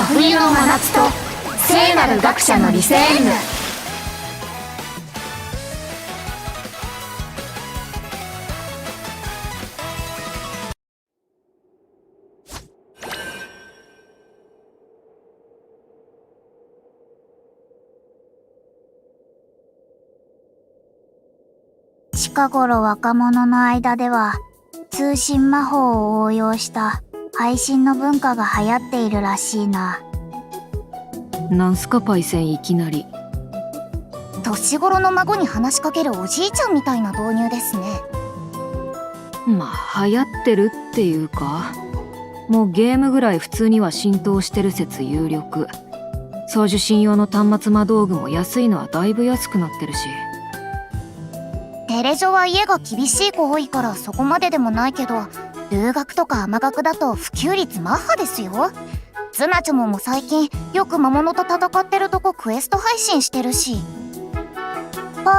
冬の真夏と聖なる学者のリセーヌ。近頃若者の間では通信魔法を応用した配信の文化が流行っているらしいな。なんすかパイセン、いきなり。年頃の孫に話しかけるおじいちゃんみたいな導入ですね。まあ流行ってるっていうか、もうゲームぐらい普通には浸透してる説有力。送受信用の端末魔道具も安いのはだいぶ安くなってるし。テレジョは家が厳しい子多いからそこまででもないけど、留学とか甘学だと普及率マッハですよ。ズナチョモも最近よく魔物と戦ってるとこクエスト配信してるし。ポーン、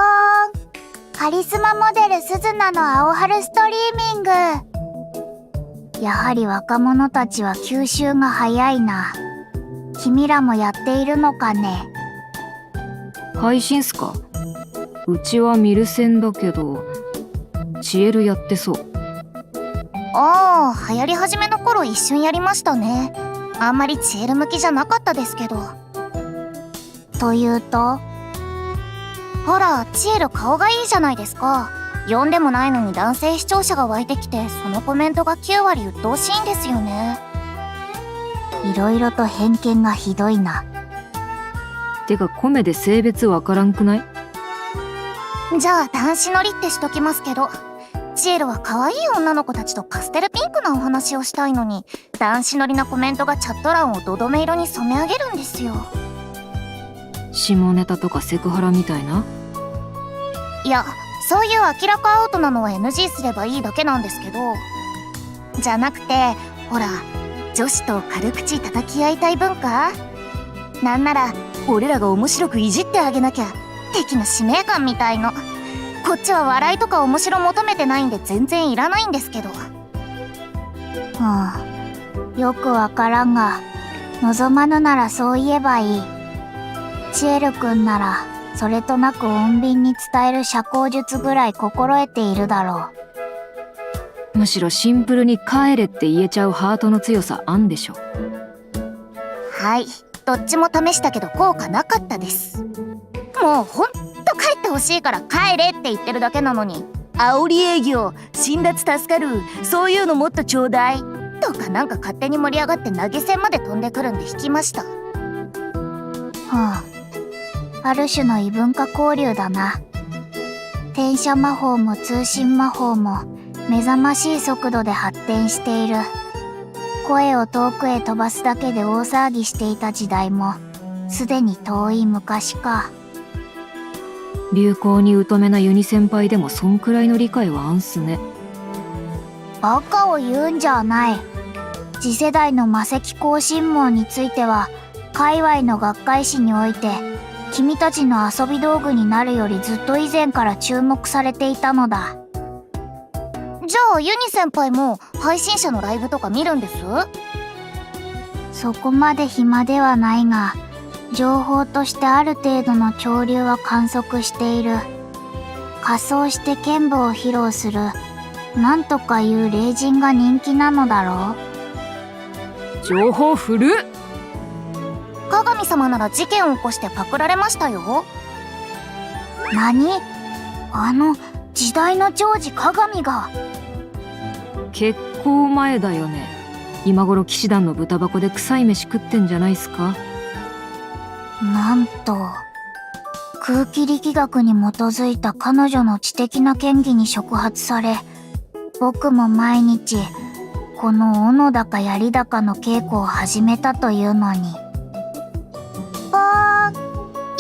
カリスマモデルスズナの青春ストリーミング。やはり若者たちは吸収が早いな。君らもやっているのかね。配信っすか？うちはミルセンだけど、チエルやってそう。ああ、流行り始めの頃一瞬やりましたね。あんまりチエル向きじゃなかったですけど。というと？ほら、チエル顔がいいじゃないですか。呼んでもないのに男性視聴者が湧いてきて、そのコメントが9割鬱陶しいんですよね。いろいろと偏見がひどいな。てかコメで性別わからんくない？じゃあ男子乗りってしときますけど、チエルは可愛い女の子たちとパステルピンクなお話をしたいのに、男子乗りなコメントがチャット欄をどどめ色に染め上げるんですよ。下ネタとかセクハラみたいな？いや、そういう明らかアウトなのは NG すればいいだけなんですけど、じゃなくて、ほら、女子と軽口叩き合いたい文化？なんなら俺らが面白くいじってあげなきゃ的な使命感みたいの。こっちは笑いとか面白求めてないんで全然いらないんですけど。よくわからんが、望まぬならそう言えばいい。チエル君ならそれとなく穏便に伝える社交術ぐらい心得ているだろう。むしろシンプルに帰れって言えちゃうハートの強さあんでしょ。はい、どっちも試したけど効果なかったです。もうほんと帰ってほしいから帰れって言ってるだけなのに、煽り営業、辛辣助かる、そういうのもっとちょうだいとかなんか勝手に盛り上がって投げ銭まで飛んでくるんで引きました。ある種の異文化交流だな。転写魔法も通信魔法も目覚ましい速度で発展している。声を遠くへ飛ばすだけで大騒ぎしていた時代もすでに遠い昔か。流行に疎めなユニ先輩でもそんくらいの理解はあんすね。バカを言うんじゃない。次世代の魔石行進網については界隈の学会誌において君たちの遊び道具になるよりずっと以前から注目されていたのだ。じゃあユニ先輩も配信者のライブとか見るんです？そこまで暇ではないが、情報としてある程度の潮流は観測している。仮装して剣舞を披露するなんとかいう霊人が人気なのだろう。情報古っ。鏡様なら事件を起こしてパクられましたよ。何？時代の寵児鏡が。結構前だよね。今頃騎士団の豚箱で臭い飯食ってんじゃないっすか。なんと空気力学に基づいた彼女の知的な権威に触発され、僕も毎日この斧だか槍だかの稽古を始めたというのに。ポーン、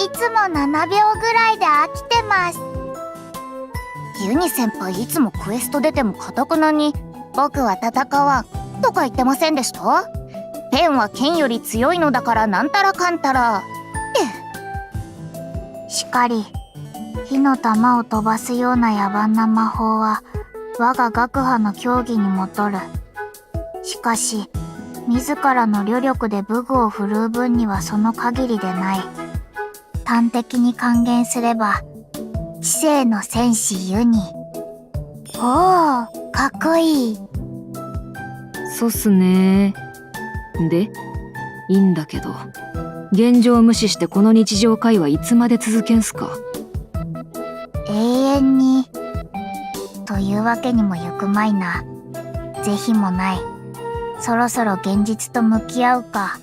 いつも7秒ぐらいで飽きてます。ユニ先輩いつもクエスト出てもかたくなに僕は戦わんとか言ってませんでした？ペンは剣より強いのだからなんたらかんたらって。しかり火の玉を飛ばすような野蛮な魔法は我が学派の教義にもとる。しかし自らの旅力で武具を振るう分にはその限りでない。端的に還元すれば、知性の戦士ユニ。おー、かっこいい。そっすね。で、いいんだけど、現状を無視してこの日常会話いつまで続けんすか？永遠に。というわけにもゆくまいな。是非もない。そろそろ現実と向き合うか。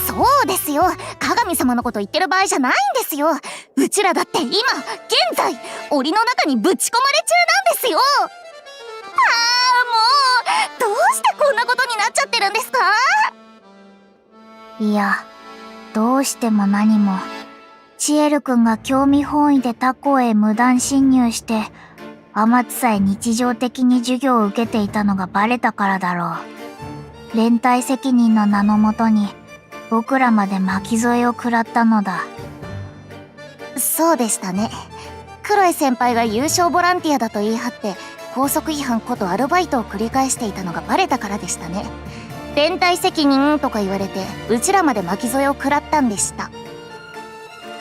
そうですよ。鏡様のこと言ってる場合じゃないんですよ。うちらだって今、現在、檻の中にぶち込まれ中なんですよ。もう、どうしてこんなことになっちゃってるんですか？いや、どうしても何も。チエル君が興味本位で他校へ無断侵入して、天津さえ日常的に授業を受けていたのがバレたからだろう。連帯責任の名のもとに、僕らまで巻き添えを食らったのだ。そうでしたね。クロエ先輩が優勝ボランティアだと言い張って、校則違反ことアルバイトを繰り返していたのがバレたからでしたね。連帯責任とか言われて、うちらまで巻き添えを食らったんでした。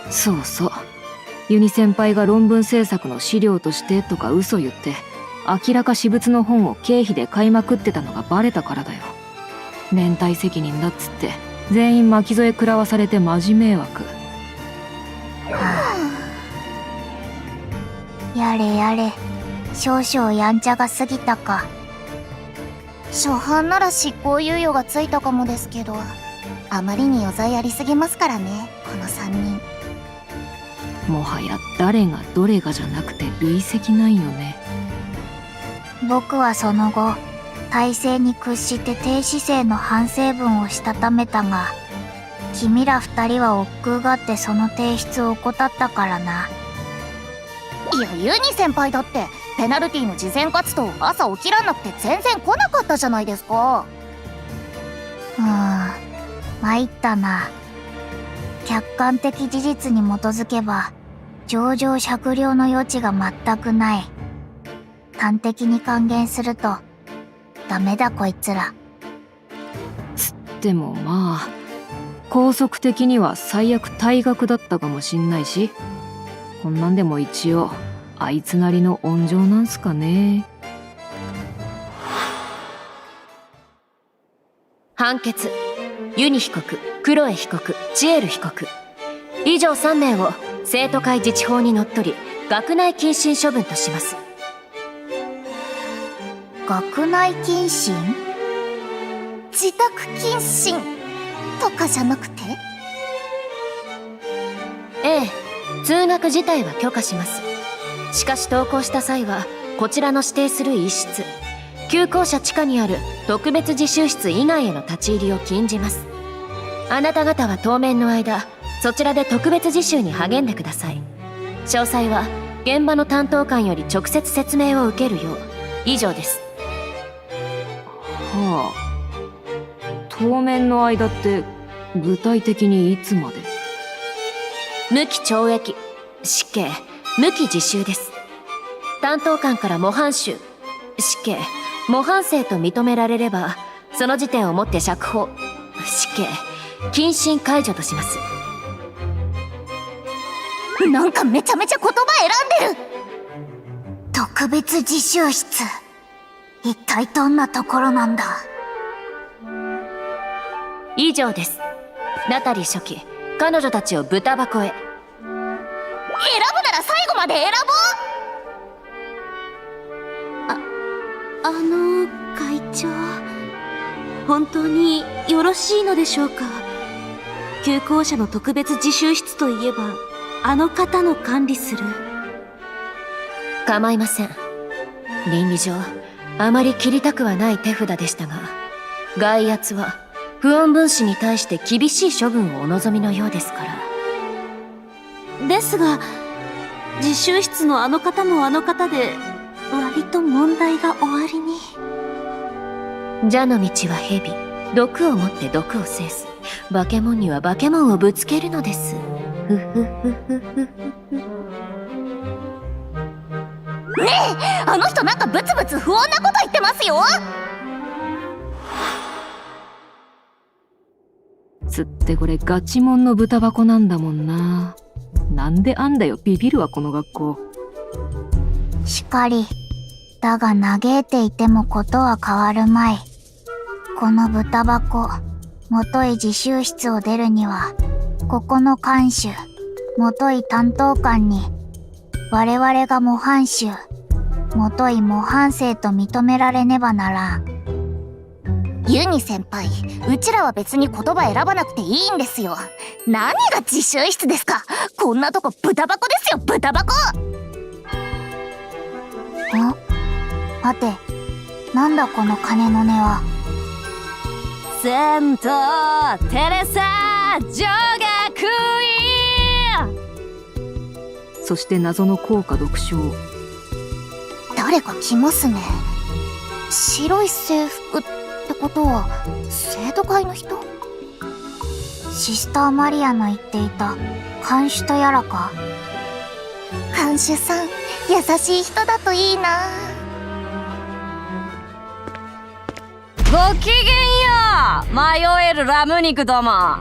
そうそう。ユニ先輩が論文制作の資料としてとか嘘言って、明らか私物の本を経費で買いまくってたのがバレたからだよ。連帯責任だっつって、全員巻き添え食らわされてマジ迷惑。やれやれ、少々やんちゃが過ぎたか。初犯なら執行猶予がついたかもですけど、あまりに余罪ありすぎますからね、この3人。もはや誰がどれがじゃなくて累積ないよね。僕はその後、体制に屈して低姿勢の反省文をしたためたが、君ら2人は億劫があってその提出を怠ったからな。いや、ユニ先輩だってペナルティの事前活動朝起きらんなくて全然来なかったじゃないですか。参ったな。客観的事実に基づけば情状酌量の余地が全くない。端的に還元するとダメだこいつら。つってもまあ校則的には最悪退学だったかもしんないし、こんなんでも一応あいつなりの温情なんすかね。判決。ユニ被告、クロエ被告、チエル被告以上3名を生徒会自治法にのっとり学内謹慎処分とします。学内謹慎？自宅謹慎とかじゃなくて？ええ、通学自体は許可します。しかし登校した際はこちらの指定する一室、旧校舎地下にある特別自習室以外への立ち入りを禁じます。あなた方は当面の間そちらで特別自習に励んでください。詳細は現場の担当官より直接説明を受けるよう。以上です。はあ。当面の間って具体的にいつまで？無期懲役、死刑、無期自習です。担当官から模範囚、死刑、模範生と認められればその時点をもって釈放、死刑、謹慎解除とします。なんかめちゃめちゃ言葉選んでる。特別自習室、一体どんなところなんだ？以上です。ナタリー書記、彼女たちを豚箱へ。選ぶなら最後まで選会長、本当によろしいのでしょうか？旧校舎の特別自習室といえばあの方の管理する。構いません。倫理上あまり切りたくはない手札でしたが、外圧は不穏分子に対して厳しい処分をお望みのようですから。ですが、自習室のあの方もあの方で割と問題がおありに。蛇の道は蛇、毒をもって毒を制す。化け物には化け物をぶつけるのです。ふふふふふ。あの人なんかブツブツ不穏なこと言ってますよ。つってこれガチモンの豚箱なんだもんな。なんであんだよ、ビビるわこの学校。しかり。だが嘆いていてもことは変わるまい。この豚箱、もとい自習室を出るには、ここの看守、もとい担当官に、我々が模範囚、もとい模範生と認められねばならん。ユニ先輩、うちらは別に言葉選ばなくていいんですよ。何が自習室ですか。こんなとこ豚箱ですよ、豚箱。待て、なんだこの鐘の音は。セントテレサ女学院。そして謎の校歌読唱。誰か来ますね。白い制服ってことは生徒会の人？シスターマリアの言っていた看守とやらか。看守さん、優しい人だといいな。ごきげんよう、迷えるラム肉ども。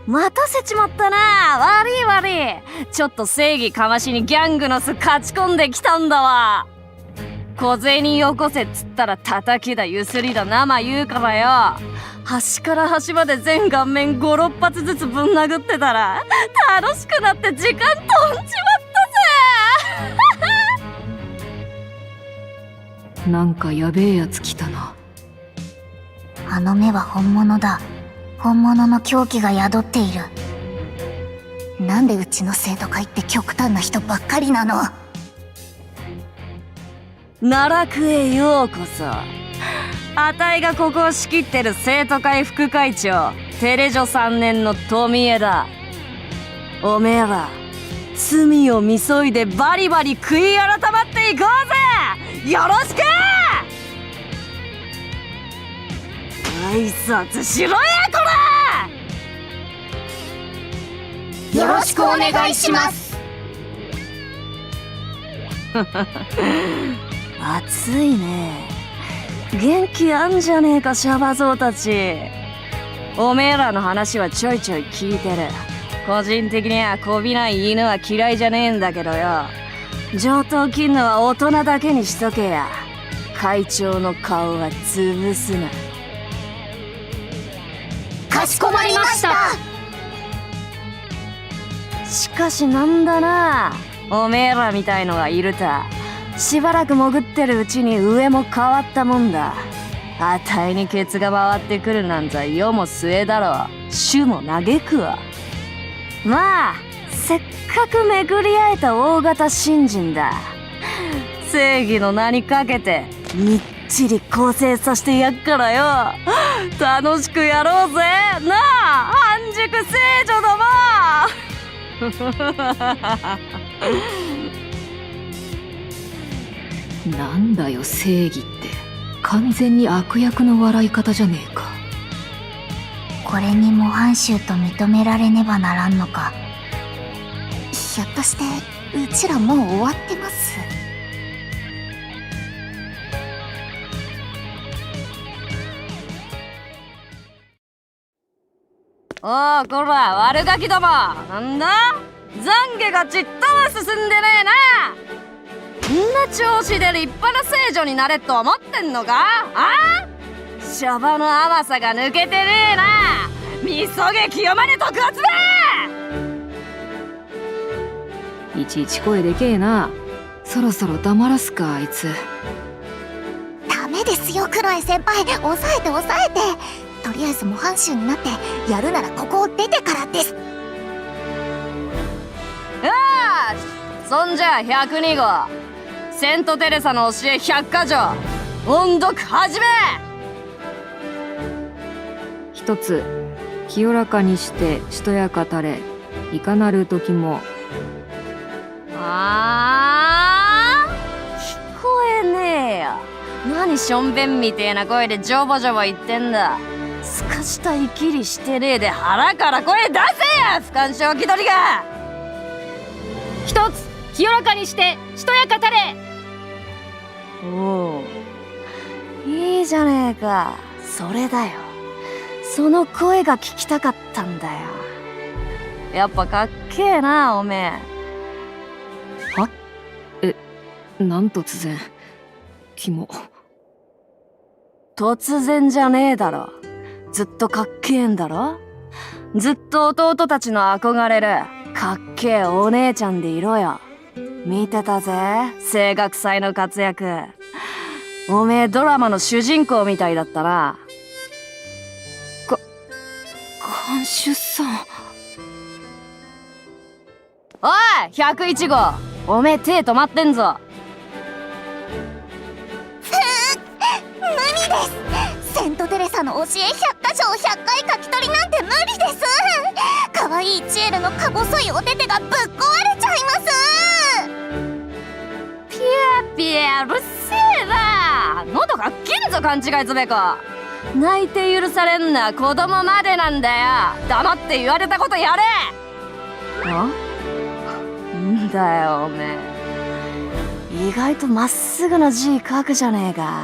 待たせちまったな。悪い。ちょっと正義かましにギャングの巣勝ち込んできたんだわ。小銭よこせっつったら叩きだゆすりだ生言うからよ。端から端まで全顔面5、6発ずつぶん殴ってたら楽しくなって時間飛んじまったぜ。なんかやべえやつ来たな。あの目は本物だ。本物の狂気が宿っている。なんでうちの生徒会って極端な人ばっかりなの。奈落へようこそ。あたいがここを仕切ってる生徒会副会長テレジョ3年の富江だ。おめえら罪をみそいでバリバリ悔い改まっていこうぜ。よろしく。挨拶しろやこら。よろしくお願いします。暑いね。元気あんじゃねえかシャバ僧たち。おめえらの話はちょいちょい聞いてる。個人的にはこびない犬は嫌いじゃねえんだけどよ。上等切んのは大人だけにしとけや。会長の顔は潰すな。かしこまりました。しかしなんだな、おめえらみたいのがいるた。しばらく潜ってるうちに上も変わったもんだ。あたいにケツが回ってくるなんざ世も末だろう。主も嘆くわ。まあせっかく巡り会えた大型新人だ。正義の名にかけてみっちり構成させてやっからよ。楽しくやろうぜなあ半熟聖女ども。なんだよ正義って完全に悪役の笑い方じゃねえか。これに模範囚と認められねばならんのか。ひょっとしてうちらもう終わってます？おうこら悪ガキども、なんだ懺悔がちっとも進んでねえな。んな調子で立派な聖女になれと思ってんのか。あシャバの甘さが抜けてねえな。みそげ清まれ特発だ。いちいち声でけえな。そろそろ黙らすかあいつ。ダメですよクロエ先輩、抑えて抑えて。とりあえず模範囚になってやるならここを出てからです。よし、そんじゃ102号セントテレサの教え100か条音読始め。一つ、清らかにしてしとやかたれ、いかなる時も。聞こえねえよ。何しょんべんみてえな声でジョボジョボ言ってんだ。すかしたいきりしてねえで腹から声出せや不干渉気取りが。一つ、清らかにしてしとやかたれ。おう、いじゃねえか。それだよ。その声が聞きたかったんだよ。やっぱかっけえな、おめえ。なん突然。キモ。突然じゃねえだろ。ずっとかっけえんだろ。ずっと弟たちの憧れるかっけえお姉ちゃんでいろよ。見てたぜ、声楽祭の活躍。おめえドラマの主人公みたいだったな。監修さん。おい101号、おめえ手止まってんぞ。セントテレサの教え100箇所を100回書き取りなんて無理です。可愛いチエルのか細いお手手がぶっ壊れちゃいます。ピエピエうるせえな。喉が金ぞ勘違いずべこ。泣いて許されんな子供までなんだよ。黙って言われたことやれ。んだよおめえ、意外とまっすぐな字書くじゃねえか。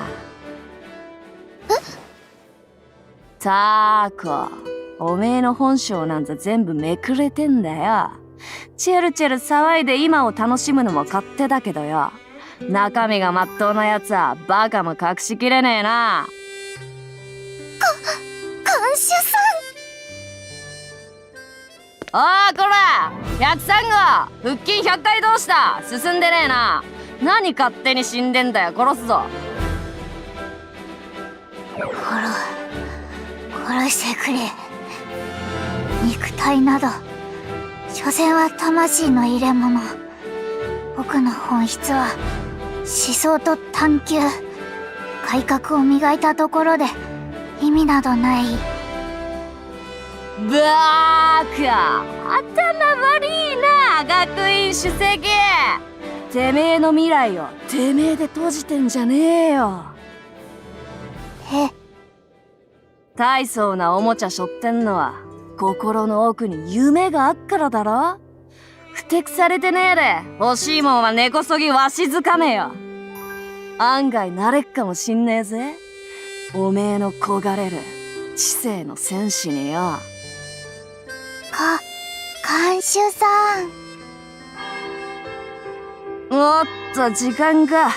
たーこ、おめえの本性なんざ全部めくれてんだよ。チェルチェル騒いで今を楽しむのも勝手だけどよ、中身がまっとうなやつはバカも隠しきれねえな。監修さおーこら103号、腹筋100回どうした？進んでねえな。何勝手に死んでんだよ、殺すぞ。殺してくれ。肉体など所詮は魂の入れ物。僕の本質は思想と探求。改革を磨いたところで意味などない。バーカ、頭悪いな学院主席。てめえの未来をてめえで閉じてんじゃねえよ。大層なおもちゃ背負ってんのは心の奥に夢があっからだろ。ふてくされてねえで欲しいもんは根こそぎわしづかめよ。案外なれっかもしんねえぜ、おめえの焦がれる知性の戦士によ。監修さん。おっと時間か。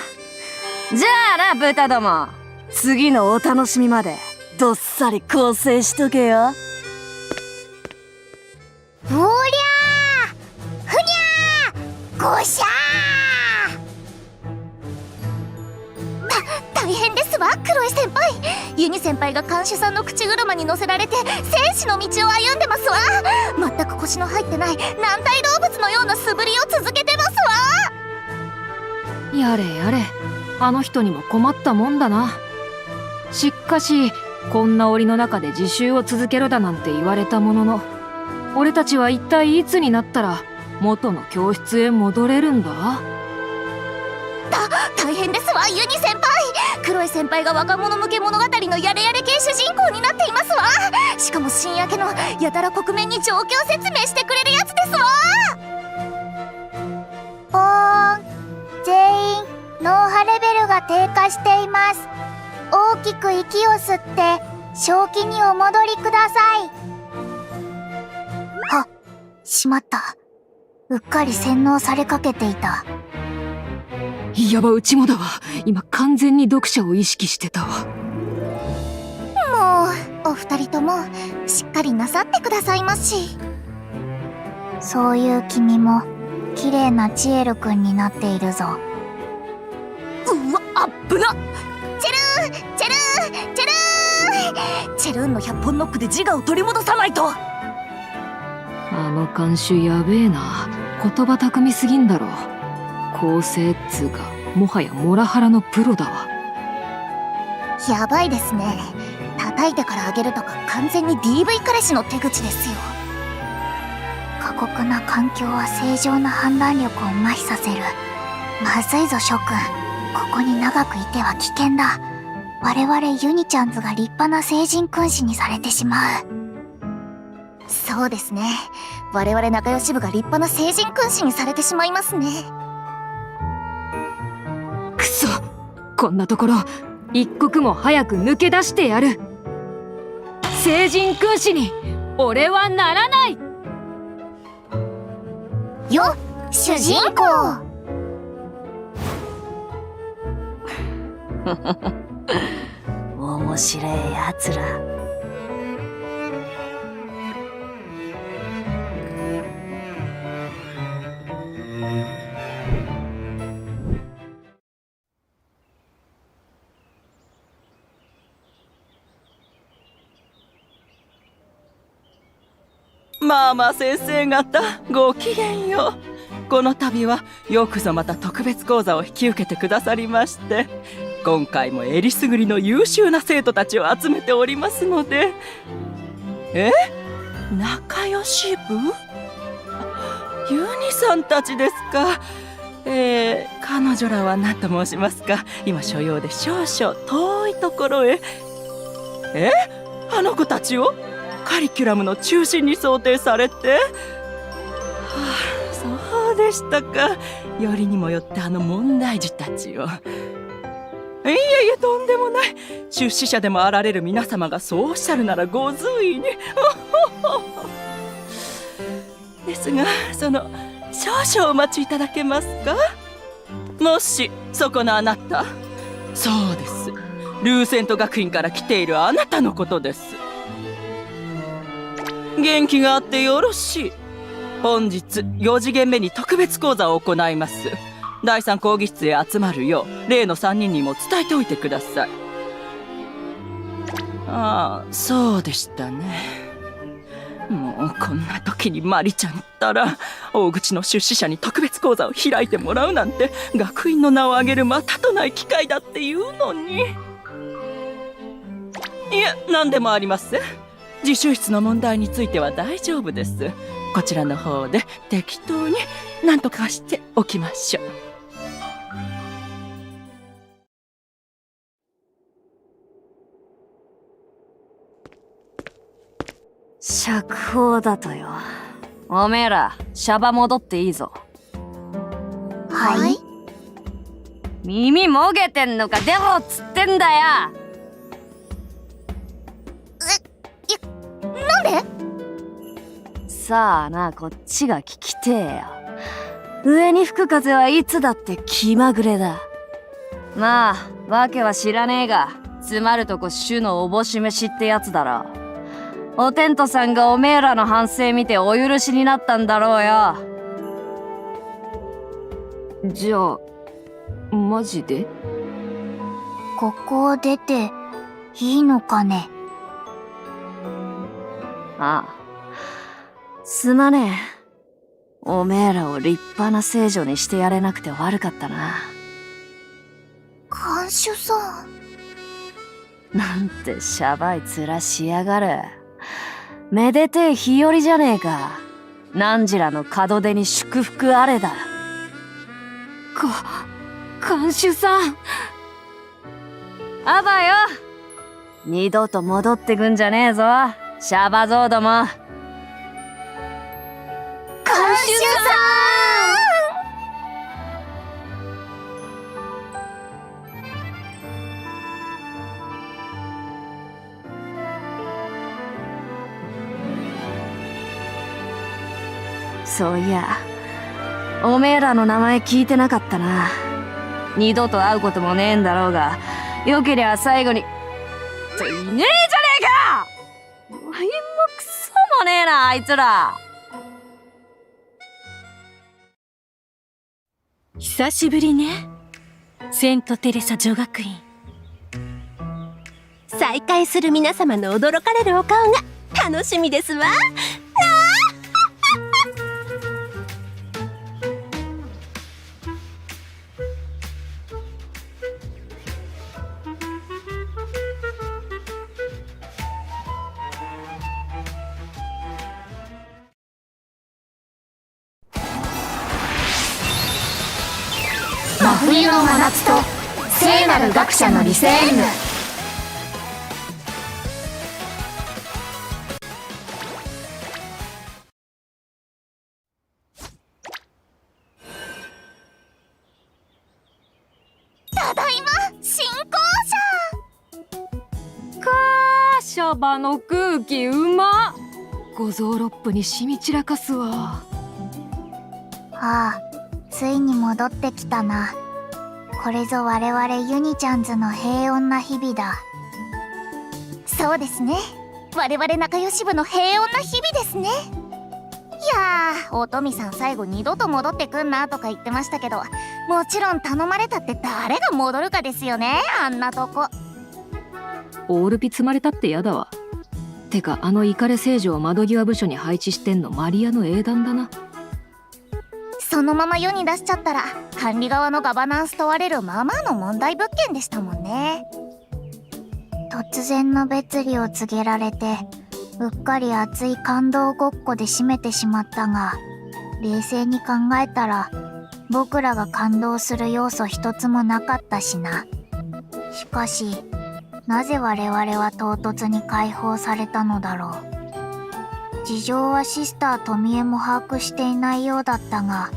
じゃあな豚ども、次のお楽しみまでどっさり構成しとけよ。おりゃーふにゃーごしゃん、大変ですわクロエ先輩。ユニ先輩が監修さんの口車に乗せられて戦士の道を歩んでますわ。全く腰の入ってない軟体動物のような素振りを続けてますわ。やれやれ、あの人にも困ったもんだな。しかしこんな檻の中で自習を続けろだなんて言われたものの、俺たちは一体いつになったら元の教室へ戻れるんだ？大変ですわユニ先輩。クロエ先輩が若者向け物語のやれやれ系主人公になっていますわ。しかも新明けのやたら克明に状況説明してくれるやつですわ。全員脳波レベルが低下しています。大きく息を吸って正気にお戻りください。あ、しまった。うっかり洗脳されかけていた。やば、うちもだわ。今完全に読者を意識してたわ。もうお二人ともしっかりなさってくださいまし。そういう君も綺麗なチエルくんになっているぞ。うわ、あっぶな。チェルーンの100本ノックで自我を取り戻さないと。あの監修やべえな。言葉巧みすぎんだろ。構成っつうかもはやモラハラのプロだわ。やばいですね。叩いてからあげるとか完全に DV 彼氏の手口ですよ。過酷な環境は正常な判断力を麻痺させる。まずいぞ諸君、ここに長くいては危険だ。我々ユニちゃんズが立派な聖人君子にされてしまう。そうですね、我々仲良し部が立派な聖人君子にされてしまいますね。くそ、こんなところ一刻も早く抜け出してやる。聖人君主に俺はならない。よ、主人公。面白いやつら。マーマ先生方、ごきげんよう。この度はよくぞまた特別講座を引き受けてくださりまして、今回もえりすぐりの優秀な生徒たちを集めておりますので。仲良し部？ユニさんたちですか。彼女らは何と申しますか、今所用で少々遠いところへ。あの子たちをカリキュラムの中心に想定されて、そうでしたか。よりにもよってあの問題児たちを。いえいえ、とんでもない。出資者でもあられる皆様がそうおっしゃるならご随意に。ですが、少々お待ちいただけますか。もしそこのあなた、そうです、ルーセント学院から来ているあなたのことです。元気があってよろしい。本日4次元目に特別講座を行います。第3講義室へ集まるよう例の3人にも伝えておいてください。ああ、そうでしたね。もうこんな時にマリちゃんったら、大口の出資者に特別講座を開いてもらうなんて、学院の名を挙げるまたとない機会だっていうのに。いや、何でもありません。自習室の問題については大丈夫です。こちらの方で適当に何とかしておきましょう。釈放だとよ。おめえらシャバ戻っていいぞ。はい。耳もげてんのか出ろっつってんだよ。なんで？さあな、こっちが聞きてえよ。上に吹く風はいつだって気まぐれだ。まあわけは知らねえが、つまるとこ主のおぼし飯ってやつだろ。おテントさんがおめえらの反省見てお許しになったんだろうよ。じゃあマジで？ここを出ていいのかね？ああ、すまねえ。おめえらを立派な聖女にしてやれなくて悪かったな。看守さん。なんてシャバい面しやがる。めでてえ日和じゃねえか。汝らの門出に祝福あれだ。看守さん。あばよ、二度と戻ってくんじゃねえぞ、シャバゾウども。看守さそういや、おめえらの名前聞いてなかったな。二度と会うこともねえんだろうが、よけりゃ最後にっていねえじゃねえか。ワインもクソもねえな、あいつら。久しぶりね、セントテレサ女学院。再会する皆様の驚かれるお顔が楽しみですわ。真冬の真夏と聖なる学者のリセーヌ。ただいま、新校舎。サバの空気うまっ。五臓六腑に染み散らかすわ。ああ、ついに戻ってきたな。これぞ我々ユニちゃんズの平穏な日々だ。そうですね。我々仲良し部の平穏な日々ですね。いやー、おとみさん最後二度と戻ってくんなとか言ってましたけど、もちろん頼まれたって誰が戻るかですよね、あんなとこ。オールピ積まれたってやだわ。てかあのイカレ聖女を窓際部署に配置してんのマリアの英断だな。そのまま世に出しちゃったら管理側のガバナンス問われるまあまあの問題物件でしたもんね。突然の別離を告げられて、うっかり熱い感動ごっこで締めてしまったが、冷静に考えたら僕らが感動する要素一つもなかったしな。しかしなぜ我々は唐突に解放されたのだろう。事情はシスター富江も把握していないようだったが、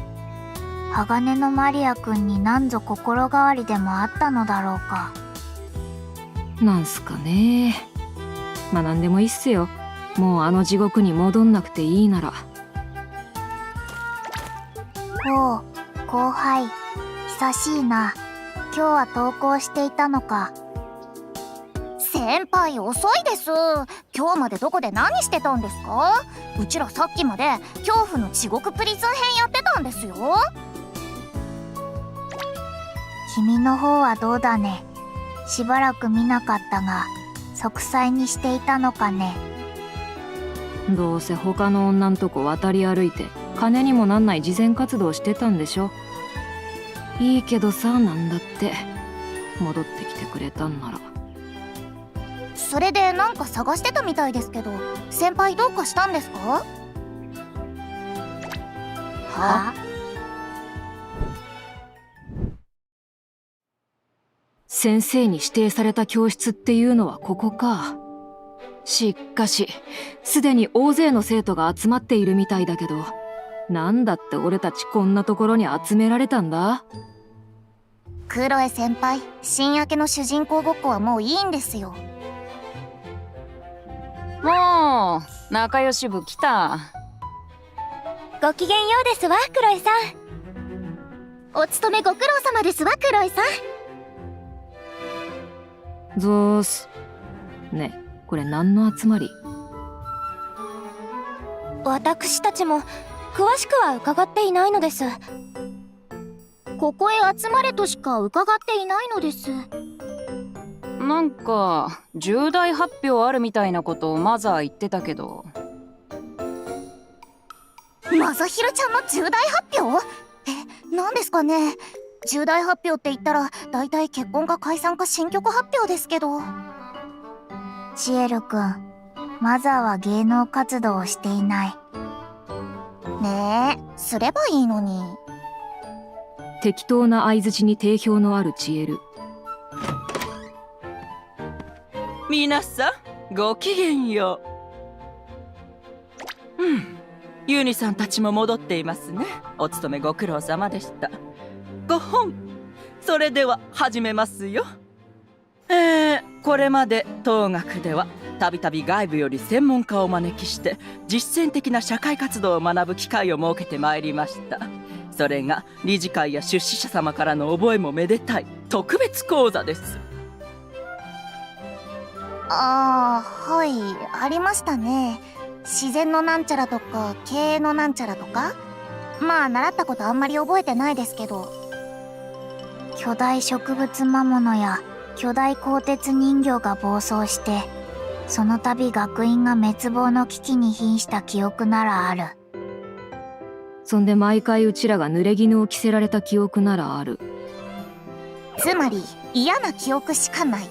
鋼のマリア君に何ぞ心変わりでもあったのだろうか。なんすかね。まあなんでもいいっすよ。もうあの地獄に戻んなくていいなら。おう、後輩、久しいな。今日は登校していたのか。先輩遅いです。今日までどこで何してたんですか？うちらさっきまで恐怖の地獄プリズン編やってたんですよ。君の方はどうだね。しばらく見なかったが、息災にしていたのかね。どうせ他の女んとこ渡り歩いて金にもなんない慈善活動してたんでしょ。いいけどさ、なんだって戻ってきてくれたんなら。それでなんか探してたみたいですけど、先輩どうかしたんですか？は？先生に指定された教室っていうのはここか。しかしすでに大勢の生徒が集まっているみたいだけど、なんだって俺たちこんなところに集められたんだ？クロエ先輩、新明けの主人公ごっこはもういいんですよ。もう仲良し部来た。ごきげんようですわ、クロエさん。お勤めご苦労様ですわ、クロエさん。ゾース。ねえ、これ何の集まり？私たちも詳しくは伺っていないのです。ここへ集まれとしか伺っていないのです。なんか重大発表あるみたいなことをマザー言ってたけど。マザヒロちゃんの重大発表？何ですかね。重大発表って言ったらだいたい結婚か解散か新曲発表ですけど。シエル君、マザーは芸能活動をしていない。ねえ、すればいいのに。適当な相槌に定評のあるチエル。皆さんごきげんよう。ユニさんたちも戻っていますね。お勤めご苦労様でした。ご本、それでは始めますよ。これまで当学ではたびたび外部より専門家をお招きして実践的な社会活動を学ぶ機会を設けてまいりました。それが理事会や出資者様からの覚えもめでたい特別講座です。はい、ありましたね。自然のなんちゃらとか経営のなんちゃらとか。まあ習ったことあんまり覚えてないですけど。巨大植物魔物や巨大鋼鉄人形が暴走して、その度学院が滅亡の危機に瀕した記憶ならある。そんで毎回うちらが濡れ衣を着せられた記憶ならある。つまり嫌な記憶しかない。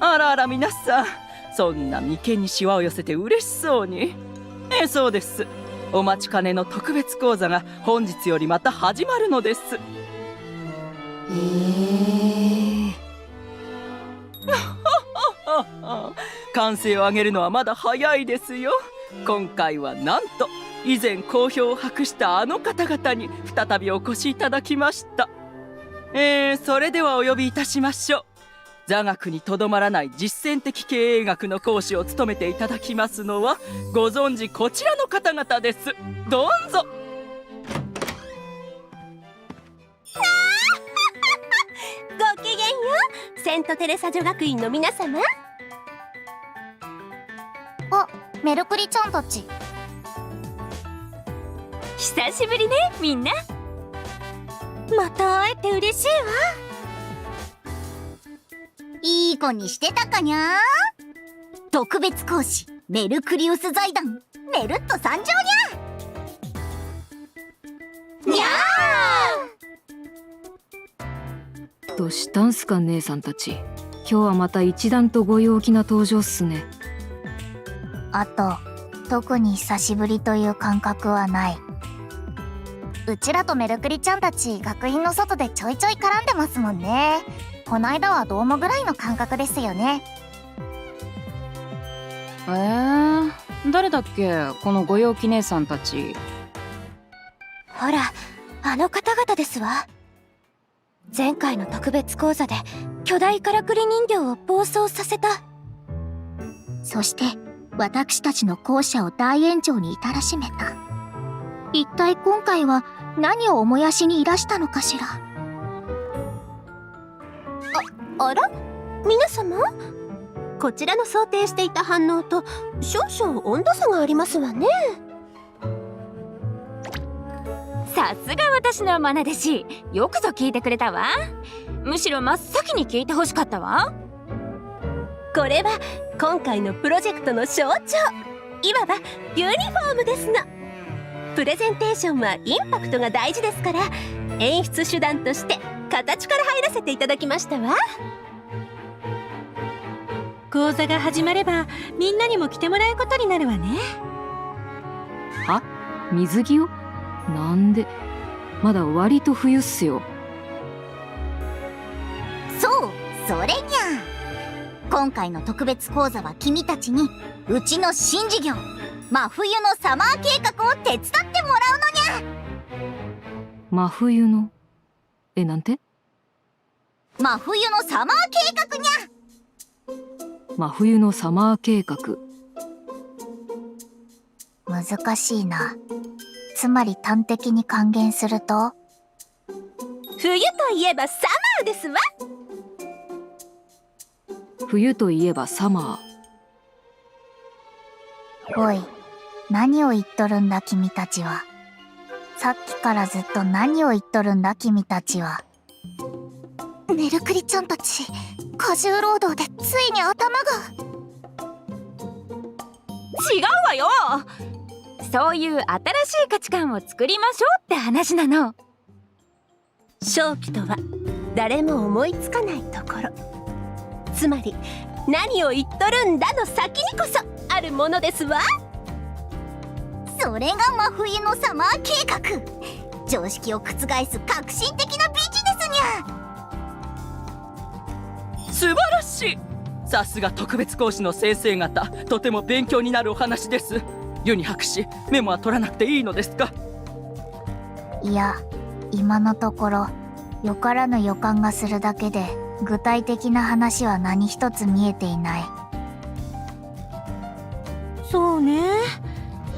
あらあら皆さん、そんな眉間にシワを寄せて嬉しそうに。そうです。お待ちかねの特別講座が本日よりまた始まるのです。歓声を上げるのはまだ早いですよ。今回はなんと以前好評を博したあの方々に再びお越しいただきました。それではお呼びいたしましょう。座学にとどまらない実践的経営学の講師を務めていただきますのはご存知こちらの方々です。どうぞ。ごきげんよう、セントテレサ女学院の皆様。あ、メルクリちゃんたち。久しぶりね、みんな。また会えて嬉しいわ。いい子にしてたかにゃー。特別講師メルクリウス財団メルット参上にゃにゃー。どうしたんすか姉さんたち。今日はまた一段とご陽気な登場っすね。あと特に久しぶりという感覚はない。うちらとメルクリちゃんたち学院の外でちょいちょい絡んでますもんね。こないだはどうもぐらいの感覚ですよね。誰だっけこのご陽気姉さんたち。ほら、あの方々ですわ。前回の特別講座で巨大からくり人形を暴走させた。そして私たちの校舎を大炎上に至らしめた。一体今回は何をお燃やしにいらしたのかしら。あら、皆様、こちらの想定していた反応と少々温度差がありますわね。さすが私の愛弟子、よくぞ聞いてくれたわ。むしろ真っ先に聞いてほしかったわ。これは今回のプロジェクトの象徴、いわばユニフォームですの。プレゼンテーションはインパクトが大事ですから、演出手段として形から入らせていただきましたわ。講座が始まればみんなにも来てもらうことになるわね。は？水着を？なんで？まだ割と冬っすよ。そう、それにゃ。今回の特別講座は君たちにうちの新事業真冬のサマー計画を手伝ってもらうのにゃ。真冬の？なんて？真冬のサマー計画にゃ。真冬のサマー計画。難しいな。つまり端的に還元すると、冬といえばサマーですわ。冬といえばサマー。おい、何を言っとるんだ君たちは。さっきからずっと何を言っとるんだ君たちは。メルクリちゃんたち過重労働でついに頭が。違うわよ。そういう新しい価値観を作りましょうって話なの。正気とは誰も思いつかないところ、つまり何を言っとるんだの先にこそあるものですわ。それが真冬のサマー計画。常識を覆す革新的なビジネスにゃ。素晴らしい。さすが特別講師の先生方、とても勉強になるお話です。ユニ博士、メモは取らなくていいのですか？いや、今のところよからぬ予感がするだけで具体的な話は何一つ見えていない。そうね、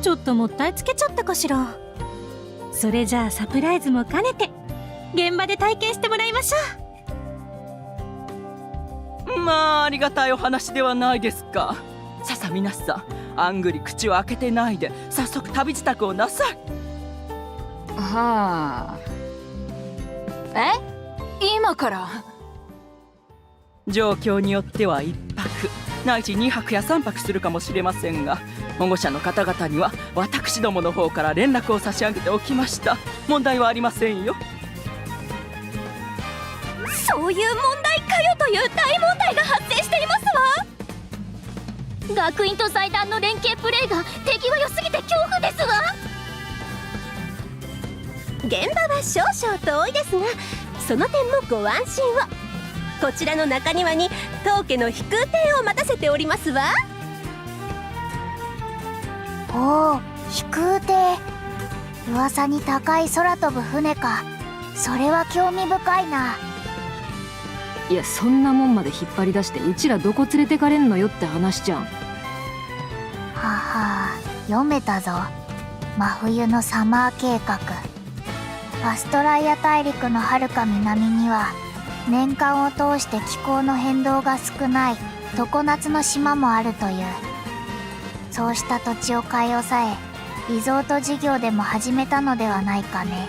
ちょっともったいつけちゃったかしら。それじゃあサプライズも兼ねて現場で体験してもらいましょう。まあありがたいお話ではないですか。ささ皆さん、あんぐり口を開けてないで早速旅支度をなさい。はあ。今から？状況によっては1泊ないし2泊や3泊するかもしれませんが、保護者の方々には私どもの方から連絡を差し上げておきました。問題はありませんよ。そういう問題かよという大問題が発生していますわ。学院と財団の連携プレーが手際良すぎて恐怖ですわ。現場は少々遠いですが、その点もご安心を。こちらの中庭に当家の飛空艇を待たせておりますわ。おお、飛空艇。噂に高い空飛ぶ船か。それは興味深いな。いや、そんなもんまで引っ張り出してうちらどこ連れてかれんのよって話じゃん。はは読めたぞ。真冬のサマー計画。アストライア大陸のはるか南には年間を通して気候の変動が少ない常夏の島もあるという。そうした土地を買い押さえリゾート事業でも始めたのではないかね。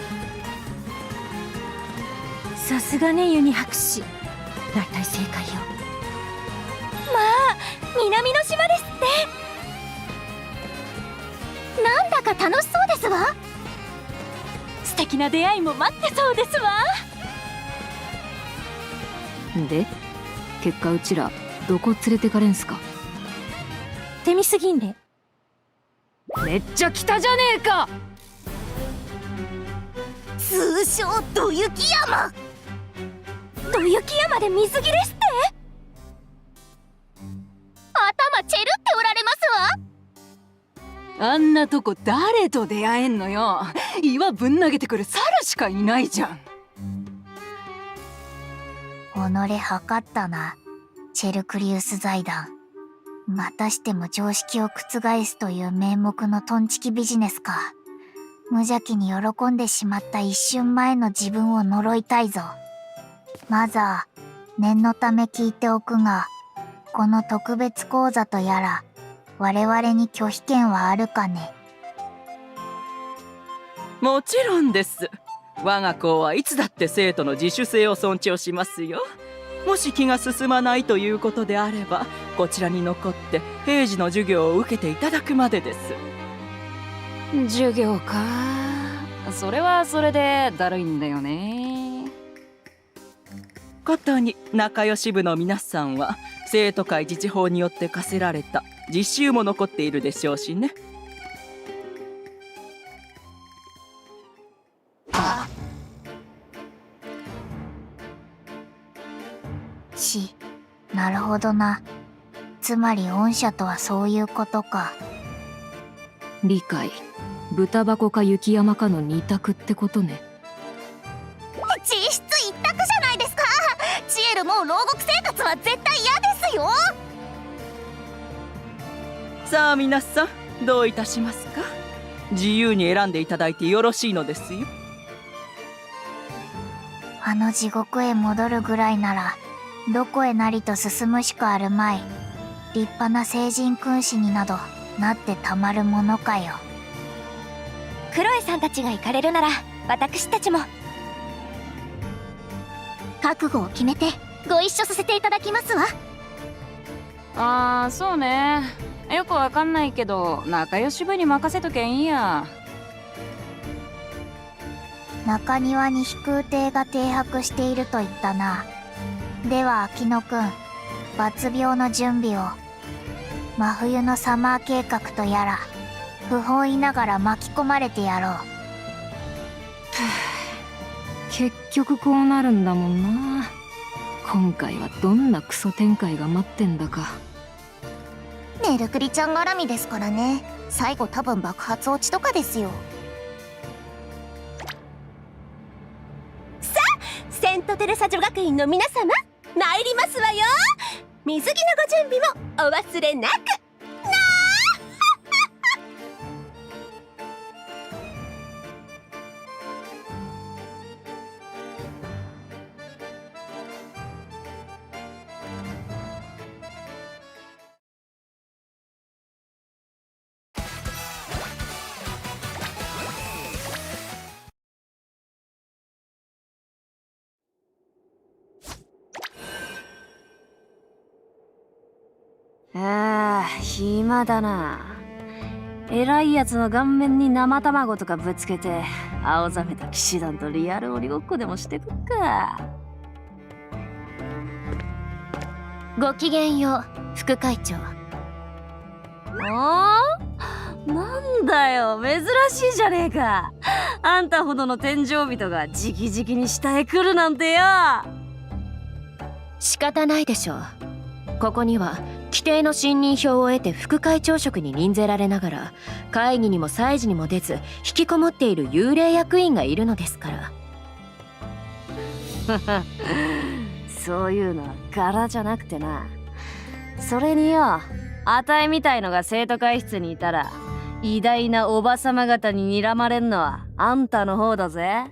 さすがねユニ博士、だいたい正解よ。まあ南の島ですって。なんだか楽しそうですわ。素敵な出会いも待ってそうですわ。で結果うちらどこ連れてかれんすか？テミス銀嶺。めっちゃ北じゃねえか。通称ど雪山。ど雪山で水着ですって。頭チェルっておられますわ。あんなとこ誰と出会えんのよ。岩ぶん投げてくる猿しかいないじゃん。己測ったな、チェルクリウス財団。またしても常識を覆すという名目のトンチキビジネスか。無邪気に喜んでしまった一瞬前の自分を呪いたいぞ。まずは念のため聞いておくが、この特別講座とやら我々に拒否権はあるかね？もちろんです。我が校はいつだって生徒の自主性を尊重しますよ。もし気が進まないということであれば、こちらに残って平時の授業を受けていただくまでです。授業か。それはそれでだるいんだよね。ことに仲良し部の皆さんは生徒会自治法によって課せられた実習も残っているでしょうしね。なるほどな。つまり御社とはそういうことか。理解。豚箱か雪山かの二択ってことね。実質一択じゃないですか。チエルもう牢獄生活は絶対嫌ですよ。さあ皆さん、どういたしますか？自由に選んでいただいてよろしいのですよ。あの地獄へ戻るぐらいならどこへなりと進むしかあるまい。立派な聖人君子になどなってたまるものかよ。クロエさんたちが行かれるなら私たちも。覚悟を決めてご一緒させていただきますわ。ああ、そうね。よくわかんないけど仲良し部に任せとけんいいや。中庭に飛空艇が停泊していると言ったな。では秋野くん、抜病の準備を。真冬のサマー計画とやら不本意ながら巻き込まれてやろう。結局こうなるんだもんな。今回はどんなクソ展開が待ってんだか。ネルクリちゃん絡みですからね。最後多分爆発落ちとかですよ。セントテレサ女学院の皆様、参りますわよ。水着のご準備もお忘れなく。暇だな。偉いやつの顔面に生卵とかぶつけて青ざめた騎士団とリアル鬼ごっこでもしてくっか。ごきげんよう副会長。なんだよ、珍しいじゃねえか。あんたほどの天井人が直々に下へ来るなんてよ。仕方ないでしょう。ここには規定の信任票を得て副会長職に任ぜられながら会議にも祭事にも出ず引きこもっている幽霊役員がいるのですから。そういうのは柄じゃなくてな。それによ、あたいみたいのが生徒会室にいたら偉大なおばさま方に睨まれんのはあんたの方だぜ。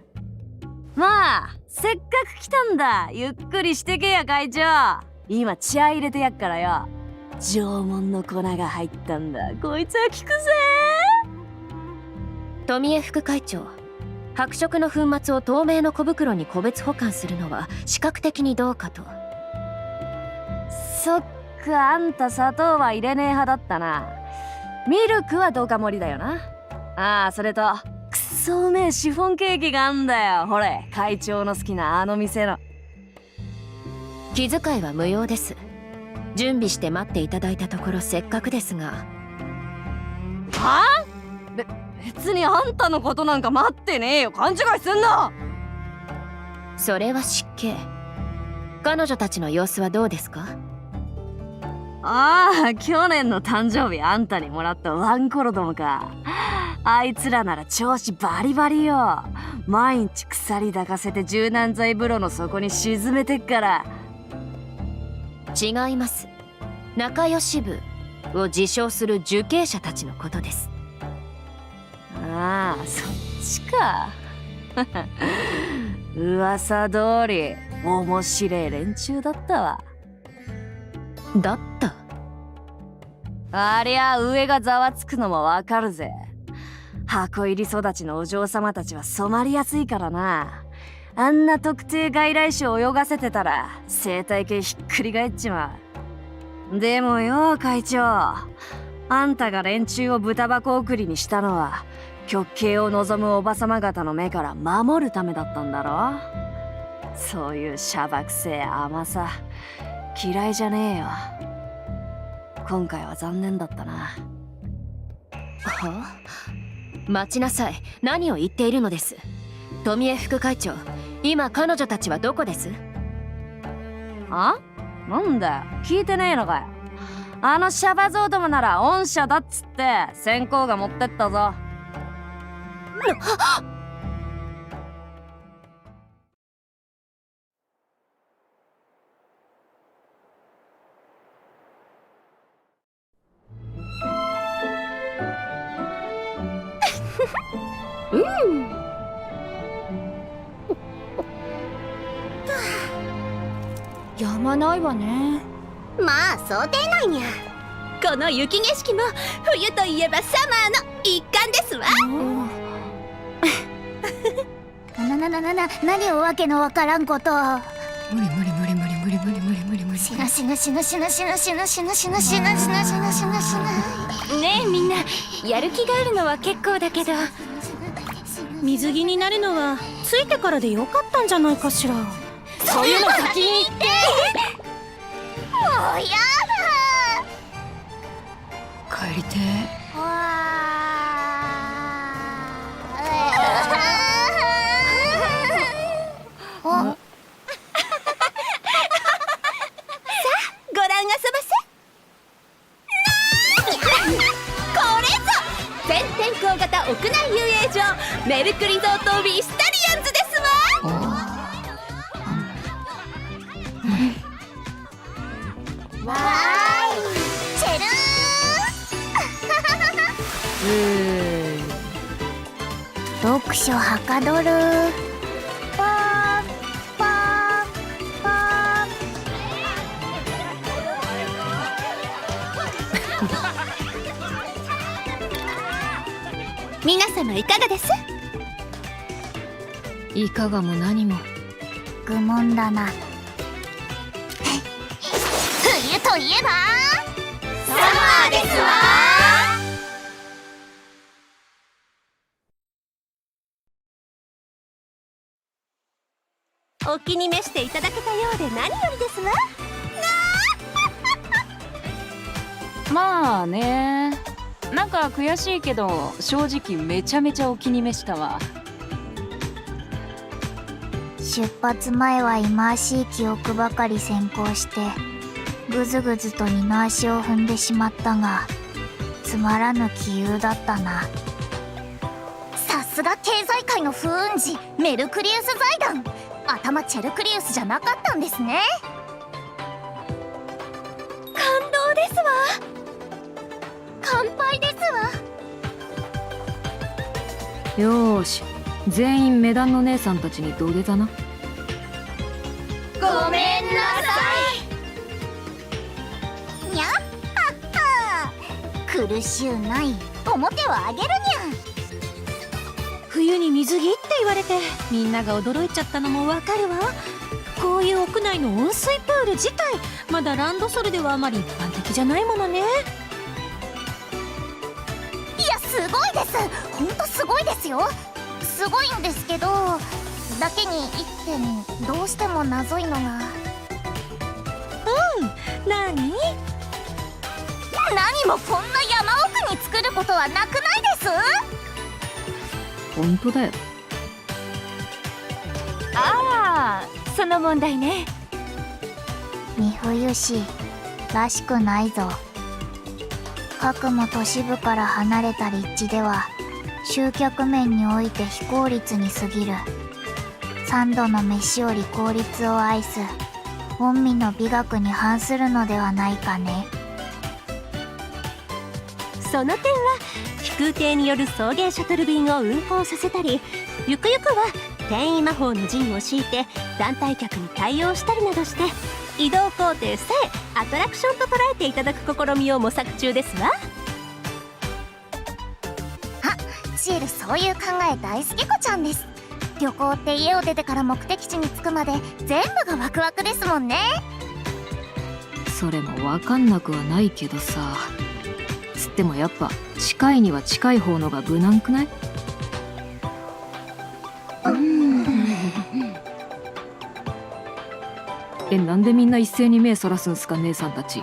まあせっかく来たんだ、ゆっくりしてけや会長。今茶入れてやっからよ。縄文の粉が入ったんだ、こいつは効くぜ。富江副会長、白色の粉末を透明の小袋に個別保管するのは視覚的にどうかと。そっか、あんた砂糖は入れねえ派だったな。ミルクはどうか盛りだよな。ああ、それとくっそうめえシフォンケーキがあんだよ。ほれ、会長の好きなあの店の。気遣いは無用です。準備して待っていただいたところ、せっかくですが。はあ？別にあんたのことなんか待ってねえよ。勘違いすんな。それは失敬。彼女たちの様子はどうですか？ああ、去年の誕生日あんたにもらったワンコロどもか。あいつらなら調子バリバリよ。毎日鎖抱かせて柔軟剤風呂の底に沈めてっから。違います。仲良し部を自称する受刑者たちのことです。ああ、そっちか。噂通り面白い連中だったわ。だった？ありゃ上がざわつくのもわかるぜ。箱入り育ちのお嬢様たちは染まりやすいからな。あんな特定外来種を泳がせてたら生態系ひっくり返っちまう。でもよ会長、あんたが連中を豚箱送りにしたのは極刑を望むおばさま方の目から守るためだったんだろ。そういうしゃばくせえ甘さ嫌いじゃねえよ。今回は残念だったな。はあ？待ちなさい。何を言っているのです。富江副会長、今彼女たちはどこです？あ？なんだよ、聞いてねえのかよ。あのシャバゾウどもなら御社だっつって先行が持ってったぞ。やまないわね。まあ想定内にゃ。この雪景色も冬といえばサマーの一環ですわ。何をわけのわからんことを。無理無理無理無理無理無理無理無理無理。しなしなしなしなしなしなしなしなしなしなしなしなしな。ねえみんな、やる気があるのは結構だけど、水着になるのはついてからでよかったんじゃないかしら。そういうの先に言って。もうや帰りてだ。わあ。ご覧あそばせ。これぞ全天候型屋内遊泳場メルクリゾートウィスタリアンズですわ。わーい、チェルー。読書はかどる。パーパーパー。皆様いかがです？いかがも何も。愚問だな。冬といえばサマーですわ。お気に召していただけたようで何よりですわ。まあね、なんか悔しいけど正直めちゃめちゃお気に召したわ。出発前は忌まわしい記憶ばかり先行してぐずぐずと二の足を踏んでしまったが、つまらぬ杞憂だったな。さすが経済界の風雲児メルクリウス財団。頭チェルクリウスじゃなかったんですね。感動ですわ。乾杯ですわ。よーし、全員メダンの姉さんたちに土下座な。ごめんなさい。にゃっはっは。苦しゅうない。表をあげるにゃ。冬に水着って言われてみんなが驚いちゃったのもわかるわ。こういう屋内の温水プール自体まだランドソルではあまり一般的じゃないものね。いや、すごいです。ほんとすごいですよ。すごいんですけど、だけに一点どうしても謎いのが。なに？何もこんな山奥に作ることはなくないです？本当だよ。ああ、その問題ね。三冬市らしくないぞ。かくも都市部から離れた立地では集客面において非効率に過ぎる。三度の飯より効率を愛す御身の美学に反するのではないかね。その点は飛空艇による送迎シャトル便を運航させたり、ゆくゆくは転移魔法の陣を敷いて団体客に対応したりなどして移動工程さえアトラクションと捉えていただく試みを模索中ですわ。シエル、そういう考え大好き子ちゃんです。旅行って家を出てから目的地に着くまで全部がワクワクですもんね。それもわかんなくはないけどさ。つってもやっぱ近いには近い方のが無難くない？なんでみんな一斉に目そらすんすか、姉さんたち。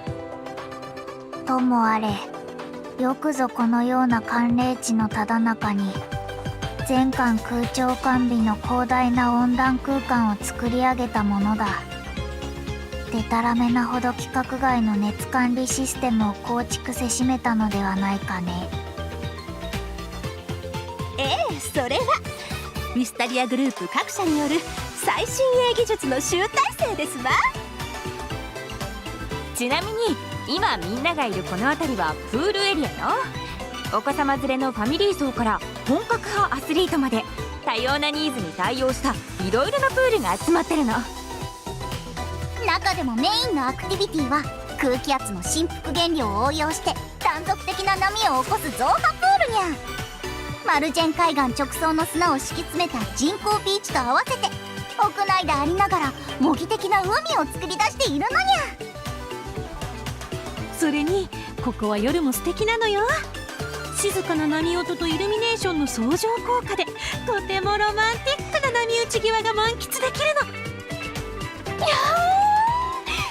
ともあれ、よくぞこのような寒冷地のただ中に全館空調完備の広大な温暖空間を作り上げたものだ。でたらめなほど規格外の熱管理システムを構築せしめたのではないかね。それはウィスタリアグループ各社による最新鋭技術の集大成ですわ。ちなみに今みんながいるこの辺りはプールエリアよ。お子様連れのファミリー層から本格派アスリートまで多様なニーズに対応したいろいろなプールが集まってるの。中でもメインのアクティビティは空気圧の振幅原理を応用して断続的な波を起こす増波プールにゃ。マルジェン海岸直送の砂を敷き詰めた人工ビーチと合わせて屋内でありながら模擬的な海を作り出しているのにゃ。それにここは夜も素敵なのよ。静かな波音とイルミネーションの相乗効果でとてもロマンティックな波打ち際が満喫できるの。いや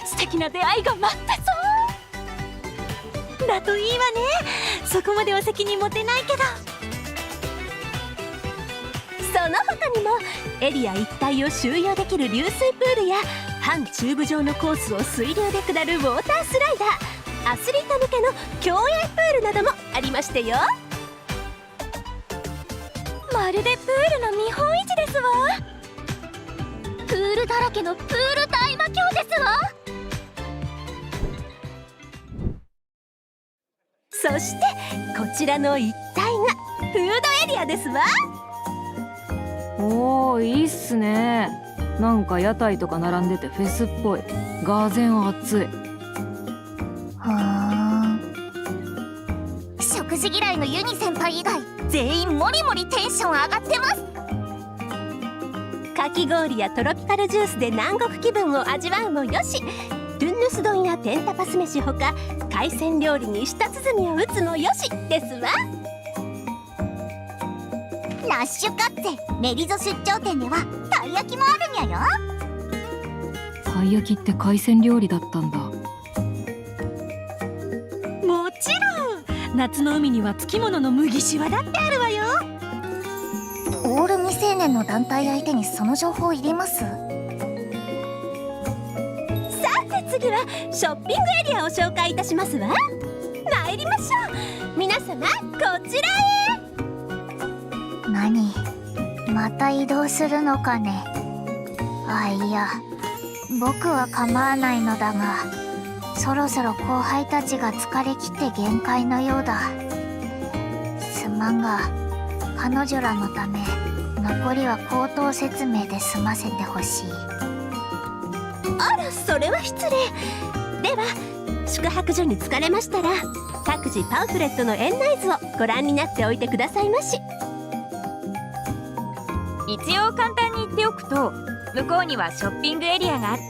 ー、素敵な出会いが待ってそうだといいわね。そこまでは責任持てないけど。その他にもエリア一帯を周遊できる流水プールや半チューブ状のコースを水流で下るウォータースライダー、アスリート向けの競泳プールなどもありましてよ。まるでプールの見本市ですわ。プールだらけのプール大魔境ですわ。そしてこちらの一帯がフードエリアですわ。おー、いいっすね。なんか屋台とか並んでてフェスっぽい。がぜん暑い。食事嫌いのユニ先輩以外全員もりもりテンション上がってます。かき氷やトロピカルジュースで南国気分を味わうもよし、トゥンヌス丼やテンタパス飯ほか海鮮料理に舌鼓を打つもよしですわ。ラッシュカッツェメリゾ出張店ではたい焼きもあるにゃよ。たい焼きって海鮮料理だったんだ。もちろん夏の海にはつきものの麦しわだってあるわよ。オール未成年の団体相手にその情報いります？さて次はショッピングエリアを紹介いたしますわ。参りましょう。皆様こちらへ。何、また移動するのかね。あ、いや、僕は構わないのだが、そろそろ後輩たちが疲れ切って限界のようだ。すまんが、彼女らのため残りは口頭説明で済ませてほしい。あら、それは失礼。では宿泊所に着かれましたら、各自パンフレットの園内図をご覧になっておいてくださいまし。一応簡単に言っておくと、向こうにはショッピングエリアがあって、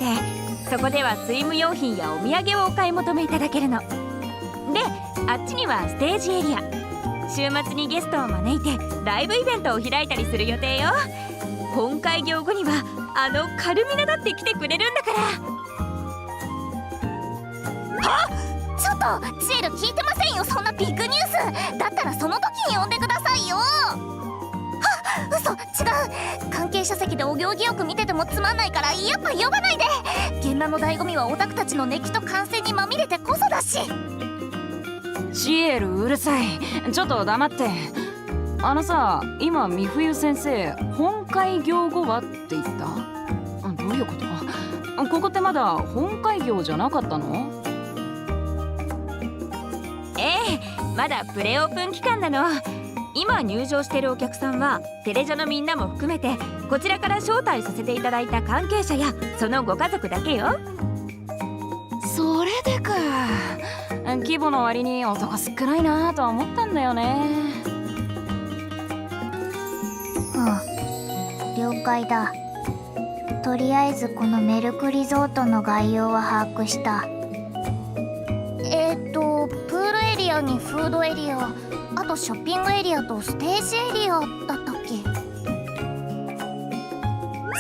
そこではスイム用品やお土産をお買い求めいただけるので、あっちにはステージエリア。週末にゲストを招いてライブイベントを開いたりする予定よ。本開業後にはあのカルミナだって来てくれるんだから。ちょっとチエル聞いてませんよ、そんなビッグニュース。だったらその時に呼んでくださいよ。嘘、違う。関係者席でお行儀よく見ててもつまんないから、やっぱ呼ばないで。現場の醍醐味はオタクたちの熱気と歓声にまみれてこそだし。シエルうるさい。ちょっと黙って。あのさ、今美冬先生本開業後はって言った？どういうこと？ここってまだ本開業じゃなかったの？まだプレオープン期間なの。今入場してるお客さんはテレジョのみんなも含めて、こちらから招待させていただいた関係者やそのご家族だけよ。それでか。規模の割に男少ないなとは思ったんだよね。了解だ。とりあえずこのメルクリゾートの概要は把握した。プールエリアにフードエリア、あとショッピングエリアとステージエリアだったっけ。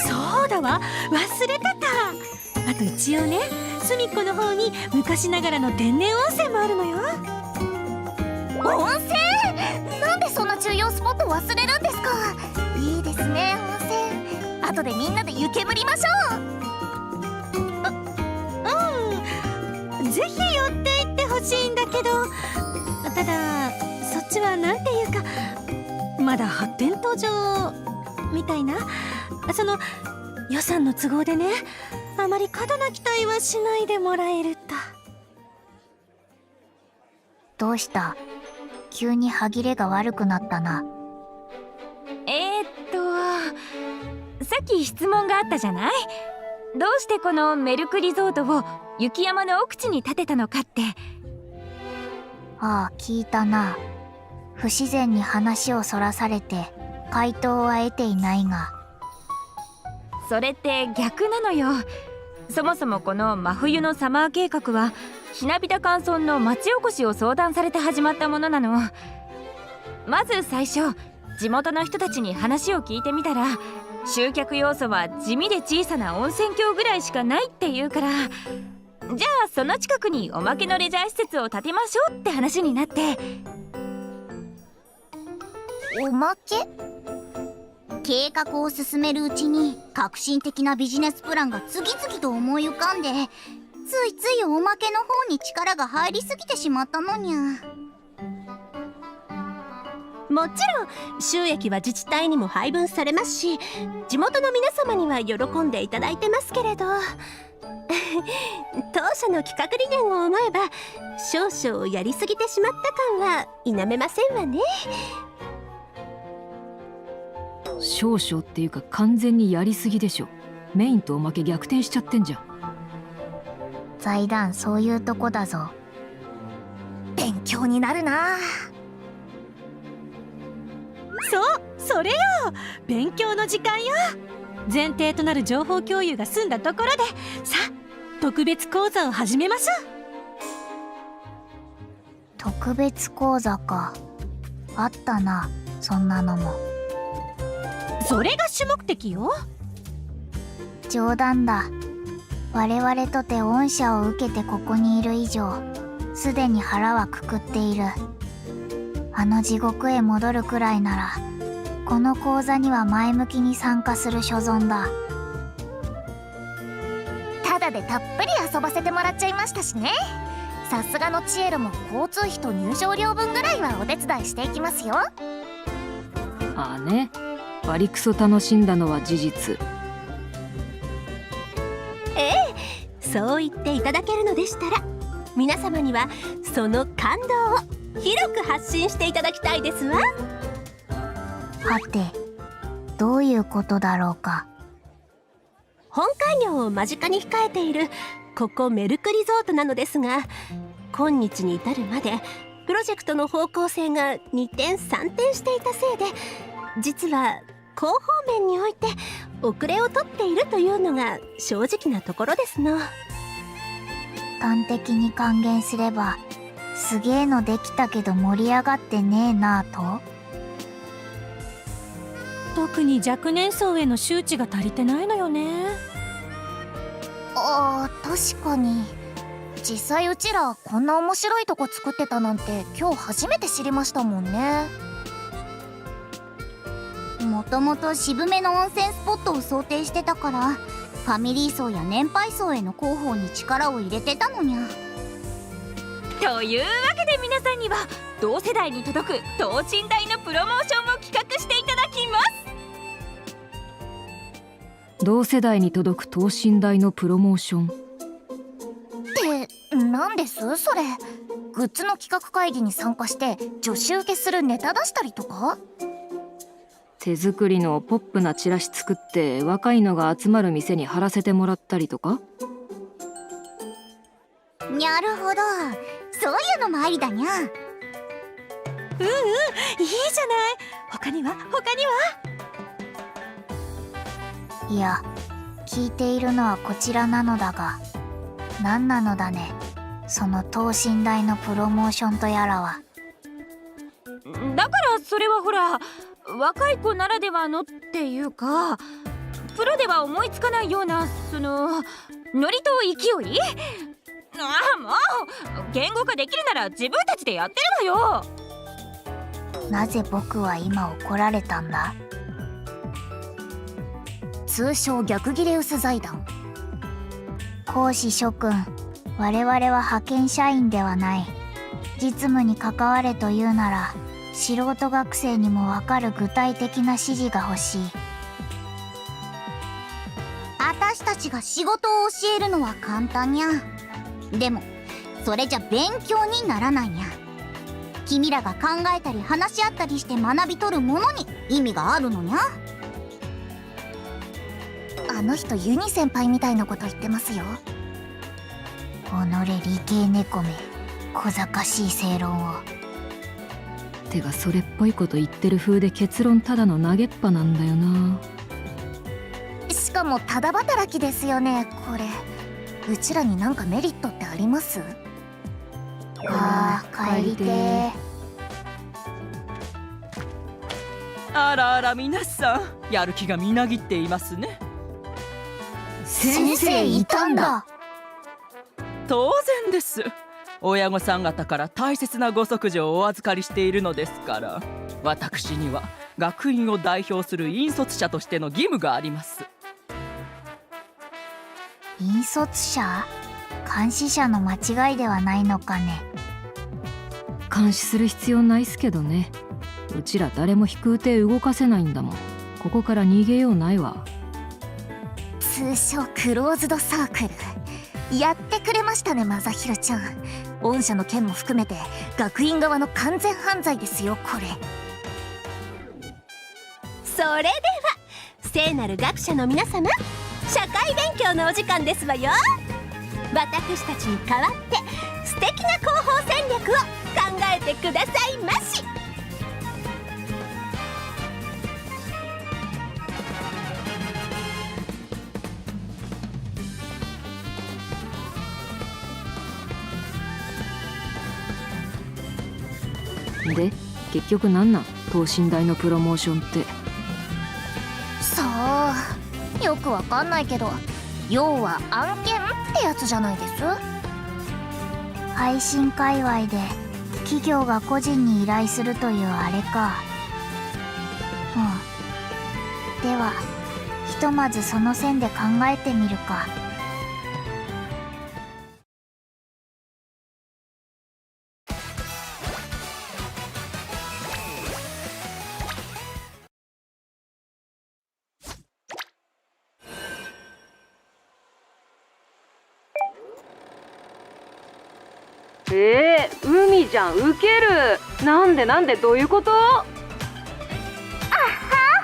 そうだわ、忘れてた。あと一応ね、隅っこの方に昔ながらの天然温泉もあるのよ。温泉？なんでそんな重要スポット忘れるんですか。いいですね、温泉。後でみんなで湯煙りましょう。ぜひ寄っていってほしいんだけど、ただそっちはなんていうか、まだ発展途上みたいな。その予算の都合でね、あまり過度な期待はしないでもらえると。どうした？急に歯切れが悪くなったな。さっき質問があったじゃない。どうしてこのメルクリゾートを雪山の奥地に建てたのかって。ああ、聞いたな。不自然に話をそらされて回答は得ていないが。それって逆なのよ。そもそもこの真冬のサマー計画はひなびた寒村の町おこしを相談されて始まったものなの。まず最初、地元の人たちに話を聞いてみたら、集客要素は地味で小さな温泉郷ぐらいしかないっていうから、じゃあその近くにおまけのレジャー施設を建てましょうって話になって。おまけ？計画を進めるうちに革新的なビジネスプランが次々と思い浮かんで、ついついおまけの方に力が入りすぎてしまったのにゃ。もちろん収益は自治体にも配分されますし、地元の皆様には喜んでいただいてますけれど当初の企画理念を思えば、少々やりすぎてしまった感は否めませんわね。少々っていうか完全にやりすぎでしょ。メインとおまけ逆転しちゃってんじゃん。財団、そういうとこだぞ。勉強になるな。それよ、勉強の時間よ。前提となる情報共有が済んだところで、さあ特別講座を始めましょう。特別講座か。あったな、そんなのも。それが主目的よ。冗談だ。我々とて恩赦を受けてここにいる以上、すでに腹はくくっている。あの地獄へ戻るくらいなら、この講座には前向きに参加する所存だ。ただでたっぷり遊ばせてもらっちゃいましたしね。さすがのチエルも交通費と入場料分ぐらいはお手伝いしていきますよ。ああね、バリクソ楽しんだのは事実。そう言っていただけるのでしたら、皆様にはその感動を広く発信していただきたいですわ。はて、どういうことだろうか。本開業を間近に控えているここメルクリゾートなのですが、今日に至るまでプロジェクトの方向性が二転三転していたせいで、実は広報面において遅れをとっているというのが正直なところですの。端的に還元すれば、すげえのできたけど盛り上がってねえなぁと。特に若年層への周知が足りてないのよね。あー、確かに。実際うちらこんな面白いとこ作ってたなんて今日初めて知りましたもんね。もともと渋めの温泉スポットを想定してたから、ファミリー層や年配層への広報に力を入れてたのにゃ。というわけで皆さんには同世代に届く等身大のプロモーションを企画していただきます。同世代に届く等身大のプロモーションって何ですそれ？グッズの企画会議に参加して女子受けするネタ出したりとか？手作りのポップなチラシ作って若いのが集まる店に貼らせてもらったりとか。なるほど、そういうのもありだにゃ。いいじゃない。他には？いや、聞いているのはこちらなのだが、何なのだね、その等身大のプロモーションとやらは。だからそれはほら、若い子ならではのっていうか、プロでは思いつかないようなそのノリと勢い。ああもう、言語化できるなら自分たちでやってるわよ。なぜ僕は今怒られたんだ？通称逆ギレウス財団。講師諸君、我々は派遣社員ではない。実務に関われというなら、素人学生にもわかる具体的な指示が欲しい。私たちが仕事を教えるのは簡単にゃ。でもそれじゃ勉強にならないにゃ。君らが考えたり話し合ったりして学び取るものに意味があるのにゃ。あの人ユニ先輩みたいなこと言ってますよ。己理系猫め、小賢しい正論を。てかそれっぽいこと言ってる風で結論ただの投げっぱなんだよな。しかもただ働きですよねこれ。うちらになんかメリットってあります？ああ、帰りてー。あらあら皆さん、やる気がみなぎっていますね。先生いたんだ。当然です。親御さん方から大切なご息女をお預かりしているのですから、私には学院を代表する引率者としての義務があります。引率者？監視者の間違いではないのかね。監視する必要ないっすけどね。うちら誰も飛空艇動かせないんだもん。ここから逃げようないわ。通称クローズドサークル。やってくれましたねマザヒロちゃん。御社の件も含めて学院側の完全犯罪ですよこれ。それでは聖なる学者の皆様、社会勉強のお時間ですわよ。私たちに代わって素敵な広報戦略を考えてくださいまし。で結局なんなん等身大のプロモーションって。さあよくわかんないけど、要は案件ってやつじゃないです？配信界隈で企業が個人に依頼するというあれか。うん。ではひとまずその線で考えてみるか。海じゃん、ウケる。なんでどういうこと？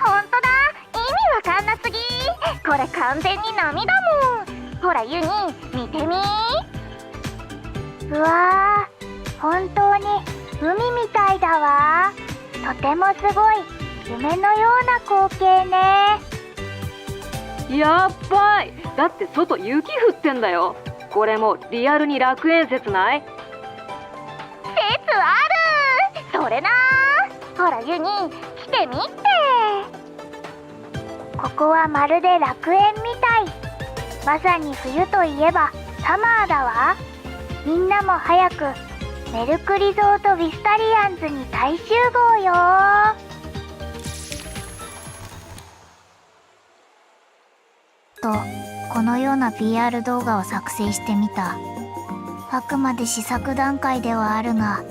ほんとだ、意味わかんなすぎ。これ完全に波だもん。ほらユニ、見てみ。うわー、本当に海みたいだわ。とてもすごい夢のような光景ね。やっばい。だって外雪降ってんだよ。これもリアルに楽園説ない？説ある。それな。ほらユニ、来てみて。ここはまるで楽園みたい。まさに冬といえばサマーだわ。みんなも早くメルクリゾートヴィスタリアンズに大集合よ。と、このような PR 動画を作成してみた。あくまで試作段階ではあるが、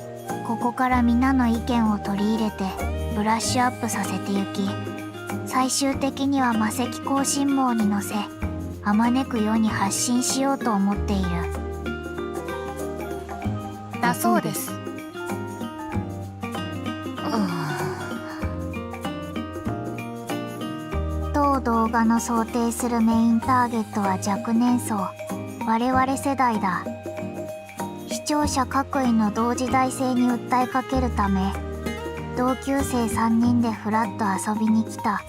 ここから皆の意見を取り入れてブラッシュアップさせてゆき、最終的には魔石高神網に乗せ、あまねく世に発信しようと思っている。だそうです。当動画の想定するメインターゲットは若年層、我々世代だ。視聴者各位の同時代性に訴えかけるため、同級生3人でフラッと遊びに来た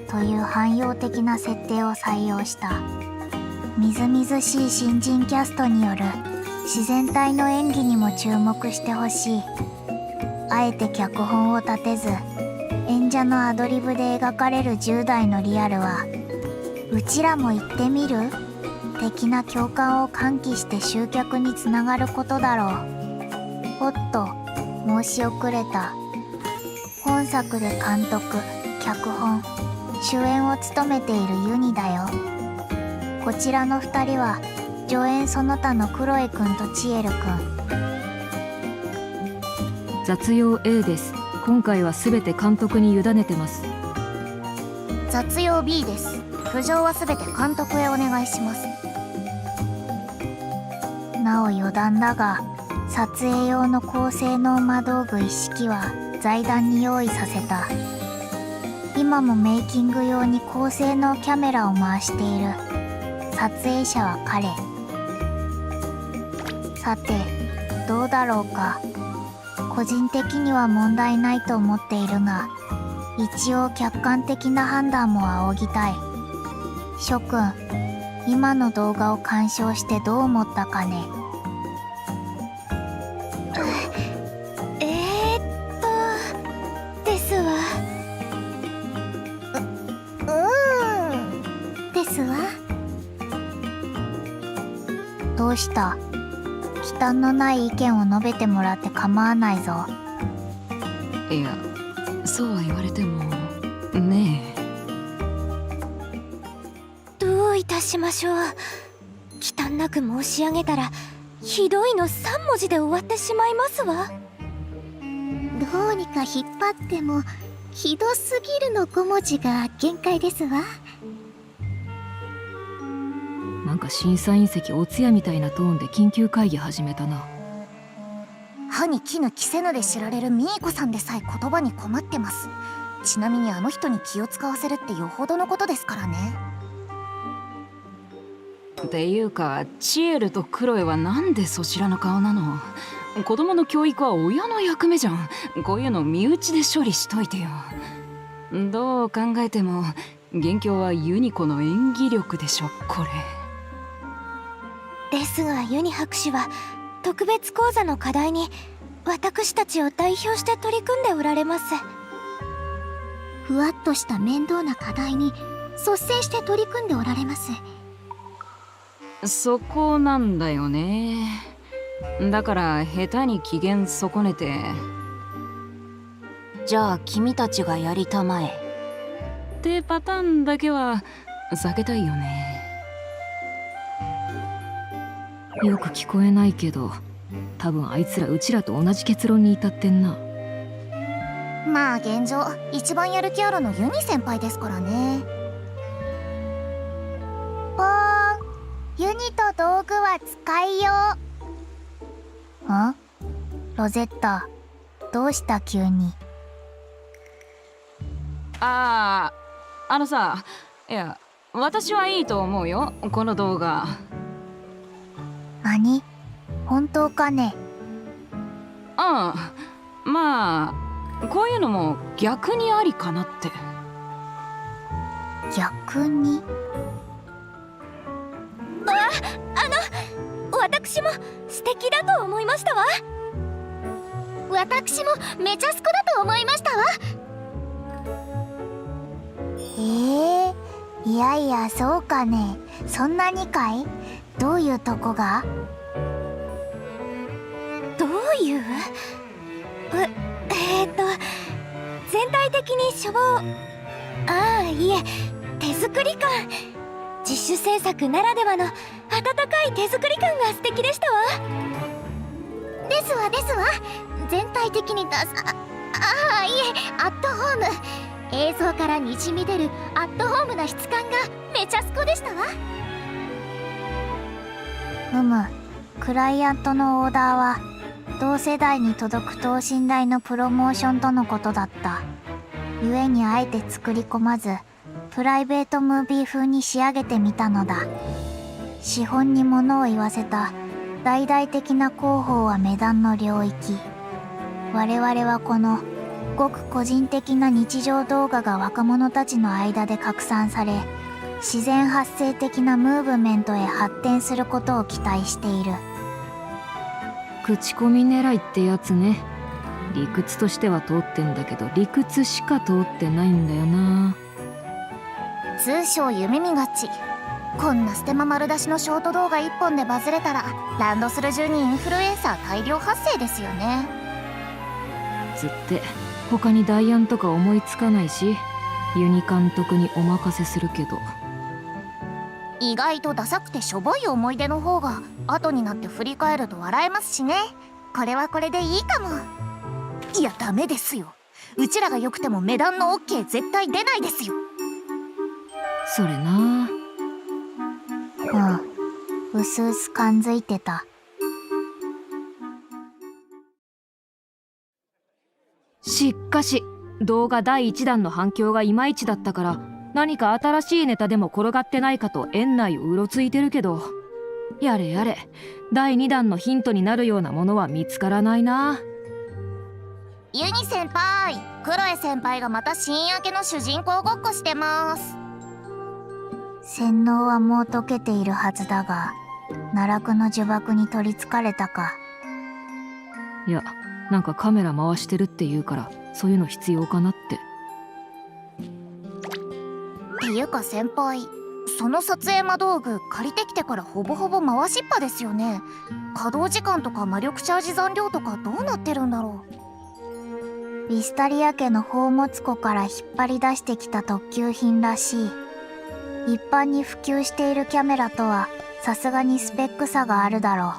という汎用的な設定を採用した。みずみずしい新人キャストによる自然体の演技にも注目してほしい。あえて脚本を立てず、演者のアドリブで描かれる10代のリアルは、うちらも行ってみる？的な共感を喚起して集客につながることだろう。おっと、申し遅れた。本作で監督、脚本、主演を務めているユニだよ。こちらの2人は助演その他のクロエくんとチエルくん。雑用 A です。今回は全て監督に委ねてます。雑用 B です。苦情はすべて監督へお願いします。なお余談だが、撮影用の高性能魔道具一式は財団に用意させた。今もメイキング用に高性能キャメラを回している。撮影者は彼。さて、どうだろうか。個人的には問題ないと思っているが、一応客観的な判断も仰ぎたい。諸君、今の動画を鑑賞してどう思ったかね。ですわ。ですわ。どうした？忌憚のない意見を述べてもらって構わないぞ。いや、そうは言われてもねえ。どういたしましょう。忌憚なく申し上げたら、ひどいの3文字で終わってしまいますわ。どうにか引っ張ってもひどすぎるの5文字が限界ですわ。なんか審査員席お通夜みたいなトーンで緊急会議始めたな。歯に衣着せぬで知られるミーコさんでさえ言葉に困ってます。ちなみにあの人に気を使わせるってよほどのことですからね。っていうか、チエルとクロエはなんでそちらの顔なの？子供の教育は親の役目じゃん。こういうの身内で処理しといてよ。どう考えても元凶はユニコの演技力でしょ、これ。ですがユニ博士は特別講座の課題に私たちを代表して取り組んでおられます。ふわっとした面倒な課題に率先して取り組んでおられます。そこなんだよね。だから下手に機嫌損ねて。じゃあ君たちがやりたまえってパターンだけは避けたいよね。よく聞こえないけど、多分あいつらうちらと同じ結論に至ってんな。まあ現状一番やる気あるのユニ先輩ですからね。ポーン、ユニと道具は使いよう。ロゼッタ、どうした急に。あのさ、いや私はいいと思うよ、この動画。何？本当かね？うん、まあこういうのも逆にありかなって。逆に？私も素敵だと思いましたわ。私もめちゃすこだと思いましたわ。いやいや、そうかね。そんなにかい？どういうとこが？どういう？全体的にしょぼ。いえ、手作り感。自主制作ならではの温かい手作り感が素敵でしたわ。ですわですわ。全体的にいえ、アットホーム。映像からにじみ出るアットホームな質感がめちゃすこでしたわ。クライアントのオーダーは同世代に届く等身大のプロモーションとのことだった。故にあえて作り込まずプライベートムービー風に仕上げてみたのだ。資本に物を言わせた大々的な広報は目談の領域。我々はこのごく個人的な日常動画が若者たちの間で拡散され、自然発生的なムーブメントへ発展することを期待している。口コミ狙いってやつね。理屈としては通ってんだけど、理屈しか通ってないんだよな。通称夢見がち。こんなステマ丸出しのショート動画1本でバズれたらランドセル中にインフルエンサー大量発生ですよね。つって他に代案とか思いつかないし、ユニ監督にお任せするけど。意外とダサくてしょぼい思い出の方が後になって振り返ると笑えますしね。これはこれでいいかも。いやダメですよ。うちらが良くても値段の OK 絶対出ないですよ。それな。うすうす感づいてた。しかし動画第1弾の反響がいまいちだったから、何か新しいネタでも転がってないかと園内をうろついてるけど、やれやれ第2弾のヒントになるようなものは見つからないな。ユニ先輩、クロエ先輩がまた新明けの主人公ごっこしてます。洗脳はもう解けているはずだが、奈落の呪縛に取りつかれたか。いや、なんかカメラ回してるって言うから、そういうの必要かなって。っていうか先輩、その撮影魔道具借りてきてからほぼほぼ回しっぱですよね。稼働時間とか魔力チャージ残量とかどうなってるんだろう。ビスタリア家の宝物庫から引っ張り出してきた特級品らしい。一般に普及しているキャメラとはさすがにスペック差があるだろ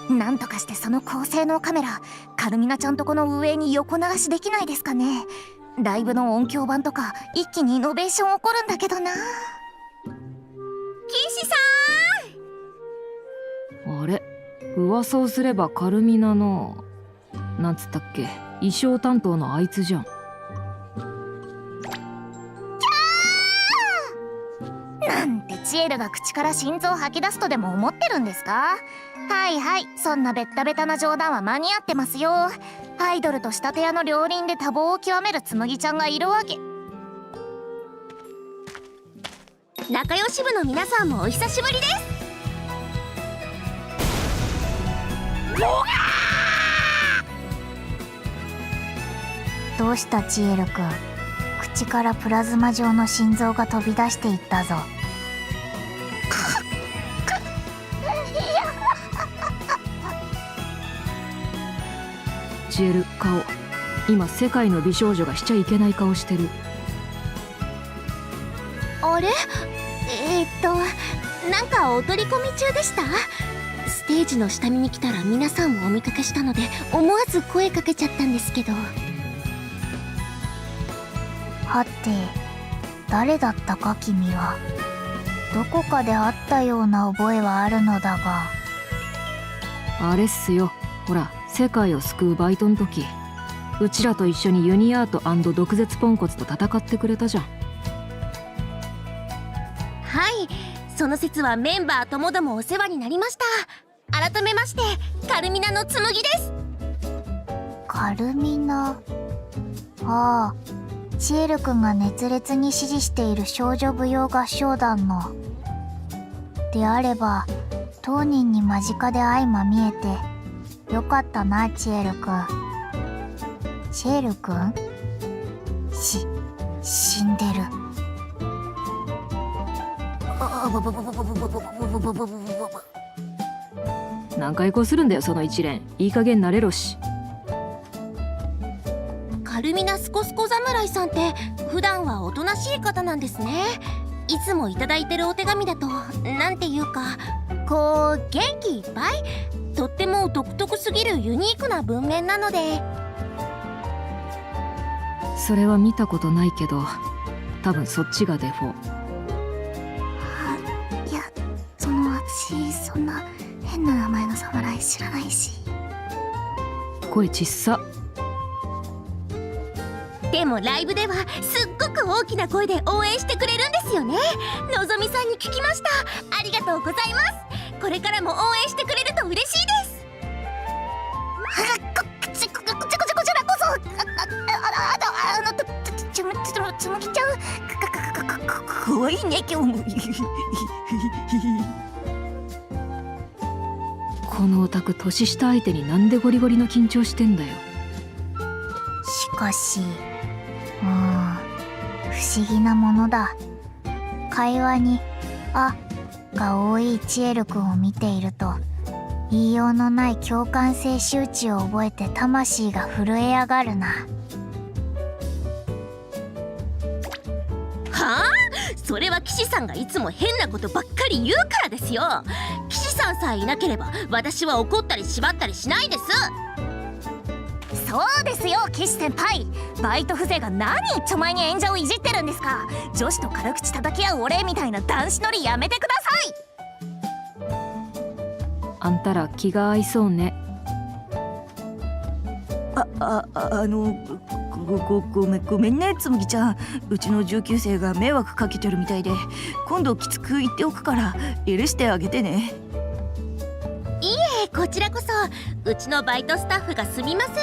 う。なんとかしてその高性能カメラカルミナちゃんとこの上に横流しできないですかね。ライブの音響版とか一気にイノベーション起こるんだけどな。騎士さん、あれ、噂をすればカルミナのなんつったっけ、衣装担当のあいつじゃん。なんてチエルが口から心臓吐き出すとでも思ってるんですか。はいはい、そんなベッタベタな冗談は間に合ってますよ。アイドルと仕立て屋の両輪で多忙を極めるつむぎちゃんがいるわけ。仲良し部の皆さんもお久しぶりです。どうしたチエルくん。口からプラズマ状の心臓が飛び出していったぞ。チエル、顔、今世界の美少女がしちゃいけない顔してる。あれ？なんかお取り込み中でした？ステージの下見に来たら皆さんをお見かけしたので思わず声かけちゃったんですけど。はて、誰だったか君は。どこかで会ったような覚えはあるのだが。あれっすよ、ほら世界を救うバイトの時、うちらと一緒にユニアート&毒舌ポンコツと戦ってくれたじゃん。はい、その説はメンバーともどもお世話になりました。改めましてカルミナの紬です。カルミナ。ああ、チエル君が熱烈に支持している少女舞踊合唱団の。であれば当人に間近で相まみえてよかったな。チエル君。チエル君？死んでる。何回こするんだよその一連。いい加減慣れろし。カルミナスコスコ侍さんって普段はおとなしい方なんですね。いつもいただいてるお手紙だとなんていうか、こう元気いっぱい、とっても独特すぎるユニークな文面なので。それは見たことないけど、多分そっちがデフォ。いや、私そんな変な名前の侍知らないし。声ちっさ。でもライブではすっごく大きな声で応援してくれるんですよね。のぞみさんに聞きました。ありがとうございます。これからも応援してくれると嬉しいです。こちらこそ、つむぎちゃん、かわいいね今日も。このオタク年下相手になんでゴリゴリの緊張してんだよ。しかし不思議なものだ。会話に「あ」が多いチエル君を見ていると、言いようのない共感性周知を覚えて魂が震え上がるな。はあ、それは騎士さんがいつも変なことばっかり言うからですよ。騎士さんさえいなければ私は怒ったり縛ったりしないです。そうですよ、騎士先輩。バイト風情が何一丁前に演者をいじってるんですか。女子と軽口叩き合うお礼みたいな男子ノリやめてください。あんたら気が合いそうね。ごめんねつむぎちゃん。うちの19生が迷惑かけてるみたいで、今度きつく言っておくから許してあげてね。いえ、こちらこそ。うちのバイトスタッフがすみません。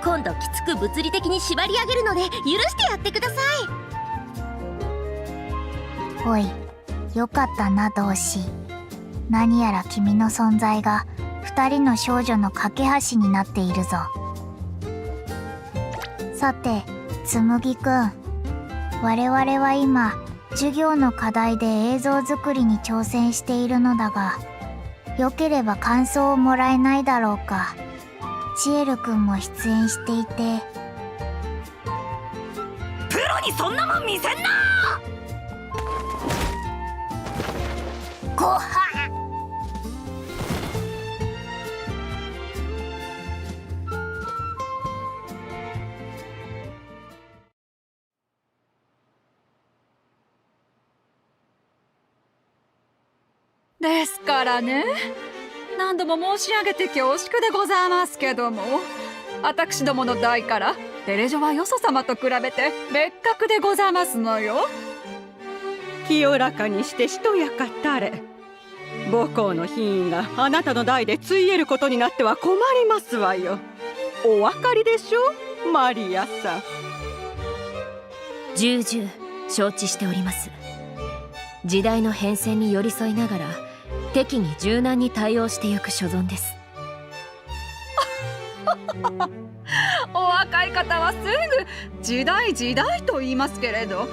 今度きつく物理的に縛り上げるので許してやってください。おい、よかったな同志。何やら君の存在が二人の少女の架け橋になっているぞ。さてつむぎくん、我々は今授業の課題で映像作りに挑戦しているのだが、よければ感想をもらえないだろうか。チエルくんも出演していて。プロにそんなもん見せんな。ごはですからね、何度も申し上げて恐縮でございますけども、私どもの代からテレジョはよそ様と比べて別格でございますのよ。清らかにしてしとやかたれ。母校の品位があなたの代でついえることになっては困りますわよ。お分かりでしょマリアさん。重々承知しております。時代の変遷に寄り添いながら適宜柔軟に対応してゆく所存です。お若い方はすぐ時代時代と言いますけれど、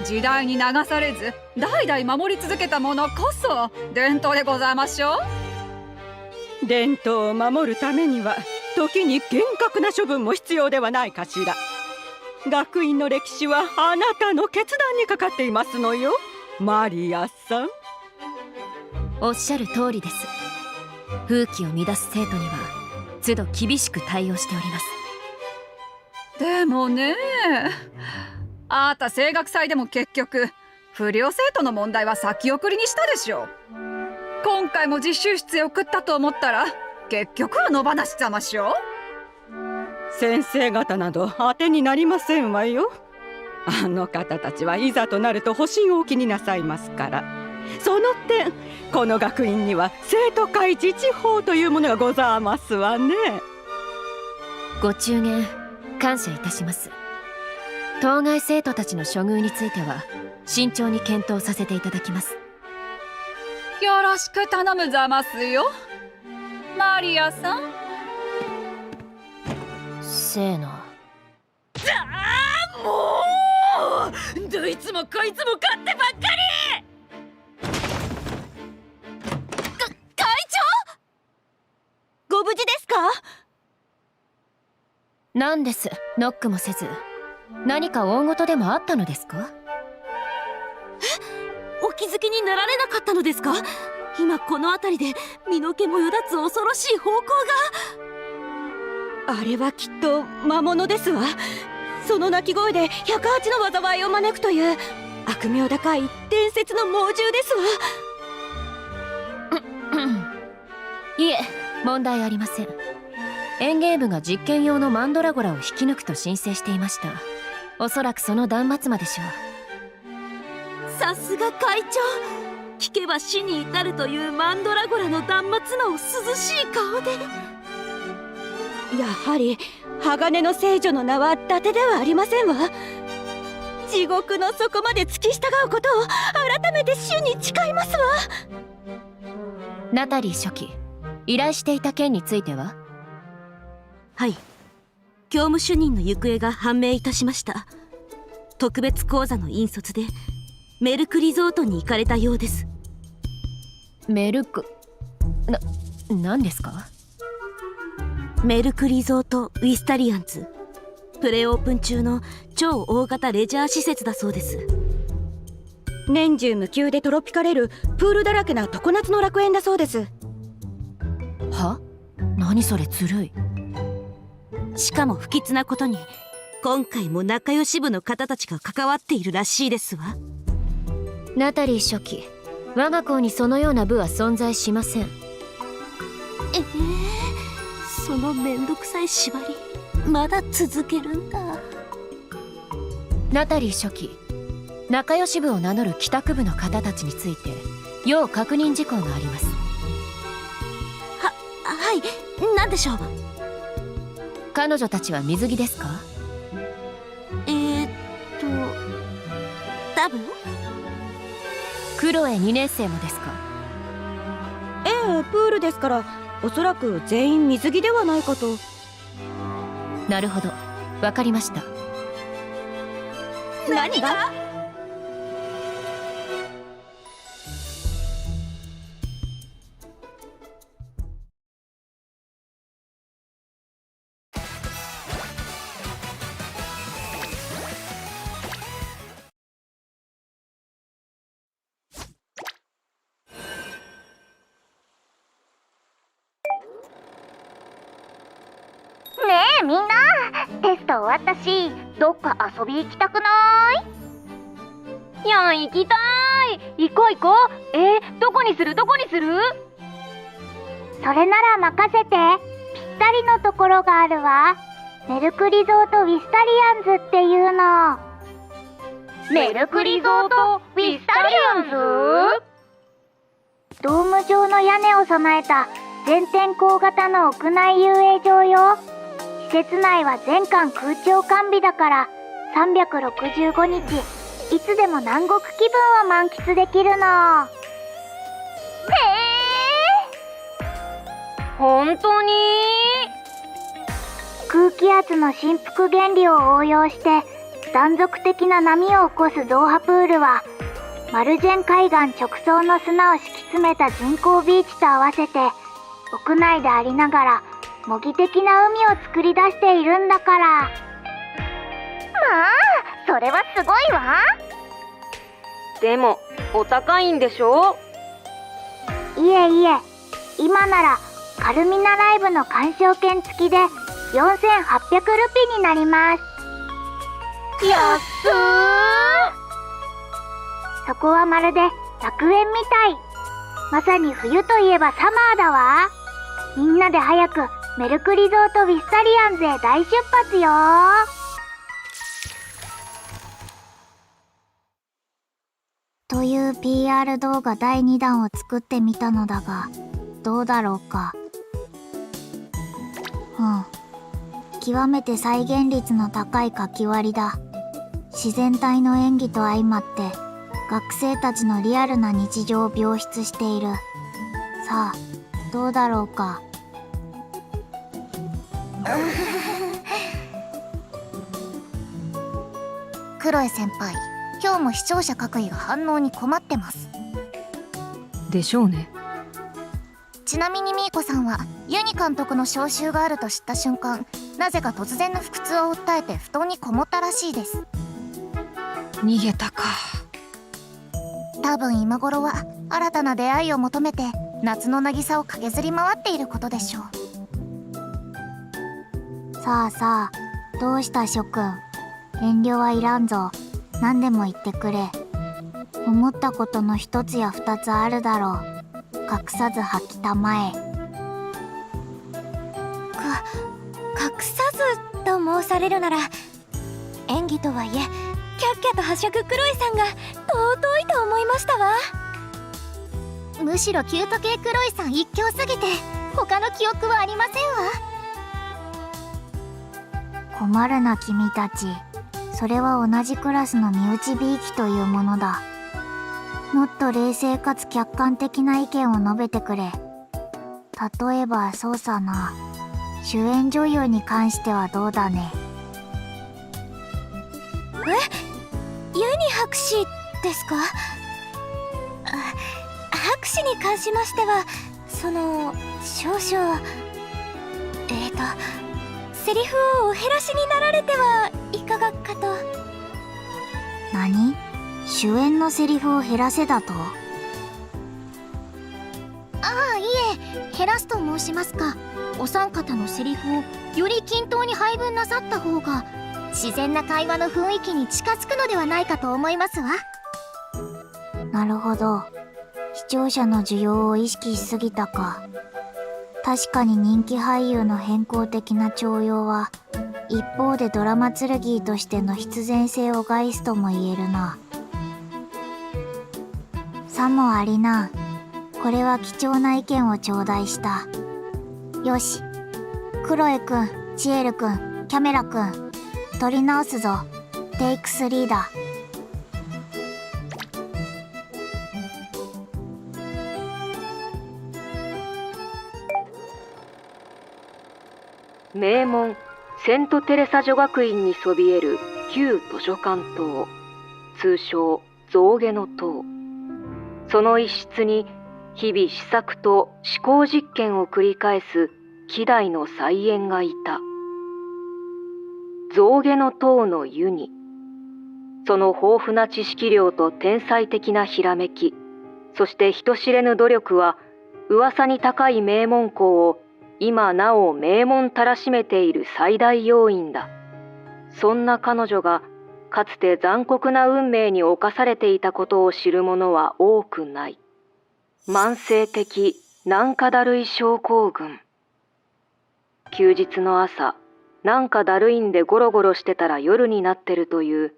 時代に流されず代々守り続けたものこそ伝統でございましょう。伝統を守るためには時に厳格な処分も必要ではないかしら。学院の歴史はあなたの決断にかかっていますのよマリアさん。おっしゃる通りです。風紀を乱す生徒には都度厳しく対応しております。でもね、あなた声楽祭でも結局不良生徒の問題は先送りにしたでしょ。今回も実習室へ送ったと思ったら結局は野放しざましょう。先生方など当てになりませんわよ。あの方たちはいざとなると保身をおきになさいますから。その点この学院には生徒会自治法というものがございますわね。ご中言感謝いたします。当該生徒たちの処遇については慎重に検討させていただきます。よろしく頼むざますよ、マリアさん。せーの。もうどいつもこいつも勝ってばっかり。会長、ご無事ですか？なんです、ノックもせず。何か大事でもあったのですか？お気づきになられなかったのですか？今この辺りで身の毛もよだつ恐ろしい方向が。あれはきっと魔物ですわ。その鳴き声で108の災いを招くという悪名高い伝説の猛獣ですわ。いえ、問題ありません。園芸部が実験用のマンドラゴラを引き抜くと申請していました。おそらくその断末魔でしょう。さすが会長、聞けば死に至るというマンドラゴラの断末魔を涼しい顔で。やはり鋼の聖女の名は伊達ではありませんわ。地獄の底まで突き従うことを改めて主に誓いますわ。ナタリー書記、依頼していた件については？はい、教務主任の行方が判明いたしました。特別講座の引率でメルクリゾートに行かれたようです。メルク何ですか？メルクリゾート・ウィスタリアンズ、プレオープン中の超大型レジャー施設だそうです。年中無休でトロピカれるプールだらけな常夏の楽園だそうです。は？何それ、ずるい。しかも不吉なことに今回も仲良し部の方たちが関わっているらしいですわ。ナタリー書記、我が校にそのような部は存在しません。そのめんどくさい縛りまだ続けるんだ。ナタリー書記、仲良し部を名乗る帰宅部の方たちについて要確認事項があります。はい、何でしょう？彼女たちは水着ですか？多分。クロエ2年生もですか？ええ、プールですからおそらく全員水着ではないかと。なるほど、わかりました。何が？ねえみんな、テスト終わったしどっか遊び行きたくない？やん、行きたい。行こう行こう。どこにする？どこにする？それなら任せて。ぴったりのところがあるわ。メルクリゾート・ウィスタリアンズっていうの。メルクリゾート・ウィスタリアンズ？ドーム状の屋根を備えた全天候型の屋内遊泳場よ。施設内は全館空調完備だから365日いつでも南国気分を満喫できるの。本当に？空気圧の振幅原理を応用して断続的な波を起こすドーハプールはマルジェン海岸直送の砂を敷き詰めた人工ビーチと合わせて屋内でありながら模擬的な海を作り出しているんだから。まあそれはすごいわ。でもお高いんでしょ？いえいえ、今ならカルミナライブの鑑賞券付きで4800ルピになります。安っ。そこはまるで楽園みたい。まさに冬といえばサマーだわ。みんなで早くメルクリゾートウィスタリアンズへ大出発よー。という PR 動画第2弾を作ってみたのだが、どうだろうか。極めて再現率の高い書き割りだ。自然体の演技と相まって学生たちのリアルな日常を描出している。さあどうだろうか。クロエ先輩、今日も視聴者各位が反応に困ってます。でしょうね。ちなみにミーコさんはユニ監督の招集があると知った瞬間、なぜか突然の腹痛を訴えて布団にこもったらしいです。逃げたか。多分今頃は新たな出会いを求めて夏の渚を駆けずり回っていることでしょう。さあさあ、どうした諸君。遠慮はいらんぞ。何でも言ってくれ。思ったことの一つや二つあるだろう。隠さず吐きたまえ。隠さずと申されるなら、演技とはいえキャッキャとはしゃぐクロエさんが尊いと思いましたわ。むしろキュート系クロエさん一強すぎて他の記憶はありませんわ。困るな君たち。それは同じクラスの身内びいきというものだ。もっと冷静かつ客観的な意見を述べてくれ。例えばそうさな、主演女優に関してはどうだね。ユニ博士ですか？博士に関しましては少々セリフをお減らしになられてはいかがかと。何？主演のセリフを減らせだと？ああ、いえ、減らすと申しますか、お三方のセリフをより均等に配分なさった方が自然な会話の雰囲気に近づくのではないかと思いますわ。なるほど。視聴者の需要を意識しすぎたか。確かに人気俳優の変更的な重用は一方でドラマ剣としての必然性を害すとも言えるな。さもありなん。これは貴重な意見を頂戴した。よし、クロエくん、チエルくん、キャメラくん、撮り直すぞ。テイク3だ。名門セントテレサ女学院にそびえる旧図書館棟、通称象牙の塔。その一室に日々試作と思考実験を繰り返す希代の才媛がいた。象牙の塔の湯に、その豊富な知識量と天才的なひらめき、そして人知れぬ努力は噂に高い名門校を今なお名門たらしめている最大要因だ。そんな彼女がかつて残酷な運命に侵されていたことを知る者は多くない。慢性的軟化だるい症候群。休日の朝、なんかだるいんでゴロゴロしてたら夜になってるという、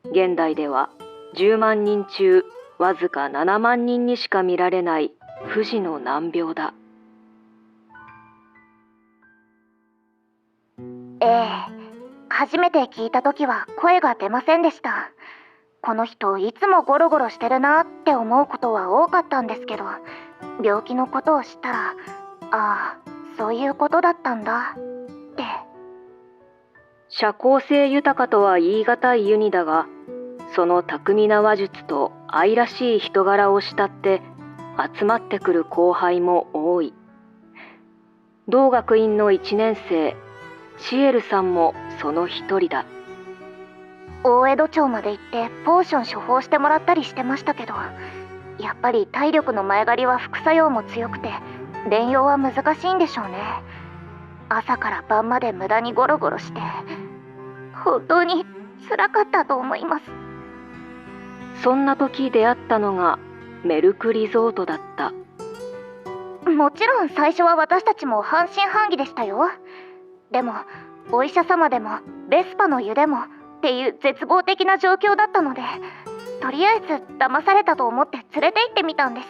現代では10万人中わずか7万人にしか見られない不治の難病だ。初めて聞いた時は声が出ませんでした。この人いつもゴロゴロしてるなって思うことは多かったんですけど、病気のことを知ったら、ああ、そういうことだったんだって。社交性豊かとは言い難いユニだが、その巧みな話術と愛らしい人柄を慕って集まってくる後輩も多い。同学院の1年生シエルさんもその一人だ。大江戸町まで行ってポーション処方してもらったりしてましたけど、やっぱり体力の前借りは副作用も強くて連用は難しいんでしょうね。朝から晩まで無駄にゴロゴロして本当に辛かったと思います。そんな時出会ったのがメルクリゾートだった。もちろん最初は私たちも半信半疑でしたよ。でもお医者様でもベスパの湯でもっていう絶望的な状況だったので、とりあえず騙されたと思って連れて行ってみたんです。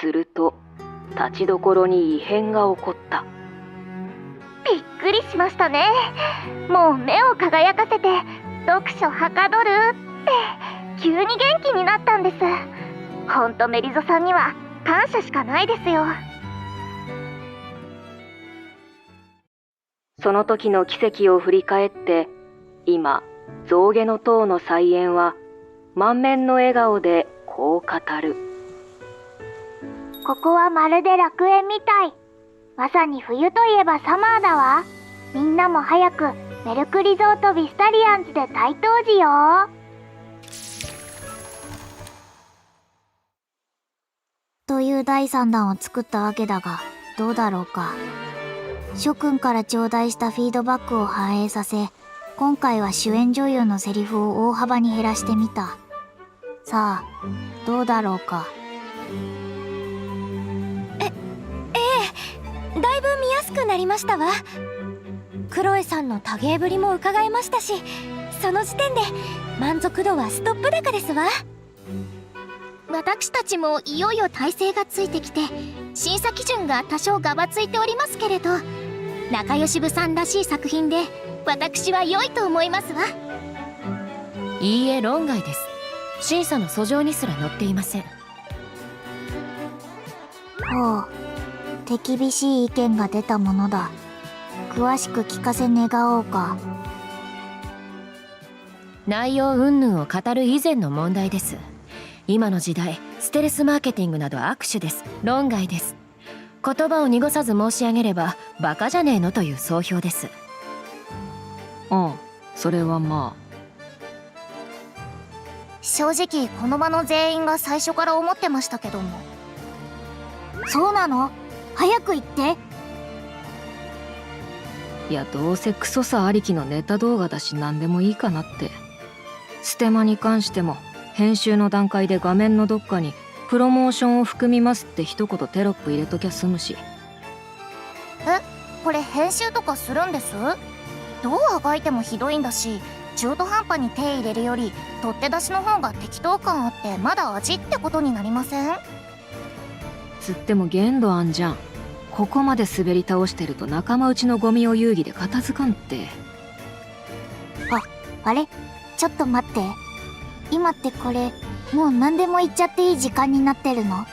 すると立ちどころに異変が起こった。びっくりしましたね。もう目を輝かせて読書はかどるって急に元気になったんです。ほんとメリゾさんには感謝しかないですよ。その時の奇跡を振り返って今象牙の塔の菜園は満面の笑顔でこう語る。ここはまるで楽園みたい。まさに冬といえばサマーだわ。みんなも早くメルクリゾートビスタリアンズで大湯治よ。という第3弾を作ったわけだが、どうだろうか。諸君から頂戴したフィードバックを反映させ、今回は主演女優のセリフを大幅に減らしてみた。さあ、どうだろうか。だいぶ見やすくなりましたわ。クロエさんの多芸ぶりも伺えましたし、その時点で満足度はストップ高ですわ。私たちもいよいよ体制がついてきて、審査基準が多少ガバついておりますけれど、仲良し部さんらしい作品で私は良いと思いますわ。いいえ、論外です。審査の訴状にすら載っていません。ほう、手厳しい意見が出たものだ。詳しく聞かせ願おうか。内容云々を語る以前の問題です。今の時代ステルスマーケティングなど握手です。論外です。言葉を濁さず申し上げればバカじゃねえのという総評です。ああ、それはまあ。正直この場の全員が最初から思ってましたけども。そうなの？早く言って。いや、どうせクソさありきのネタ動画だし何でもいいかなって。ステマに関しても編集の段階で画面のどっかにプロモーションを含みますって一言テロップ入れときゃ済むし。これ編集とかするんです？どうあがいてもひどいんだし、中途半端に手入れるより取って出しの方が適当感あってまだ味ってことになりません？つっても限度あんじゃん。ここまで滑り倒してると仲間内のゴミを遊戯で片付かんって。あれ？ちょっと待って。今ってこれ、もう何でも言っちゃっていい時間になってるの？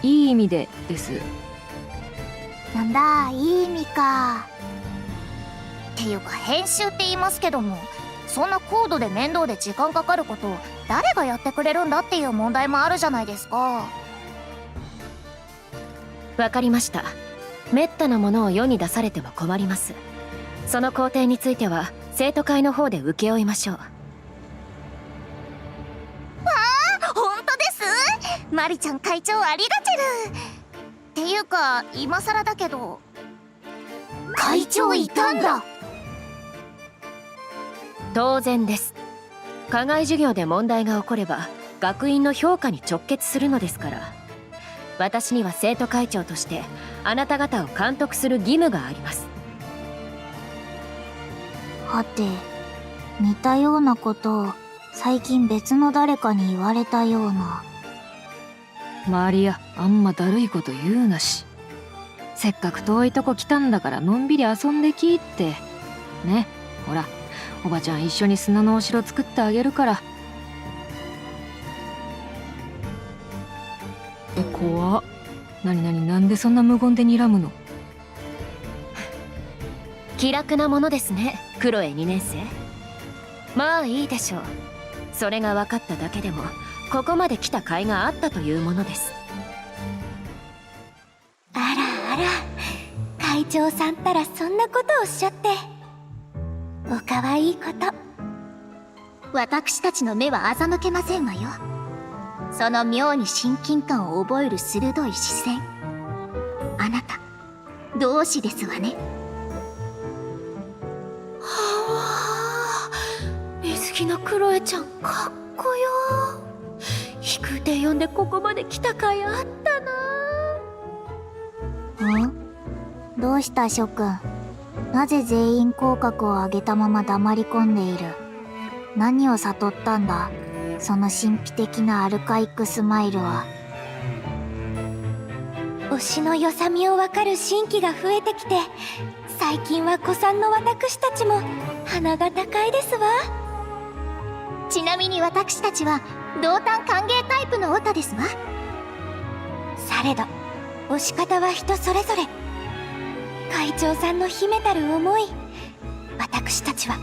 いい意味でです。なんだ、いい意味か。っていうか編集って言いますけども、そんな高度で面倒で時間かかることを誰がやってくれるんだっていう問題もあるじゃないですか。わかりました。めったなものを世に出されても困ります。その工程については生徒会の方で請け負いましょう。本当です。マリちゃん会長ありがちる。っていうか今更だけど、会長いたんだ。当然です。課外授業で問題が起これば学院の評価に直結するのですから、私には生徒会長としてあなた方を監督する義務があります。はて、似たようなことを最近別の誰かに言われたような。マリア、あんまだるいこと言うなし。せっかく遠いとこ来たんだからのんびり遊んできってね。ほら、おばちゃん一緒に砂のお城作ってあげるから。怖っ。なんでそんな無言で睨むの？気楽なものですね、クロエ2年生。まあいいでしょう。それが分かっただけでもここまで来た甲斐があったというものです。あらあら、会長さんたらそんなことおっしゃって。おかわいいこと。私たちの目は欺けませんわよ。その妙に親近感を覚える鋭い視線、あなた同志ですわね。水着のクロエちゃんかっこよ。飛空艇呼んでここまで来た甲斐あったな。ん？どうした諸君。なぜ全員口角を上げたまま黙り込んでいる。何を悟ったんだ、その神秘的なアルカイックスマイルは。推しのよさみをわかる新規が増えてきて、最近は古参の私たちも鼻が高いですわ。ちなみに私たちは同担歓迎タイプのオタですわ。されど推し方は人それぞれ。会長さんの秘めたる思い、私たちは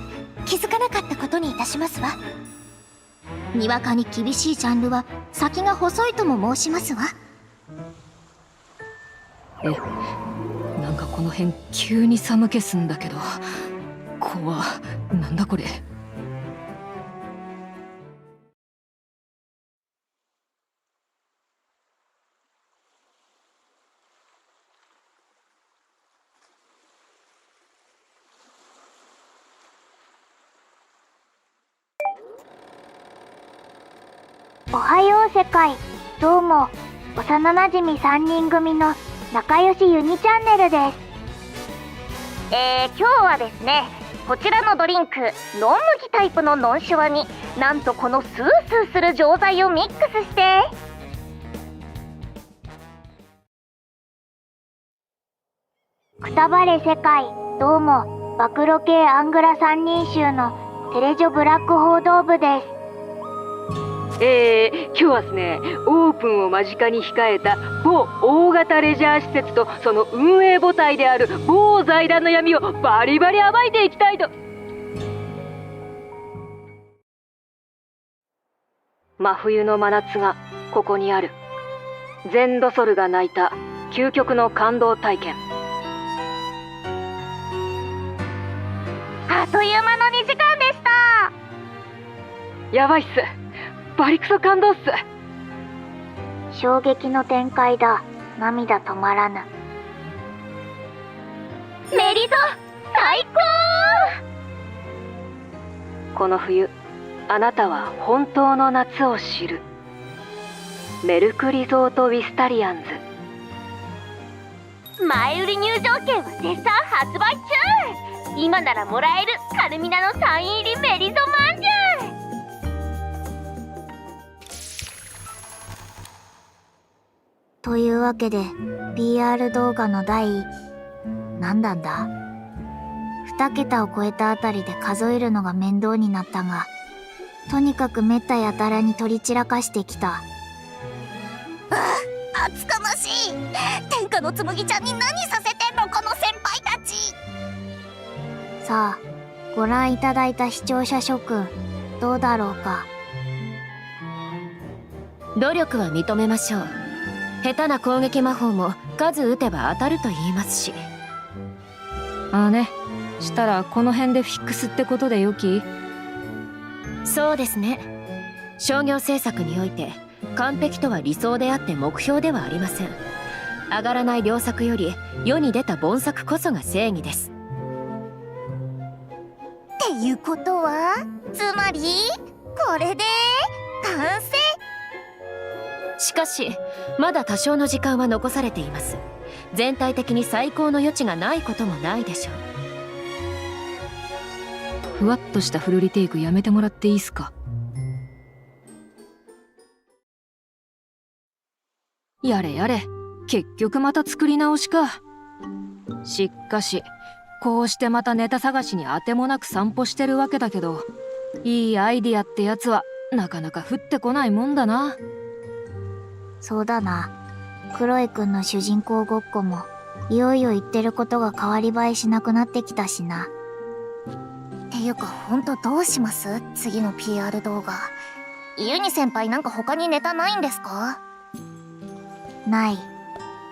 気づかなかったことにいたしますわ。にわかに厳しいジャンルは先が細いとも申しますわ。なんかこの辺急に寒気すんだけど。なんだこれ。おはよう世界。どうも、幼なじみ3人組の仲良しユニチャンネルです。今日はですね、こちらのドリンク、ノン麦タイプのノンシュワになんとこのスースーする錠剤をミックスして、くたばれ世界。どうも、暴露系アングラ三人衆のテレジョブラック報道部です。今日はですね、オープンを間近に控えた某大型レジャー施設とその運営母体である某財団の闇をバリバリ暴いていきたいと。真冬の真夏がここにある。ゼンドソルが泣いた究極の感動体験。あっという間の2時間でした。やばいっす。バリクソ感動っす。衝撃の展開だ。涙止まらぬ。メリゾ最高。この冬、あなたは本当の夏を知る。メルクリゾートウィスタリアンズ。前売り入場券は絶賛発売中。今ならもらえるカルミナのサイン入りメリゾまんじゅう。というわけで PR 動画の何段だ、2桁を超えたあたりで数えるのが面倒になったが、とにかくめったやたらに取り散らかしてきた。厚かましい。天下のつむぎちゃんに何させてんのこの先輩たち。さあ、ご覧いただいた視聴者諸君、どうだろうか。努力は認めましょう。下手な攻撃魔法も数打てば当たると言いますし。したらこの辺でフィックスってことでよき？そうですね。商業制作において完璧とは理想であって目標ではありません。上がらない良作より世に出た凡作こそが正義です。っていうことは、つまりこれで完成。しかしまだ多少の時間は残されています。全体的に最高の余地がないこともないでしょう。ふわっとしたフルリテイクやめてもらっていいっすか？やれやれ、結局また作り直しか。しかしこうしてまたネタ探しにあてもなく散歩してるわけだけど、いいアイディアってやつはなかなか降ってこないもんだな。そうだな。クロエくんの主人公ごっこもいよいよ言ってることが変わり映えしなくなってきたしな。っていうか、ほんとどうします？次の PR 動画。ユニ先輩なんか他にネタないんですか？ない。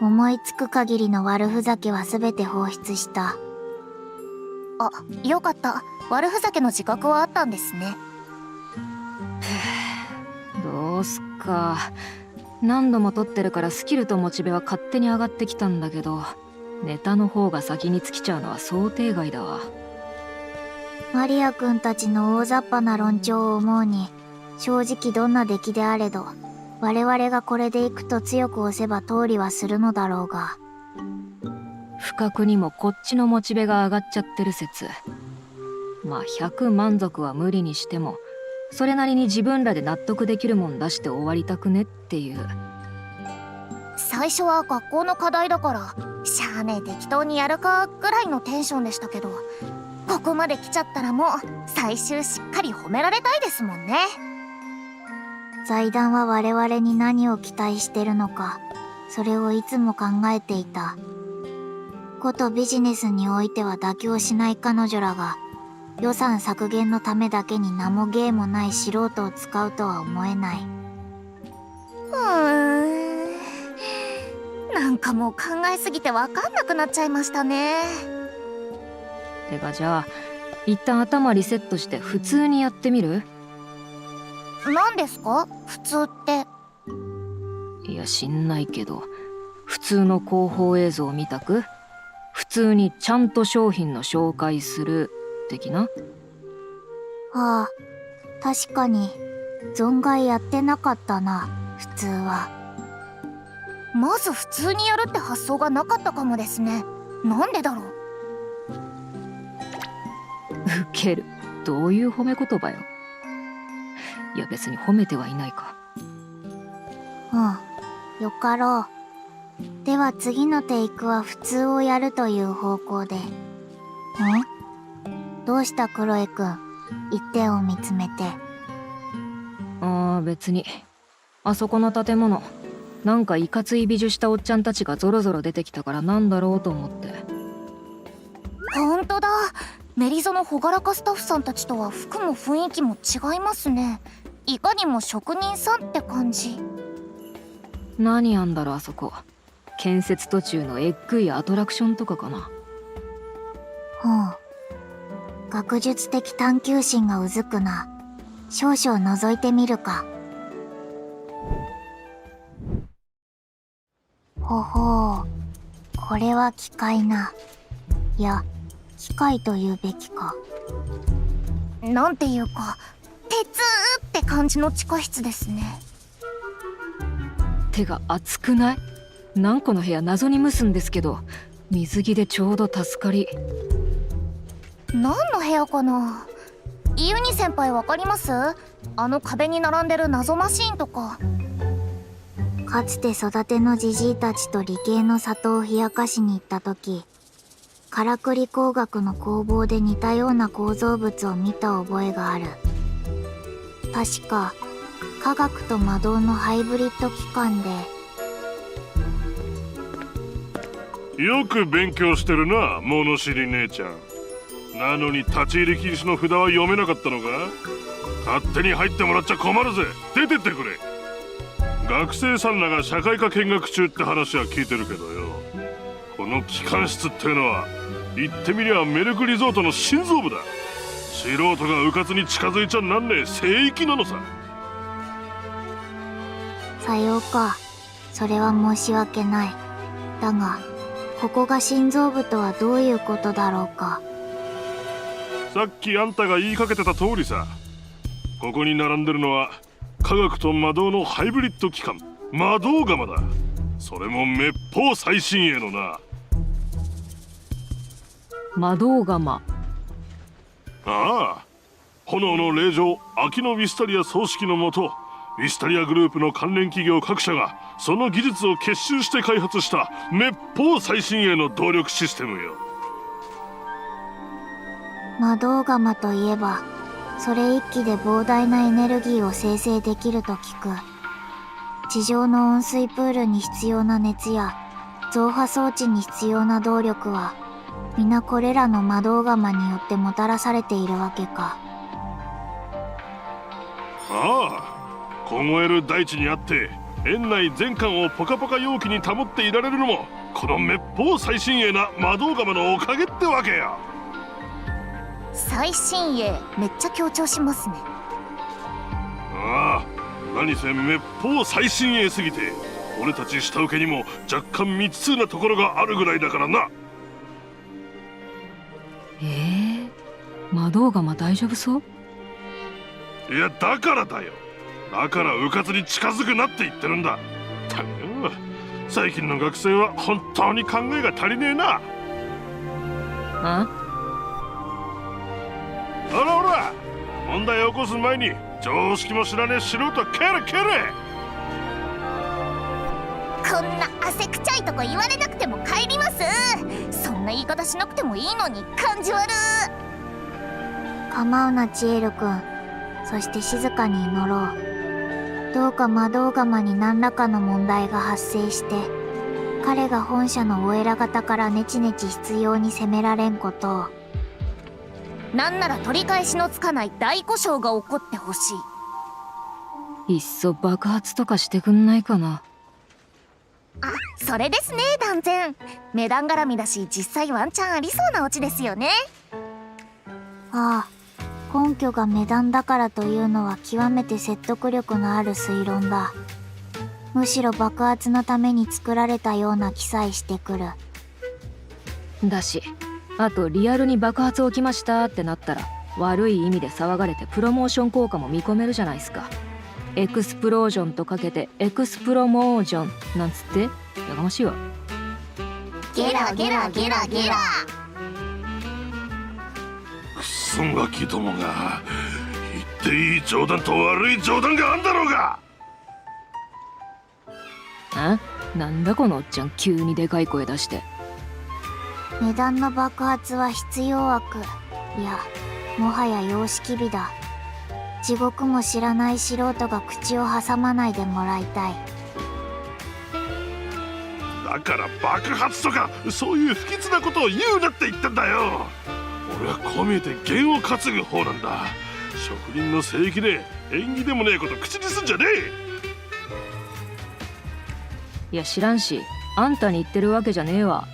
思いつく限りの悪ふざけは全て放出した。あ、よかった。悪ふざけの自覚はあったんですね。どうすっか。何度も撮ってるからスキルとモチベは勝手に上がってきたんだけど、ネタの方が先に尽きちゃうのは想定外だわ。マリアくんたちの大雑把な論調を思うに、正直どんな出来であれど我々がこれで行くと強く押せば通りはするのだろうが。不覚にもこっちのモチベが上がっちゃってる説。まあ100満足は無理にしても、それなりに自分らで納得できるもん出して終わりたくねっていう。最初は学校の課題だからしゃあねえ適当にやるかぐらいのテンションでしたけど、ここまで来ちゃったらもう最終しっかり褒められたいですもんね。財団は我々に何を期待してるのか、それをいつも考えていた。ことビジネスにおいては妥協しない彼女らが、予算削減のためだけに名も芸もない素人を使うとは思えない。なんかもう考えすぎてわかんなくなっちゃいましたね。てかじゃあ一旦頭リセットして普通にやってみる？何ですか普通って。いや知んないけど、普通の広報映像見たく？普通にちゃんと商品の紹介する的な？ああ、確かに存外やってなかったな、普通は。まず普通にやるって発想がなかったかもですね。なんでだろう。ウケる。どういう褒め言葉よ。いや別に褒めてはいないか。うん、よかろう。では次のテイクは普通をやるという方向で。どうしたクロエくん、一点を見つめて。別に。あそこの建物、なんかいかつい美女したおっちゃんたちがゾロゾロ出てきたからなんだろうと思って。ほんとだ。メリゾの朗らかスタッフさんたちとは服も雰囲気も違いますね。いかにも職人さんって感じ。何やんだろあそこ。建設途中のえっぐいアトラクションとかかな。学術的探求心がうずくな。少々覗いてみるか。ほほう、これは機械な。いや、機械というべきか。なんていうか、鉄って感じの地下室ですね。手が熱くない？何個の部屋謎に蒸すんですけど、水着でちょうど助かり。何の部屋かな。イユニ先輩わかります？あの壁に並んでる謎マシーンとか。かつて育てのじじいたちと理系の里を冷やかしに行った時、からくり工学の工房で似たような構造物を見た覚えがある。確か科学と魔導のハイブリッド機関で。よく勉強してるな、物知り姉ちゃん。なのに立ち入り禁止の札は読めなかったのか？勝手に入ってもらっちゃ困るぜ。出てってくれ。学生さんらが社会科見学中って話は聞いてるけどよ、この機関室ってのは言ってみりゃメルクリゾートの心臓部だ。素人が迂闊に近づいちゃなんねえ聖域なのさ。さようか。それは申し訳ない。だがここが心臓部とはどういうことだろうか。さっきあんたが言いかけてた通りさ。ここに並んでるのは科学と魔導のハイブリッド機関、魔導釜だ。それも滅法最新鋭のな。魔導釜。ああ、炎の霊場アキノ・ウィスタリア総指揮のもと、ウィスタリアグループの関連企業各社がその技術を結集して開発した滅法最新鋭の動力システムよ。魔導釜といえば、それ一機で膨大なエネルギーを生成できると聞く。地上の温水プールに必要な熱や増波装置に必要な動力は皆これらの魔導釜によってもたらされているわけか。ああ、凍える大地にあって園内全館をポカポカ陽気に保っていられるのもこの滅法最新鋭な魔導釜のおかげってわけよ。最新鋭めっちゃ強調しますね。ああ、何せ滅法最新鋭すぎて俺たち下請けにも若干未知数なところがあるぐらいだからな。魔導釜大丈夫そう？いやだからだよ。だから迂闊に近づくなって言ってるんだ。たくよ、最近の学生は本当に考えが足りねえな。あほらほら、問題を起こす前に常識も知らねえ素人は蹴れ蹴れ。こんな汗くちゃいとこ言われなくても帰ります。そんな言い方しなくてもいいのに感じ悪。構うなチエル君。そして静かに祈ろう。どうか魔導釜に何らかの問題が発生して彼が本社のお偉方からネチネチ執拗に責められんことを。なんなら取り返しのつかない大故障が起こってほしい。いっそ爆発とかしてくんないかな。あ、それですね。断然値段絡みだし、実際ワンチャンありそうなオチですよね。ああ、根拠が値段だからというのは極めて説得力のある推論だ。むしろ爆発のために作られたような気さえしてくる。だし、あとリアルに爆発起きましたってなったら悪い意味で騒がれてプロモーション効果も見込めるじゃないですか。エクスプロージョンとかけてエクスプロモージョンなんつって、やかましいわ。ゲラゲラゲラゲラ。クソガキどもが、言っていい冗談と悪い冗談があんだろうが。なんだこのおっちゃん、急にでかい声出して。値段の爆発は必要悪。いや、もはや様式美だ。地獄も知らない素人が口を挟まないでもらいたい。だから爆発とかそういう不吉なことを言うなって言ってんだよ。俺はこう見えて弦を担ぐ方なんだ。職人の聖域で縁起でもねえこと口にすんじゃねいや知らんし、あんたに言ってるわけじゃねえわ。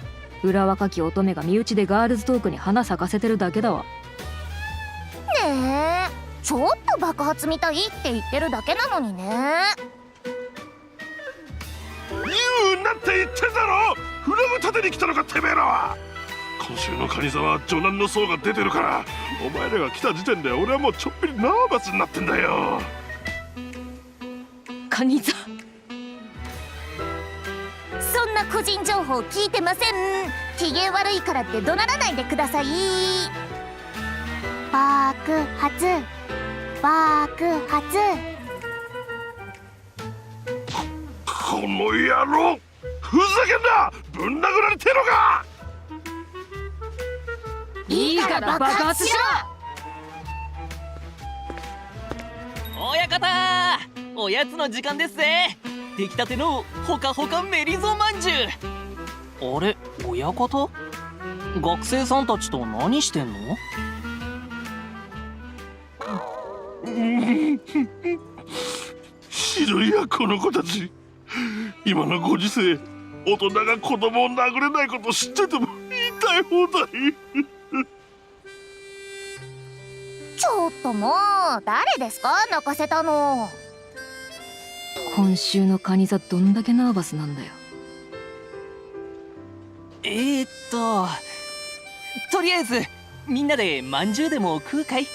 裏若き乙女が身内でガールズトークに花咲かせてるだけだわ。ねえ、ちょっと爆発みたいって言ってるだけなのにね。言うなって言ってんだろ。フラグ立てに来たのかてめえらは。今週のカニ座は序南の層が出てるから、お前らが来た時点で俺はもうちょっぴりナーバスになってんだよ。カニ座、そんな個人情報聞いてません。機嫌悪いからって怒鳴らないでください。爆発爆発。この野郎、ふざけんな。ぶん殴られてえのか。いいから爆発しろ。親方、おやつの時間ですぜ。出来たてのほかほかメリゾまんじゅう。あれ、親方、学生さんたちと何してんの？ひどいやこの子たち。今のご時世、大人が子供を殴れないこと知ってても言いたい放題。ちょっともう誰ですか、泣かせたの。今週のカニ座どんだけナーバスなんだよ。とりあえずみんなでまんじゅうでも食うかい？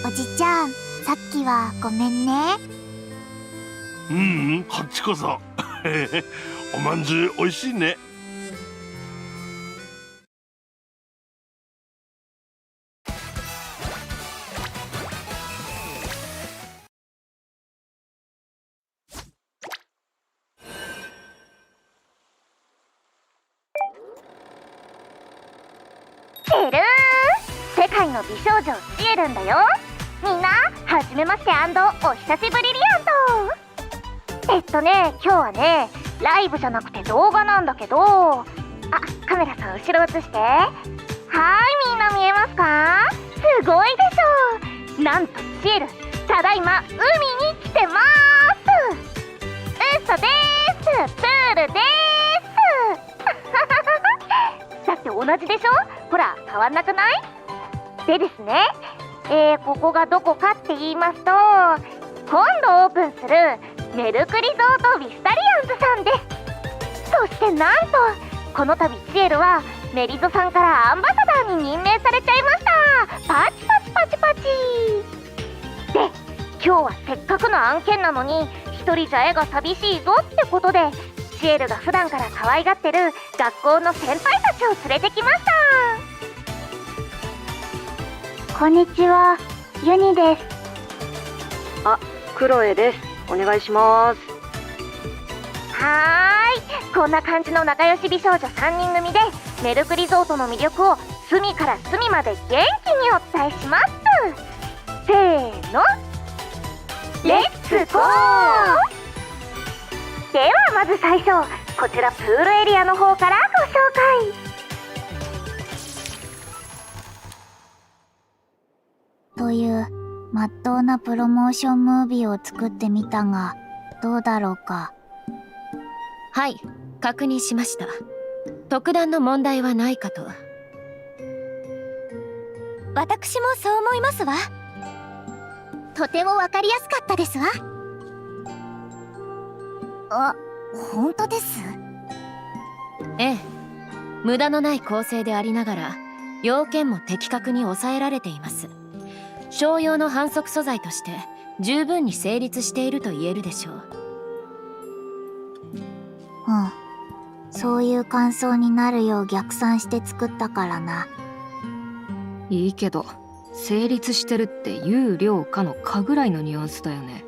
おじちゃん、さっきはごめんね。こっちこそ。おまんじゅうおいしいね。世界の美少女シエルンだよ。みんなはじめましてお久しぶりリアント。今日はね、ライブじゃなくて動画なんだけど、あ、カメラさん後ろ映して。はーい、みんな見えますか？すごいでしょ。なんとシエル、ただいま海に来てまーす。嘘でーす、プールでーす。だって同じでしょ。ほら変わんなくない？でですね、ここがどこかって言いますと、今度オープンするメルクリゾート・ウィスタリアンズさんです。そしてなんとこの度シエルはメリゾさんからアンバサダーに任命されちゃいました。パチパチパチパチで、今日はせっかくの案件なのに一人じゃ絵が寂しいぞってことで、シエルが普段から可愛がってる学校の先輩たちを連れてきました。こんにちは、ユニです。あ、クロエです。お願いします。はーい、こんな感じの仲良し美少女3人組でメルクリゾートの魅力を隅から隅まで元気にお伝えします。せーの、レッツゴー。ではまず最初、こちらプールエリアの方からご紹介。というまっとうなプロモーションムービーを作ってみたが、どうだろうか。はい、確認しました。特段の問題はないかと。私もそう思いますわ。とてもわかりやすかったですわ。あ、本当です。ええ、無駄のない構成でありながら要件も的確に抑えられています。商用の反則素材として十分に成立していると言えるでしょう。うん、そういう感想になるよう逆算して作ったからな。いいけど、成立してるって有料かのかぐらいのニュアンスだよね。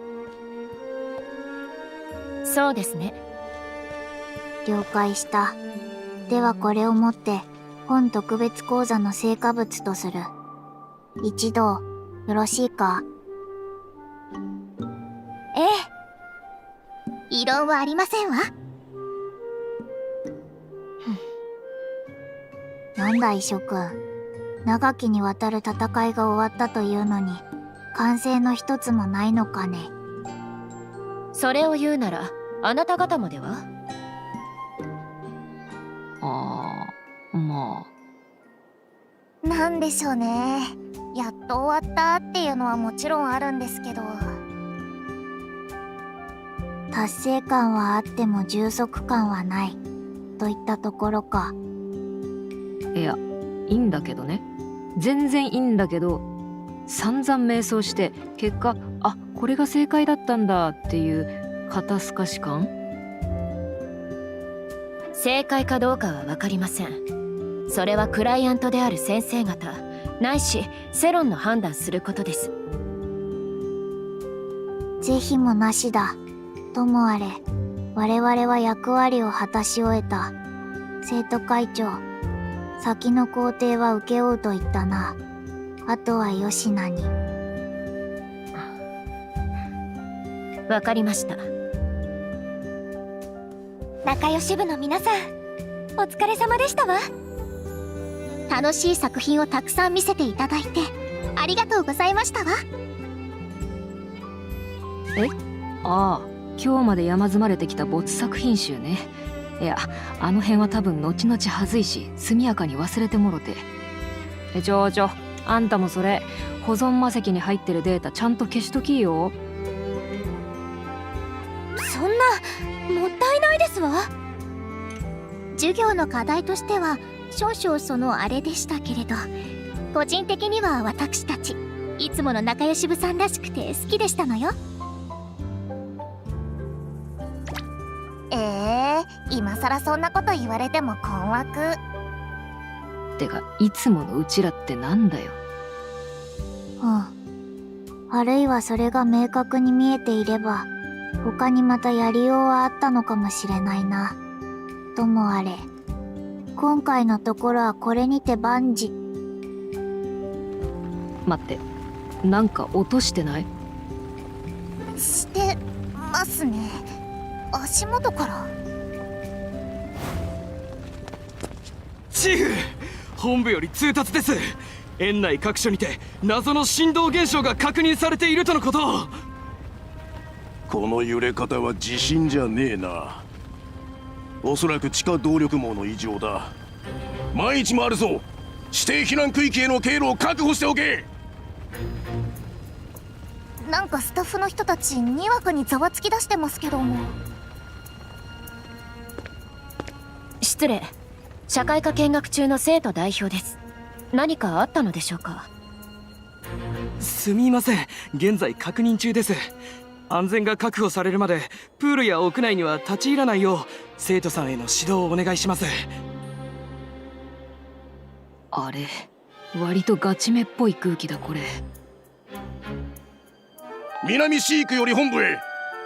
そうですね。了解した。ではこれをもって本特別講座の成果物とする。一同よろしいか。ええ、異論はありませんわ。なんだイショ君、長きにわたる戦いが終わったというのに歓声の一つもないのかね。それを言うならあなた方もでは。まあなんでしょうね。やっと終わったっていうのはもちろんあるんですけど、達成感はあっても充足感はないといったところか。いや、いいんだけどね。全然いいんだけど、散々迷走して結果、あ、これが正解だったんだっていう肩透かし感。正解かどうかは分かりません。それはクライアントである先生方ないし世論の判断することです。是非もなしだ。ともあれ我々は役割を果たし終えた。生徒会長、先の工程は請け負うと言ったな。あとはよしなに。わかりました。仲良し部の皆さん、お疲れ様でしたわ。楽しい作品をたくさん見せていただいてありがとうございましたわ。ああ、今日まで山積まれてきた没作品集ね。いや、あの辺は多分後々はずいし速やかに忘れてもろて。あんたもそれ保存魔石に入ってるデータちゃんと消しときよ。そんな、もったいないですわ。授業の課題としては少々そのあれでしたけれど、個人的には私たちいつもの仲良し部さんらしくて好きでしたのよ。今さらそんなこと言われても困惑。てか、いつものうちらってなんだよ。あるいはそれが明確に見えていれば他にまたやりようはあったのかもしれないな。ともあれ今回のところはこれにて万事。待って、なんか落としてない？してますね。足元から。チーフ、本部より通達です。園内各所にて謎の振動現象が確認されているとのこと。この揺れ方は地震じゃねえな。おそらく地下動力網の異常だ。万一もあるぞ。指定避難区域への経路を確保しておけ。なんかスタッフの人たちにわかにざわつき出してますけども。失礼。社会科見学中の生徒代表です。何かあったのでしょうか？すみません、現在確認中です。安全が確保されるまでプールや屋内には立ち入らないよう生徒さんへの指導をお願いします。あれ、割とガチめっぽい空気だこれ。南シークより本部へ。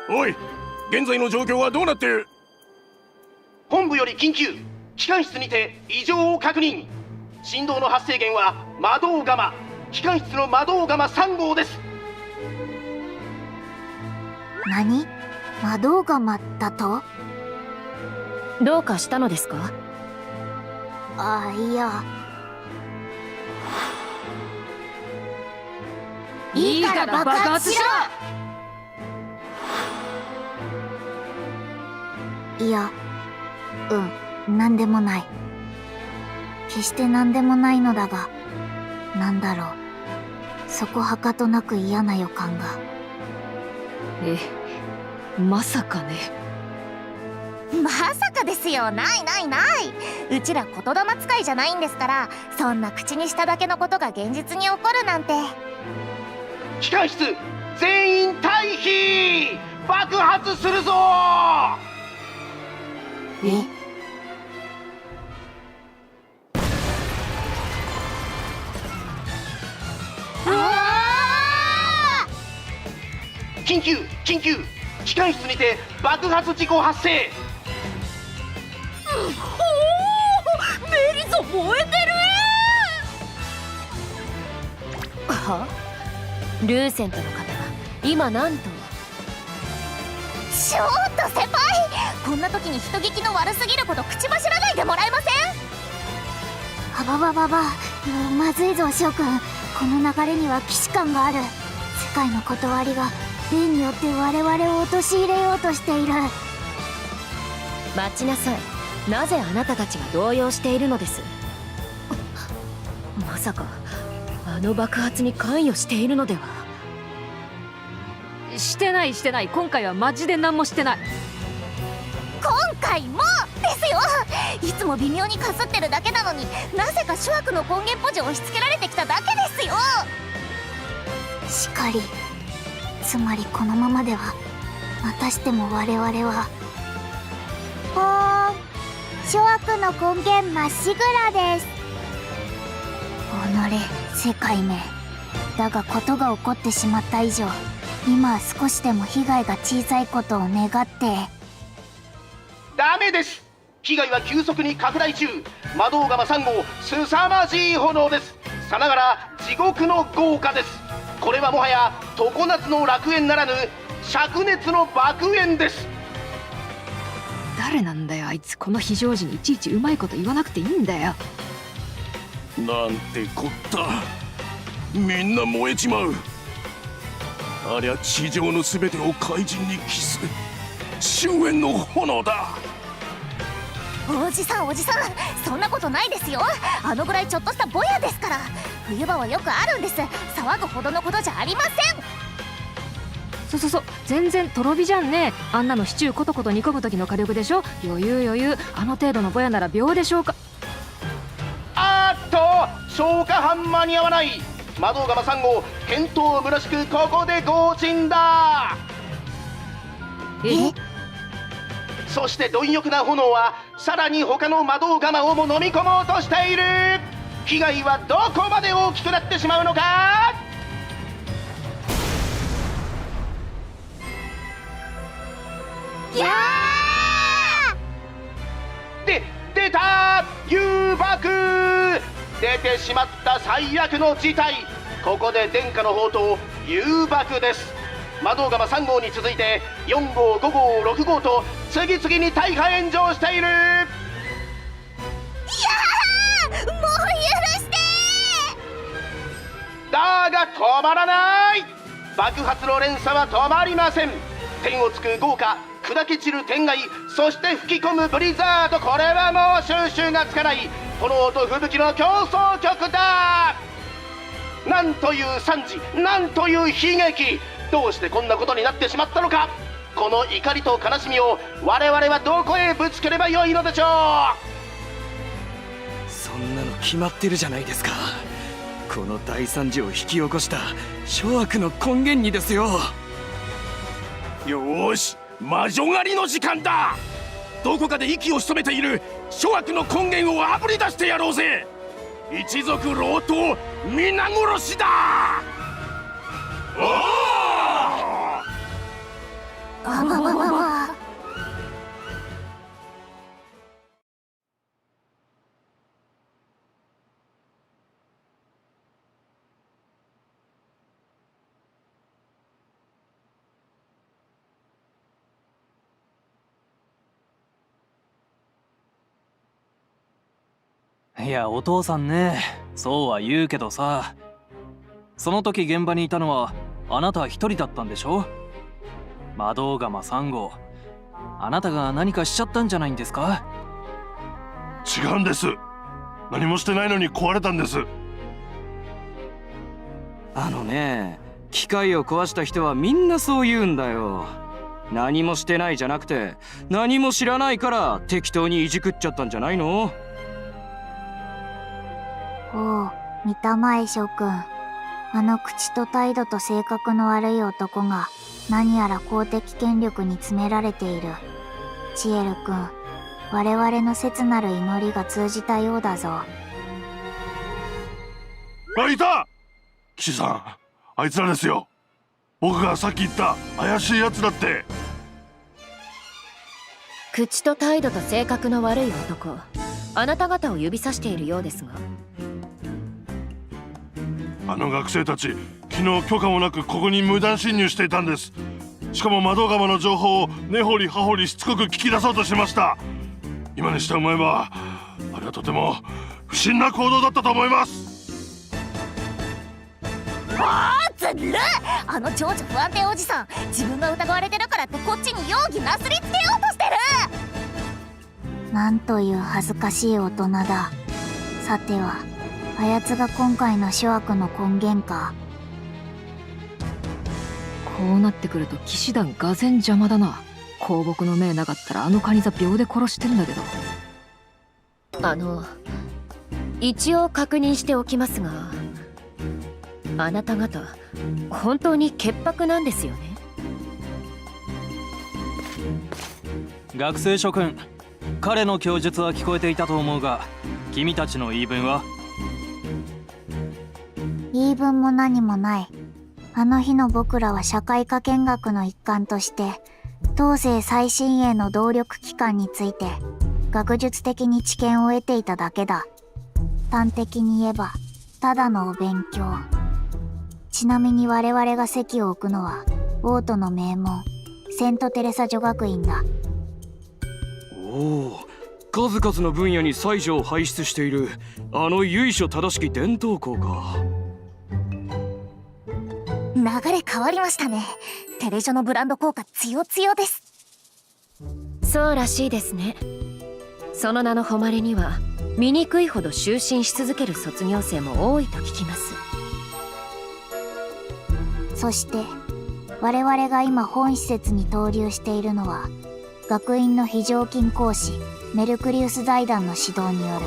おい、現在の状況はどうなっている？本部より緊急、機関室にて異常を確認。振動の発生源は魔導釜、機関室の魔導釜3号です。何？魔導釜だと？どうかしたのですか？あ、いや。いいから爆発しろ！いや、なんでもない。決してなんでもないのだが、なんだろう、そこはかとなく嫌な予感が。まさかね。まさかですよ。ないないない。うちら言霊使いじゃないんですから、そんな口にしただけのことが現実に起こるなんて。機関室全員退避！爆発するぞ！緊急緊急、機関室にて爆発事故発生。メリゾ燃えてる！は？ルーセントの方が今なんと？ちょっと先輩、こんな時に人聞きの悪すぎること口走らないでもらえません？ばまずいぞ翔くん。この流れには既視感がある。世界の断りが例によって我々を陥れようとしている。待ちなさい。なぜあなたたちが動揺しているのです？まさかあの爆発に関与しているのでは？してない、今回はマジで何もしてない。今回もですよ。いつも微妙にかすってるだけなのに、なぜか諸悪の根源ポジを押し付けられてきただけですよ。しかり、つまりこのままではまたしても我々は諸悪の根源まっしぐらです。己世界名だが、ことが起こってしまった以上、今は少しでも被害が小さいことを願って。ダメです。被害は急速に拡大中。魔導釜3号、凄まじい炎です。さながら地獄の豪華です。これはもはや常夏の楽園ならぬ灼熱の爆炎です。誰なんだよあいつ。この非常時にいちいちうまいこと言わなくていいんだよ。なんてこった。みんな燃えちまう。ありゃ地上の全てを怪人に帰す終焉の炎だ。おじさん、そんなことないですよ。あのぐらいちょっとしたボヤですから。冬場はよくあるんです。騒ぐほどのことじゃありません。そう、全然とろ火じゃんね。あんなのシチューコトコト煮込む時の火力でしょ。余裕。あの程度のボヤなら秒でしょうか。あっと、消火班間に合わない。魔導釜3号、見当むらしくここで強沈だ。そして貪欲な炎はさらに他の魔導釜をも飲み込もうとしている。被害はどこまで大きくなってしまうのか。出た誘爆。出てしまった最悪の事態。ここで殿下の宝刀誘爆です。魔導釜3号に続いて4号、5号、6号と次々に大破炎上している。もう許してだが止まらない。爆発の連鎖は止まりません。天をつく豪華、砕け散る天外、そして吹き込むブリザード。これはもう収拾がつかない。炎と吹雪の競争曲だ。なんという惨事、なんという悲劇。どうしてこんなことになってしまったのか。この怒りと悲しみを我々はどこへぶつければよいのでしょう。そんなの決まってるじゃないですか。この大惨事を引き起こした諸悪の根源にですよ。よーし、魔女狩りの時間だ。どこかで息を潜めている諸悪の根源をあぶり出してやろうぜ。一族老頭皆殺しだ。いや、お父さんね、そうは言うけどさ、その時現場にいたのはあなた一人だったんでしょ。魔導釜3号、あなたが何かしちゃったんじゃないんですか。違うんです。何もしてないのに壊れたんです。機械を壊した人はみんなそう言うんだよ。何もしてないじゃなくて、何も知らないから適当にいじくっちゃったんじゃないの。おう、見たまえ諸君。あの口と態度と性格の悪い男が何やら公的権力に詰められている。チエル君、我々の切なる祈りが通じたようだぞ。あ、いた！騎士さん、あいつらですよ。僕がさっき言った怪しいやつだって。口と態度と性格の悪い男、あなた方を指さしているようですが。あの学生たち、昨日許可もなくここに無断侵入していたんです。しかも魔導釜の情報を根掘り葉掘りしつこく聞き出そうとしました。今にして思えばあれはとても不審な行動だったと思います。ずるい。あの情緒不安定おじさん、自分が疑われてるからってこっちに容疑なすりつけようとしてる。なんという恥ずかしい大人だ。さては、あやつが今回の諸悪の根源か。こうなってくると騎士団がぜん邪魔だな。香木の命なかったらあのカニ座秒で殺してるんだけど。一応確認しておきますが、あなた方本当に潔白なんですよね。学生諸君、彼の供述は聞こえていたと思うが、君たちの言い分は？言い分も何もない。あの日の僕らは社会科見学の一環として東西最新鋭の動力機関について学術的に知見を得ていただけだ。端的に言えばただのお勉強。ちなみに我々が席を置くのは王都の名門セントテレサ女学院だ。おお、数々の分野に才女を輩出しているあの由緒正しき伝統校か。流れ変わりましたね。テレジョのブランド効果強強です。そうらしいですね。その名の誉れには醜いほど就寝し続ける卒業生も多いと聞きます。そして我々が今本施設に投留しているのは学院の非常勤講師メルクリウス財団の指導による。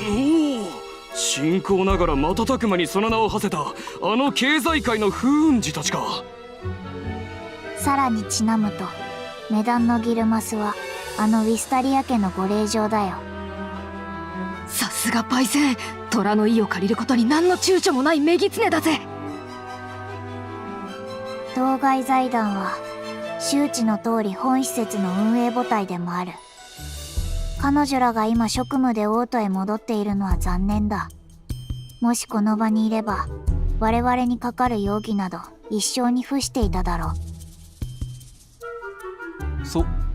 おお、信仰ながら瞬く間にその名を馳せたあの経済界の風雲児たちか。さらにちなむとメダンのギルマスはあのウィスタリア家のご令嬢だよ。さすがパイセン、虎の意を借りることに何の躊躇もない女狐だぜ。当該財団は周知の通り本施設の運営母体でもある。彼女らが今職務で王都へ戻っているのは残念だ。もしこの場にいれば我々にかかる容疑など一生に付していただろう。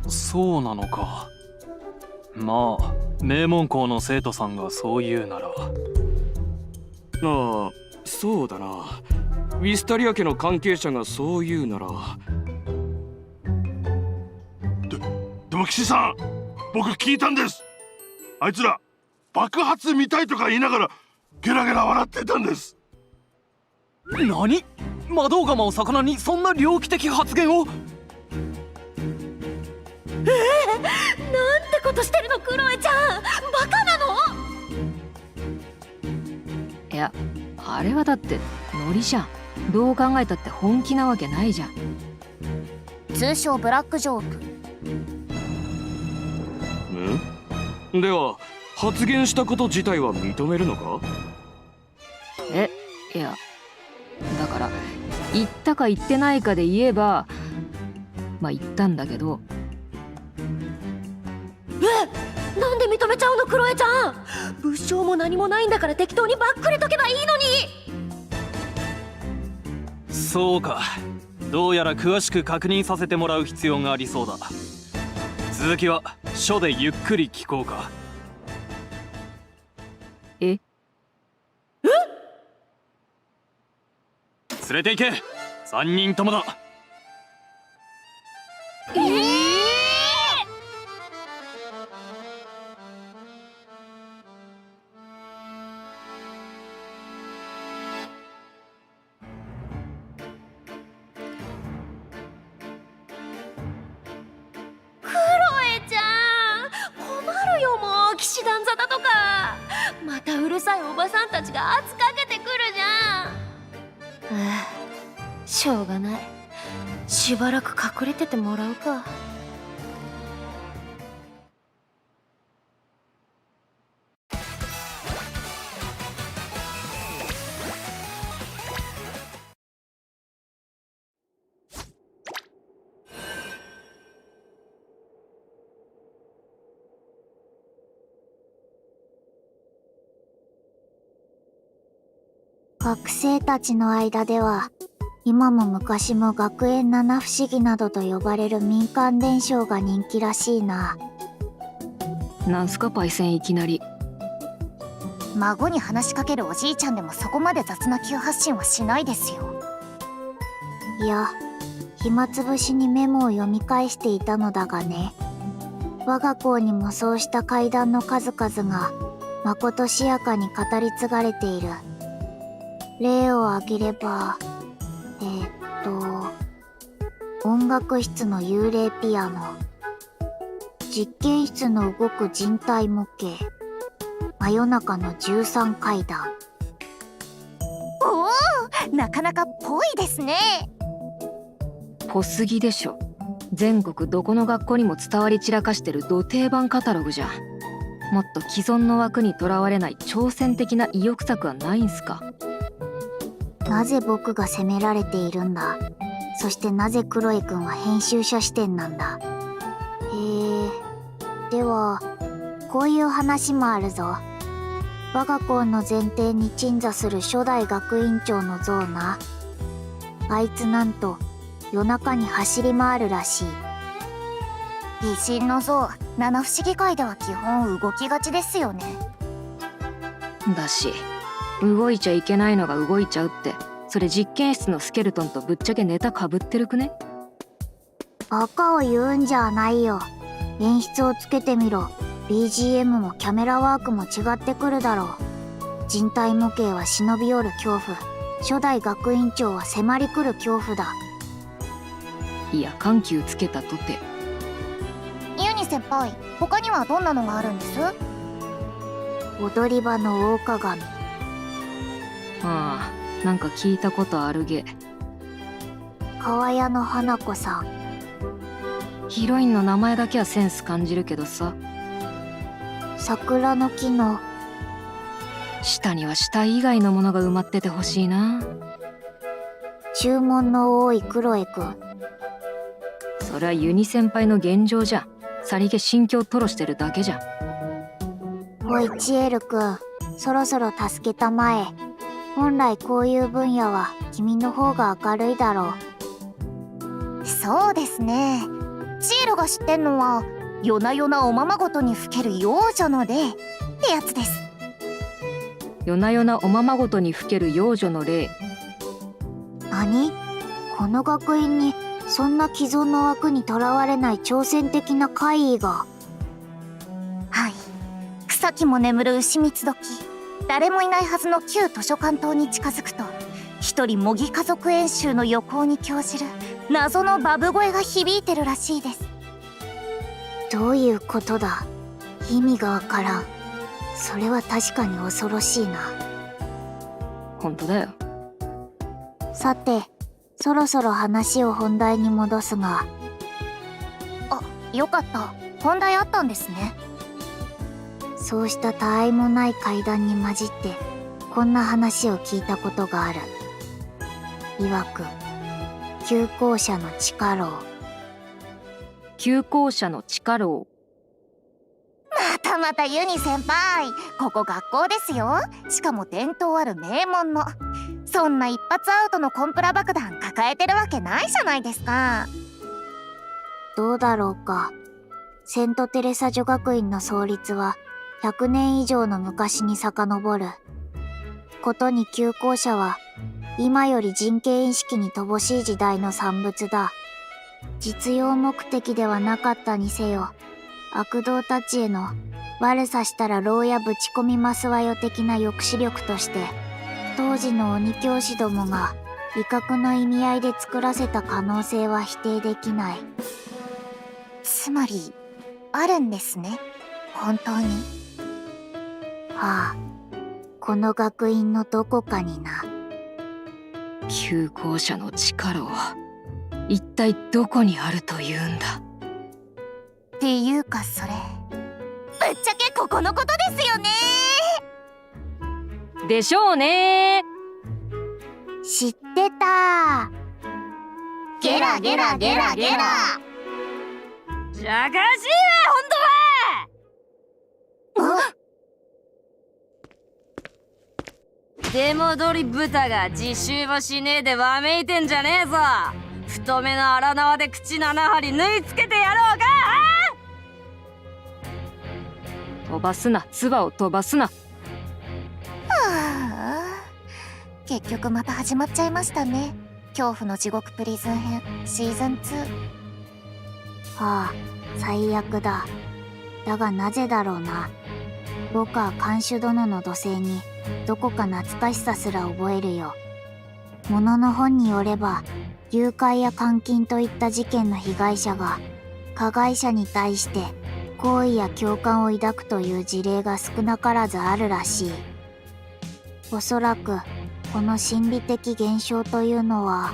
そうなのか。まあ名門校の生徒さんがそう言うなら。ああ、そうだな。ウィスタリア家の関係者がそう言うなら。でも騎士さん、僕聞いたんです。あいつら爆発見たいとか言いながらゲラゲラ笑ってたんです。何？魔導釜を魚にそんな猟奇的発言を。なんてことしてるのクロエちゃん、バカなの？いや、あれはだってノリじゃん。どう考えたって本気なわけないじゃん。通称ブラックジョーク。では発言したこと自体は認めるのか？いや、だから言ったか言ってないかで言えば、まあ言ったんだけど。なんで認めちゃうのクロエちゃん。物証も何もないんだから適当にばっくれとけばいいのに。そうか、どうやら詳しく確認させてもらう必要がありそうだ。続きは書でゆっくり聞こうか。え？連れて行け、3人ともだ。クロエちゃん、困るよもう。騎士団沙汰とかまたうるさいおばさんたちが圧かけてくるじゃん。しょうがない、しばらく隠れててもらうか。学生たちの間では今も昔も学園七不思議などと呼ばれる民間伝承が人気らしいな。なんすかパイセン、いきなり。孫に話しかけるおじいちゃんでもそこまで雑な急発進はしないですよ。いや、暇つぶしにメモを読み返していたのだがね。我が校にもそうした怪談の数々がまことしやかに語り継がれている。例を挙げれば、音楽室の幽霊ピアノ、実験室の動く人体模型、真夜中の13階段。おお、なかなかぽいですね。ぽすぎでしょ。全国どこの学校にも伝わり散らかしてるド定番カタログじゃん。もっと既存の枠にとらわれない挑戦的な意欲作はないんすか？なぜ僕が責められているんだ。そしてなぜクロエ君は編集者視点なんだ。ではこういう話もあるぞ。我が校の前提に鎮座する初代学院長の像な。あいつなんと夜中に走り回るらしい。美人の像、七不思議界では基本動きがちですよね。だし、動いちゃいけないのが動いちゃうって、それ実験室のスケルトンとぶっちゃけネタかぶってるくね？バカを言うんじゃないよ。演出をつけてみろ。 BGM もキャメラワークも違ってくるだろう。人体模型は忍び寄る恐怖、初代学院長は迫り来る恐怖だ。いや、緩急つけたとて。ユニ先輩、他にはどんなのがあるんです？踊り場の大鏡。ああ、なんか聞いたことあるげ。川屋の花子さん。ヒロインの名前だけはセンス感じるけどさ。桜の木の下には下以外のものが埋まっててほしいな。注文の多いクロエ君。それはユニ先輩の現状じゃん。さりげ心境吐露してるだけじゃん。おいチエル君、そろそろ助けたまえ。本来こういう分野は君の方が明るいだろう。そうですね。チエルが知ってんのは夜な夜なおままごとにふける幼女の霊ってやつです。夜な夜なおままごとにふける幼女の霊。何？この学院にそんな既存の枠にとらわれない挑戦的な怪異が。はい、草木も眠る牛蜜時、誰もいないはずの旧図書館棟に近づくと一人模擬家族演習の横に興じる謎のバブ声が響いてるらしいです。どういうことだ？意味がわからん。それは確かに恐ろしいな。本当だよ。さて、そろそろ話を本題に戻すが。あ、よかった。本題あったんですね。そうした他愛もない会談に混じってこんな話を聞いたことがある。曰く旧校舎の地下牢。旧校舎の地下牢。またユニ先輩、ここ学校ですよ。しかも伝統ある名門の。そんな一発アウトのコンプラ爆弾抱えてるわけないじゃないですか。どうだろうか。セントテレサ女学院の創立は100年以上の昔に遡る。ことに旧校舎は今より人権意識に乏しい時代の産物だ。実用目的ではなかったにせよ、悪童たちへの悪さしたら牢屋ぶち込みますわよ的な抑止力として、当時の鬼教師どもが威嚇の意味合いで作らせた可能性は否定できない。つまりあるんですね、本当に。はあ、この学院のどこかにな。旧校舎の地下牢、一体どこにあるというんだ。っていうかそれ、ぶっちゃけここのことですよね。でしょうね。知ってた。ゲラゲラゲラゲラ。じゃかしいわ、ほんとは。出戻り豚が自習もしねえでわめいてんじゃねえぞ。太めの荒縄で口7針縫い付けてやろうか。飛ばすな、唾を飛ばすな。はあ、結局また始まっちゃいましたね。恐怖の地獄プリズン編シーズン2。はあ、最悪だ。だがなぜだろうな。僕は看守殿の土星にどこか懐かしさすら覚えるよ。ものの本によれば、誘拐や監禁といった事件の被害者が加害者に対して好意や共感を抱くという事例が少なからずあるらしい。おそらくこの心理的現象というのは。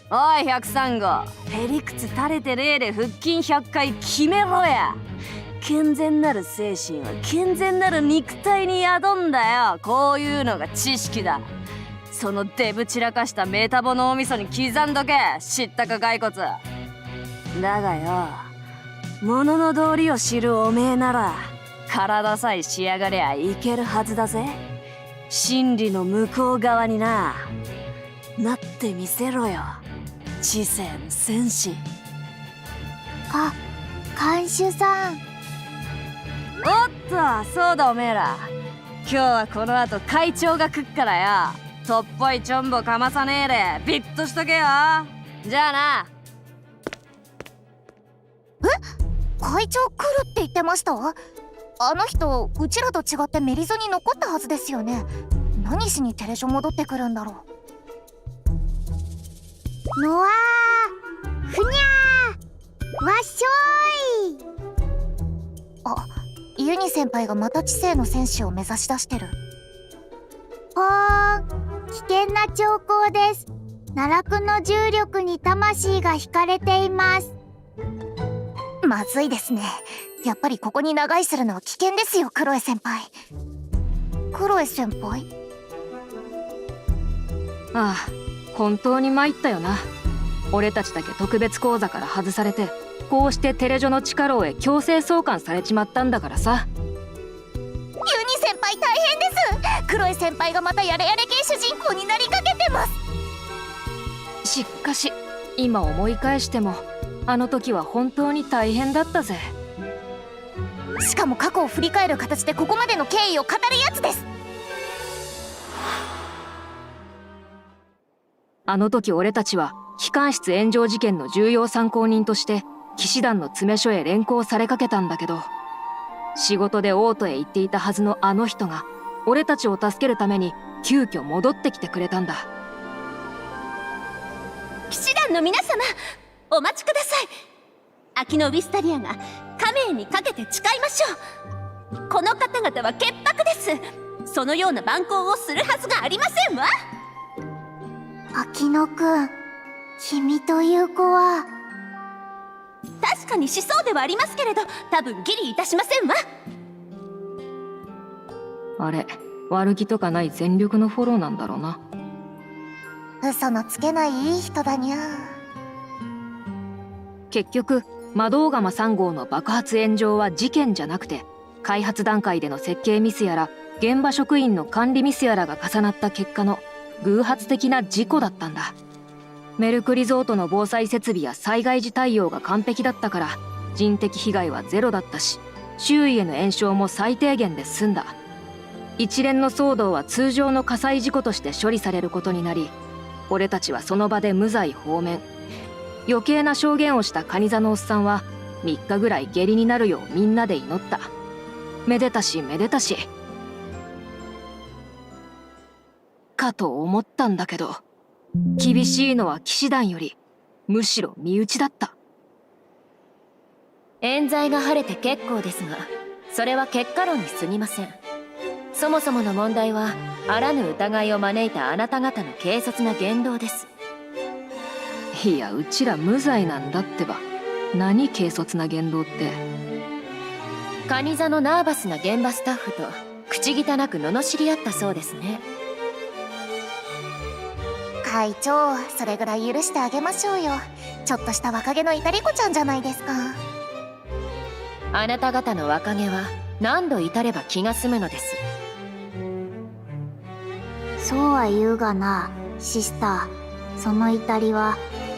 おい103号、へりくつ垂れてねえで腹筋100回決めろや。健全なる精神は健全なる肉体に宿んだよ。こういうのが知識だ。そのデブ散らかしたメタボ脳みそに刻んどけ、知ったか骸骨。だがよ、物の道理を知るおめえなら体さえ仕上がりゃいけるはずだぜ。真理の向こう側になってみせろよ、知性の戦士。看守さん。おっと、そうだおめえら。今日はこの後会長が来っからよ。とっぽいちょんぼかまさねえでビッとしとけよ。じゃあな。会長来るって言ってました？あの人うちらと違ってメリゾに残ったはずですよね。何しにテレジョ戻ってくるんだろう。のわー、ふにゃー、わっしょーい。あ、ユニ先輩がまた知性の戦士を目指し出してる。ほーん、危険な兆候です。奈落の重力に魂が惹かれています。まずいですね。やっぱりここに長居するのは危険ですよ、クロエ先輩。クロエ先輩？ああ、本当に参ったよな。俺たちだけ特別講座から外されて、こうしてテレジョの地下牢へ強制送還されちまったんだからさ。ユニ先輩大変です。クロエ先輩がまたやれやれ系主人公になりかけてます。しかし今思い返してもあの時は本当に大変だったぜ。しかも過去を振り返る形でここまでの経緯を語るやつです。あの時俺たちは機関室炎上事件の重要参考人として騎士団の詰め所へ連行されかけたんだけど、仕事で王都へ行っていたはずのあの人が俺たちを助けるために急遽戻ってきてくれたんだ。騎士団の皆様、お待ちください。秋のウィスタリアが加盟にかけて誓いましょう。この方々は潔白です。そのような蛮行をするはずがありませんわ。秋野くん、君という子は。確かにしそうではありますけれど、多分ギリいたしませんわ。あれ、悪気とかない全力のフォローなんだろうな。嘘のつけないいい人だにゃ。結局魔導釜3号の爆発炎上は事件じゃなくて、開発段階での設計ミスやら現場職員の管理ミスやらが重なった結果の偶発的な事故だったんだ。メルクリゾートの防災設備や災害時対応が完璧だったから人的被害はゼロだったし、周囲への延焼も最低限で済んだ。一連の騒動は通常の火災事故として処理されることになり、俺たちはその場で無罪放免。余計な証言をした蟹座のおっさんは3日ぐらい下痢になるようみんなで祈った。めでたしめでたしかと思ったんだけど、厳しいのは騎士団よりむしろ身内だった。冤罪が晴れて結構ですが、それは結果論に過ぎません。そもそもの問題はあらぬ疑いを招いたあなた方の軽率な言動です。いや、うちら無罪なんだってば。何軽率な言動って。蟹座のナーバスな現場スタッフと口汚く罵り合ったそうですね。会長、それぐらい許してあげましょうよ。ちょっとした若気の至り子ちゃんじゃないですか。あなた方の若気は何度至れば気が済むのです。そうは言うがな、シスター。その至りは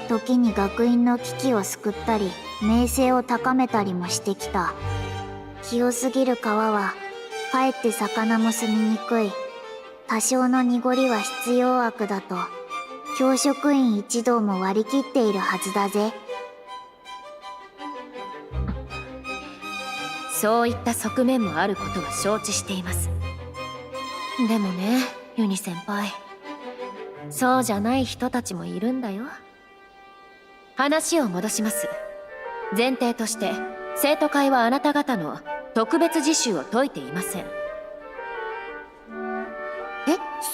時に学院の危機を救ったり名声を高めたりもしてきた。清すぎる川はかえって魚も住みにくい。多少の濁りは必要悪だと教職員一同も割り切っているはずだぜ。そういった側面もあることは承知しています。でもね、ユニ先輩、そうじゃない人たちもいるんだよ。話を戻します。前提として生徒会はあなた方の特別実習を解いていません。え、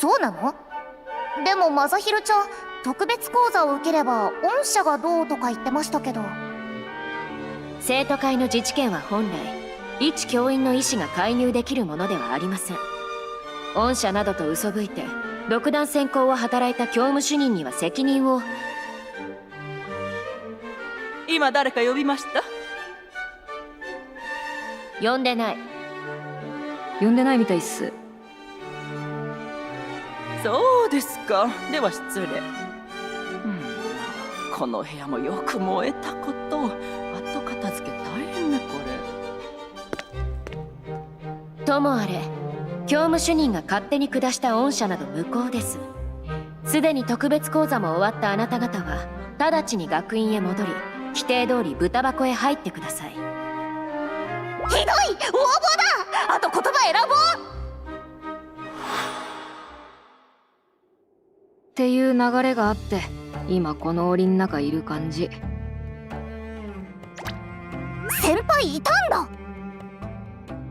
そうなの？でもマザヒルちゃん、特別講座を受ければ御社がどうとか言ってましたけど。生徒会の自治権は本来一教員の意思が介入できるものではありません。御社などと嘘吹いて独断専行を働いた教務主任には責任を。今誰か呼びました？呼んでない。呼んでないみたいっす。そうですか。では失礼。この部屋もよく燃えたこと。後片付け大変ね、これ。ともあれ、教務主任が勝手に下した御社など無効です。すでに特別講座も終わったあなた方は直ちに学院へ戻り、規定通り豚箱へ入ってください。ひどい！横暴だ！あと言葉選ぼう！っていう流れがあって今この檻の中いる感じ。先輩いたんだ！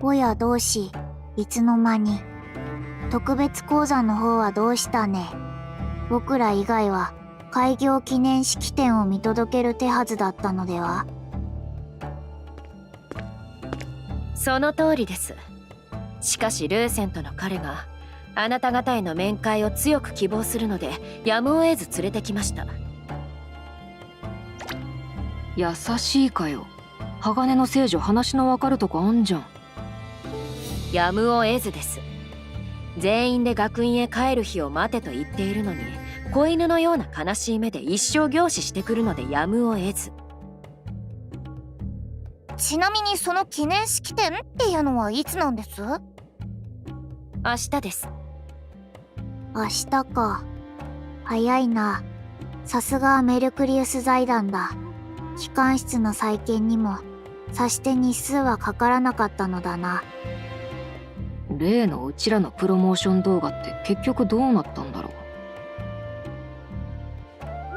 おや同志、いつの間に。特別講座の方はどうしたね。僕ら以外は開業記念式典を見届ける手はずだったのでは？その通りです。しかしルーセントの彼があなた方への面会を強く希望するのでやむを得ず連れてきました。優しいかよ。鋼の聖女話の分かるとこあんじゃん。やむを得ずです。全員で学院へ帰る日を待てと言っているのに、子犬のような悲しい目で一生凝視してくるのでやむを得ず。ちなみにその記念式典っていうのはいつなんです？明日です。明日か。早いな。さすがメルクリウス財団だ。機関室の再建にもさして日数はかからなかったのだな。例のうちらのプロモーション動画って結局どうなったんだろ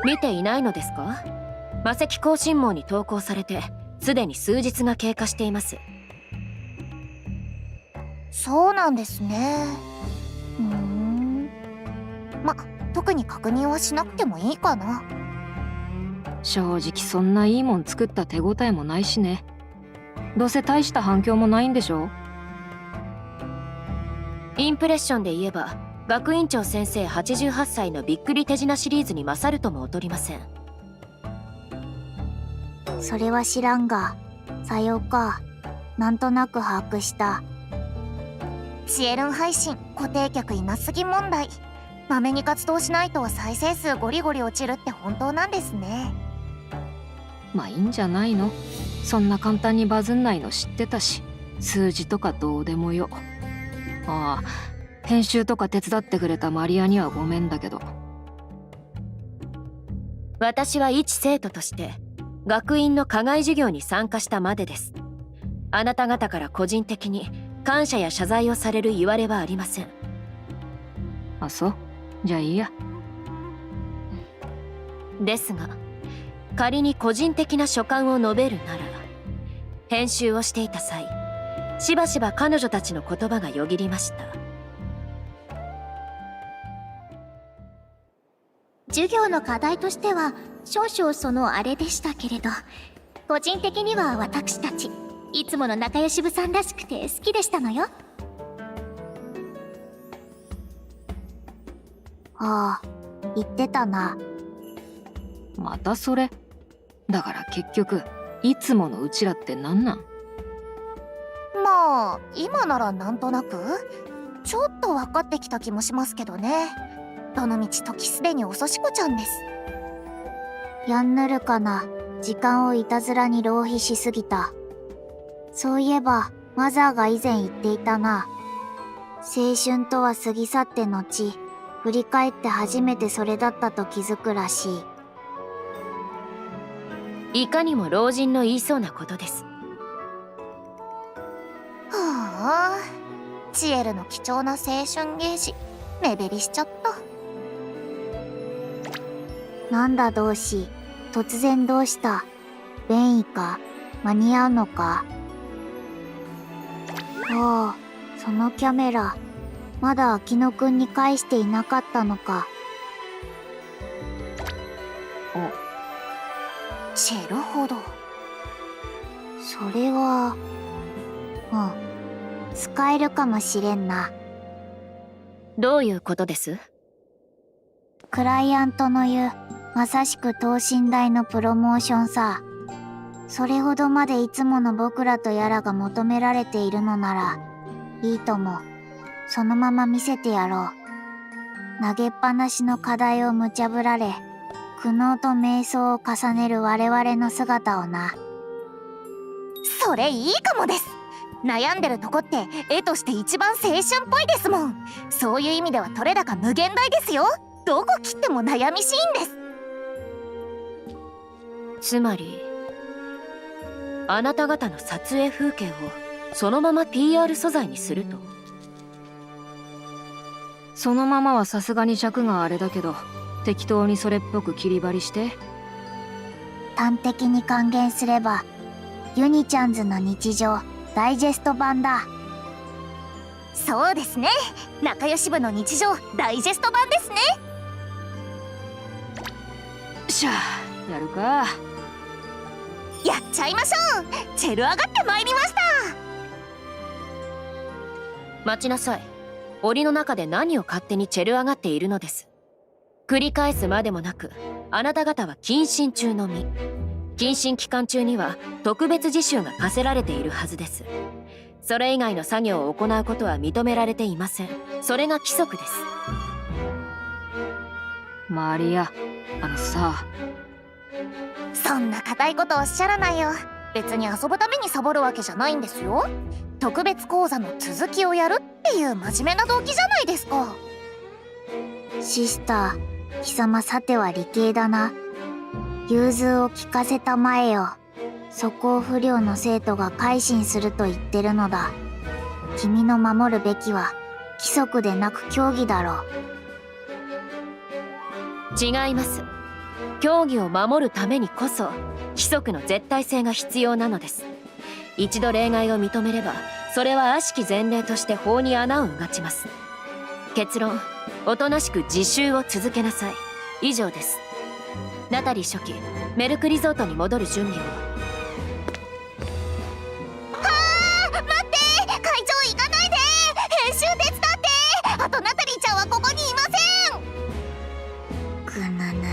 う。見ていないのですか？魔石更新網に投稿されてすでに数日が経過しています。そうなんですね。特に確認はしなくてもいいかな。正直そんないいもん作った手応えもないしね。どうせ大した反響もないんでしょ。インプレッションで言えば学院長先生88歳のびっくり手品シリーズに勝るとも劣りません。それは知らんが、さようか。なんとなく把握した。シエルン配信固定客いなすぎ問題。まめに活動しないと再生数ゴリゴリ落ちるって本当なんですね。まあいいんじゃないの。そんな簡単にバズんないの知ってたし、数字とかどうでもよ。ああ、編集とか手伝ってくれたマリアにはごめんだけど。私は一生徒として学院の課外授業に参加したまでです。あなた方から個人的に感謝や謝罪をされる言われはありません。あ、そう。じゃあいいや。ですが仮に個人的な所感を述べるなら、編集をしていた際しばしば彼女たちの言葉がよぎりました。授業の課題としては少々そのあれでしたけれど、個人的には私たちいつもの仲良し部さんらしくて好きでしたのよ。ああ、言ってたな。またそれ。だから結局いつものうちらってなんなん？まあ今ならなんとなくちょっと分かってきた気もしますけどね。どのみち時すでに遅しこちゃんです。やんぬるかな。時間をいたずらに浪費しすぎた。そういえばマザーが以前言っていたな。青春とは過ぎ去って後、振り返って初めてそれだったと気づくらしい。いかにも老人の言いそうなことです。はあ、チエルの貴重な青春ゲージ目減りしちゃった。なんだ同志、突然どうした？便意か？間に合うのか？おお、そのキャメラまだ秋野くんに返していなかったのか。チェルほど。それは使えるかもしれんな。どういうことです？クライアントの言うまさしく等身大のプロモーションさ。それほどまでいつもの僕らとやらが求められているのならいいとも。そのまま見せてやろう。投げっぱなしの課題を無茶ぶられ、苦悩と瞑想を重ねる我々の姿をな。それいいかもです。悩んでるとこって絵として一番青春っぽいですもん。そういう意味では取れ高無限大ですよ。どこ切っても悩みシーンです。つまりあなた方の撮影風景をそのまま PR 素材にすると？そのままはさすがに尺があれだけど、適当にそれっぽく切り張りして。端的に還元すればユニちゃんズの日常ダイジェスト版だ。そうですね。仲良し部の日常ダイジェスト版ですね。しゃあ、やるか。やっちゃいましょう。チェル上がってまいりました。待ちなさい。檻の中で何を勝手にチェル上がっているのです。繰り返すまでもなく、あなた方は謹慎中のみ。謹慎期間中には特別自習が課せられているはずです。それ以外の作業を行うことは認められていません。それが規則です。マリア、さ。そんな固いことおっしゃらないよ。別に遊ぶためにサボるわけじゃないんですよ。特別講座の続きをやるっていう真面目な動機じゃないですか。シスター、貴様さては理系だな。融通を聞かせたまえよ。素行不良の生徒が改心すると言ってるのだ。君の守るべきは規則でなく教義だろう。違います。教義を守るためにこそ規則の絶対性が必要なのです。一度例外を認めればそれは悪しき前例として法に穴をうがちます。結論、おとなしく自習を続けなさい。以上です。ナタリー書記、メルクリゾートに戻る準備を。待って、会長行かないで。編集手伝って。あとナタリーちゃんはここにいません。ぐぬぬ、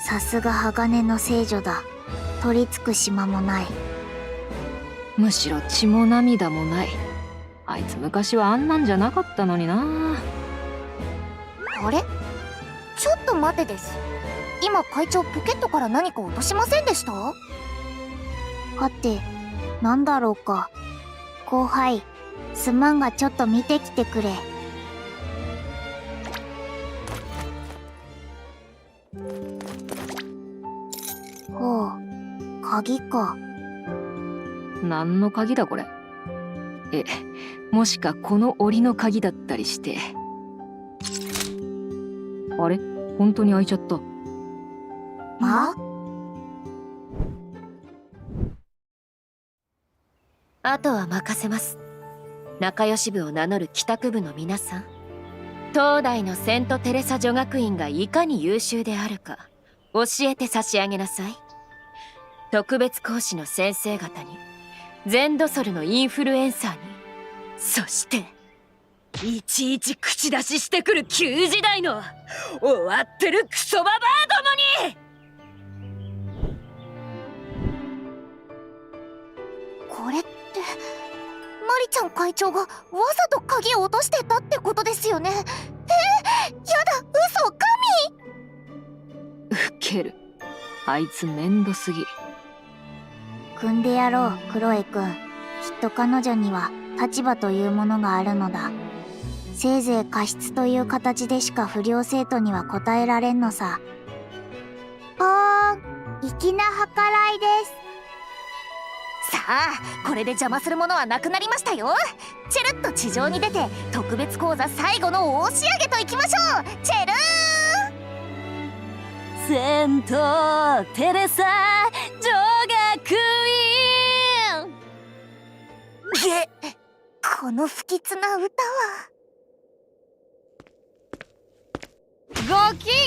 さすが鋼の聖女だ。取り付く島もない。むしろ血も涙もない。あいつ昔はあんなんじゃなかったのにな。あれ、ちょっと待てです。今会長ポケットから何か落としませんでした？はて、なんだろうか。後輩、すまんがちょっと見てきてくれ。ほう、鍵か。何の鍵だこれ。もしかこの檻の鍵だったりして。あれ、本当に開いちゃった。あ？あとは任せます。仲良し部を名乗る帰宅部の皆さん、東大のセントテレサ女学院がいかに優秀であるか教えて差し上げなさい。特別講師の先生方に、ゼンドソルのインフルエンサーに、そしていちいち口出ししてくる旧時代の終わってるクソババアどもに。これってマリちゃん会長がわざと鍵を落としてたってことですよね。やだ、嘘、神。ウケる。あいつめんどすぎ。組んでやろう、クロエ君。きっと彼女には立場というものがあるのだ。せいぜい過失という形でしか不良生徒には答えられんのさ。ぽーん、粋な計らいです。さあ、これで邪魔するものはなくなりましたよ。チェルッと地上に出て特別講座最後の大仕上げといきましょう。チェルー。セントテレサ女学院。この不吉な歌は。ごきげんよ、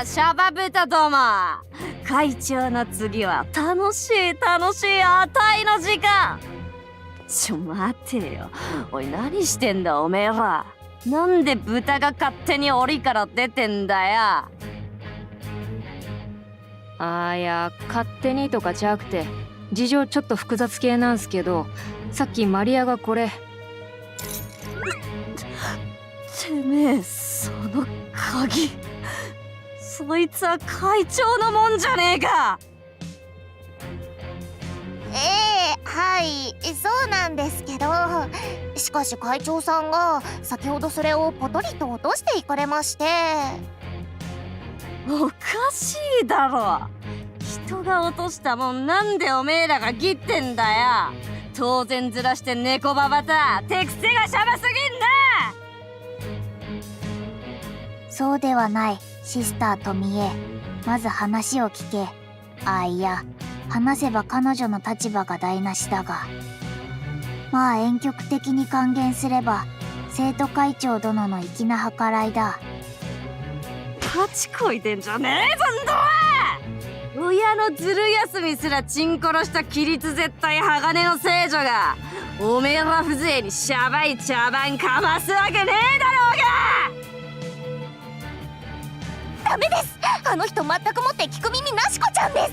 シャバブタども。会長の次は楽しいあたいの時間。待てよ、おい、何してんだおめえら。なんで豚が勝手に檻から出てんだよ。いや、勝手にとかちゃくて、事情ちょっと複雑系なんすけど、さっきマリアがこれ。てめえ、その鍵、そいつは会長のもんじゃねえか。はい、そうなんですけど、しかし会長さんが先ほどそれをポトリと落としていかれまして。おかしいだろ。人が落としたもんなんでおめえらが切ってんだよ。当然ずらして猫ババタ、手癖がシャバすぎんな。そうではない、シスタートミエ。まず話を聞け。いや、話せば彼女の立場が台無しだが。まあ婉曲的に還元すれば、生徒会長殿の粋な計らいだ。パチこいてんじゃねえぞんどは。親のずる休みすらチン殺した規律絶対鋼の聖女が、おめえら風情にシャバい茶番かますわけねえだろうが。ダメです。あの人全くもって聞く耳なしこちゃんです。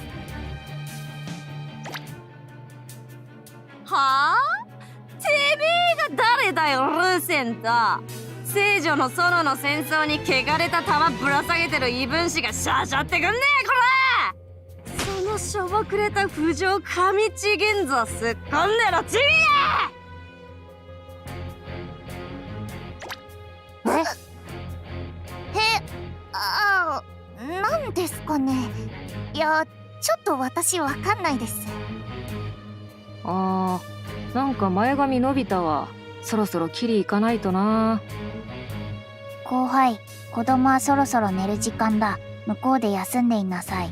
はあ？てめえが誰だよ、ルーセント。聖女の園の戦争に汚れた玉ぶら下げてる異分子がシャシャってくんねえ、こら。そのしょぼくれた不条神ちげんぞ、すっこんでろちびや。なんですかね。いや、ちょっと私わかんないです。なんか前髪伸びたわ。そろそろキリ行かないとな。後輩、子供はそろそろ寝る時間だ。向こうで休んでいなさい。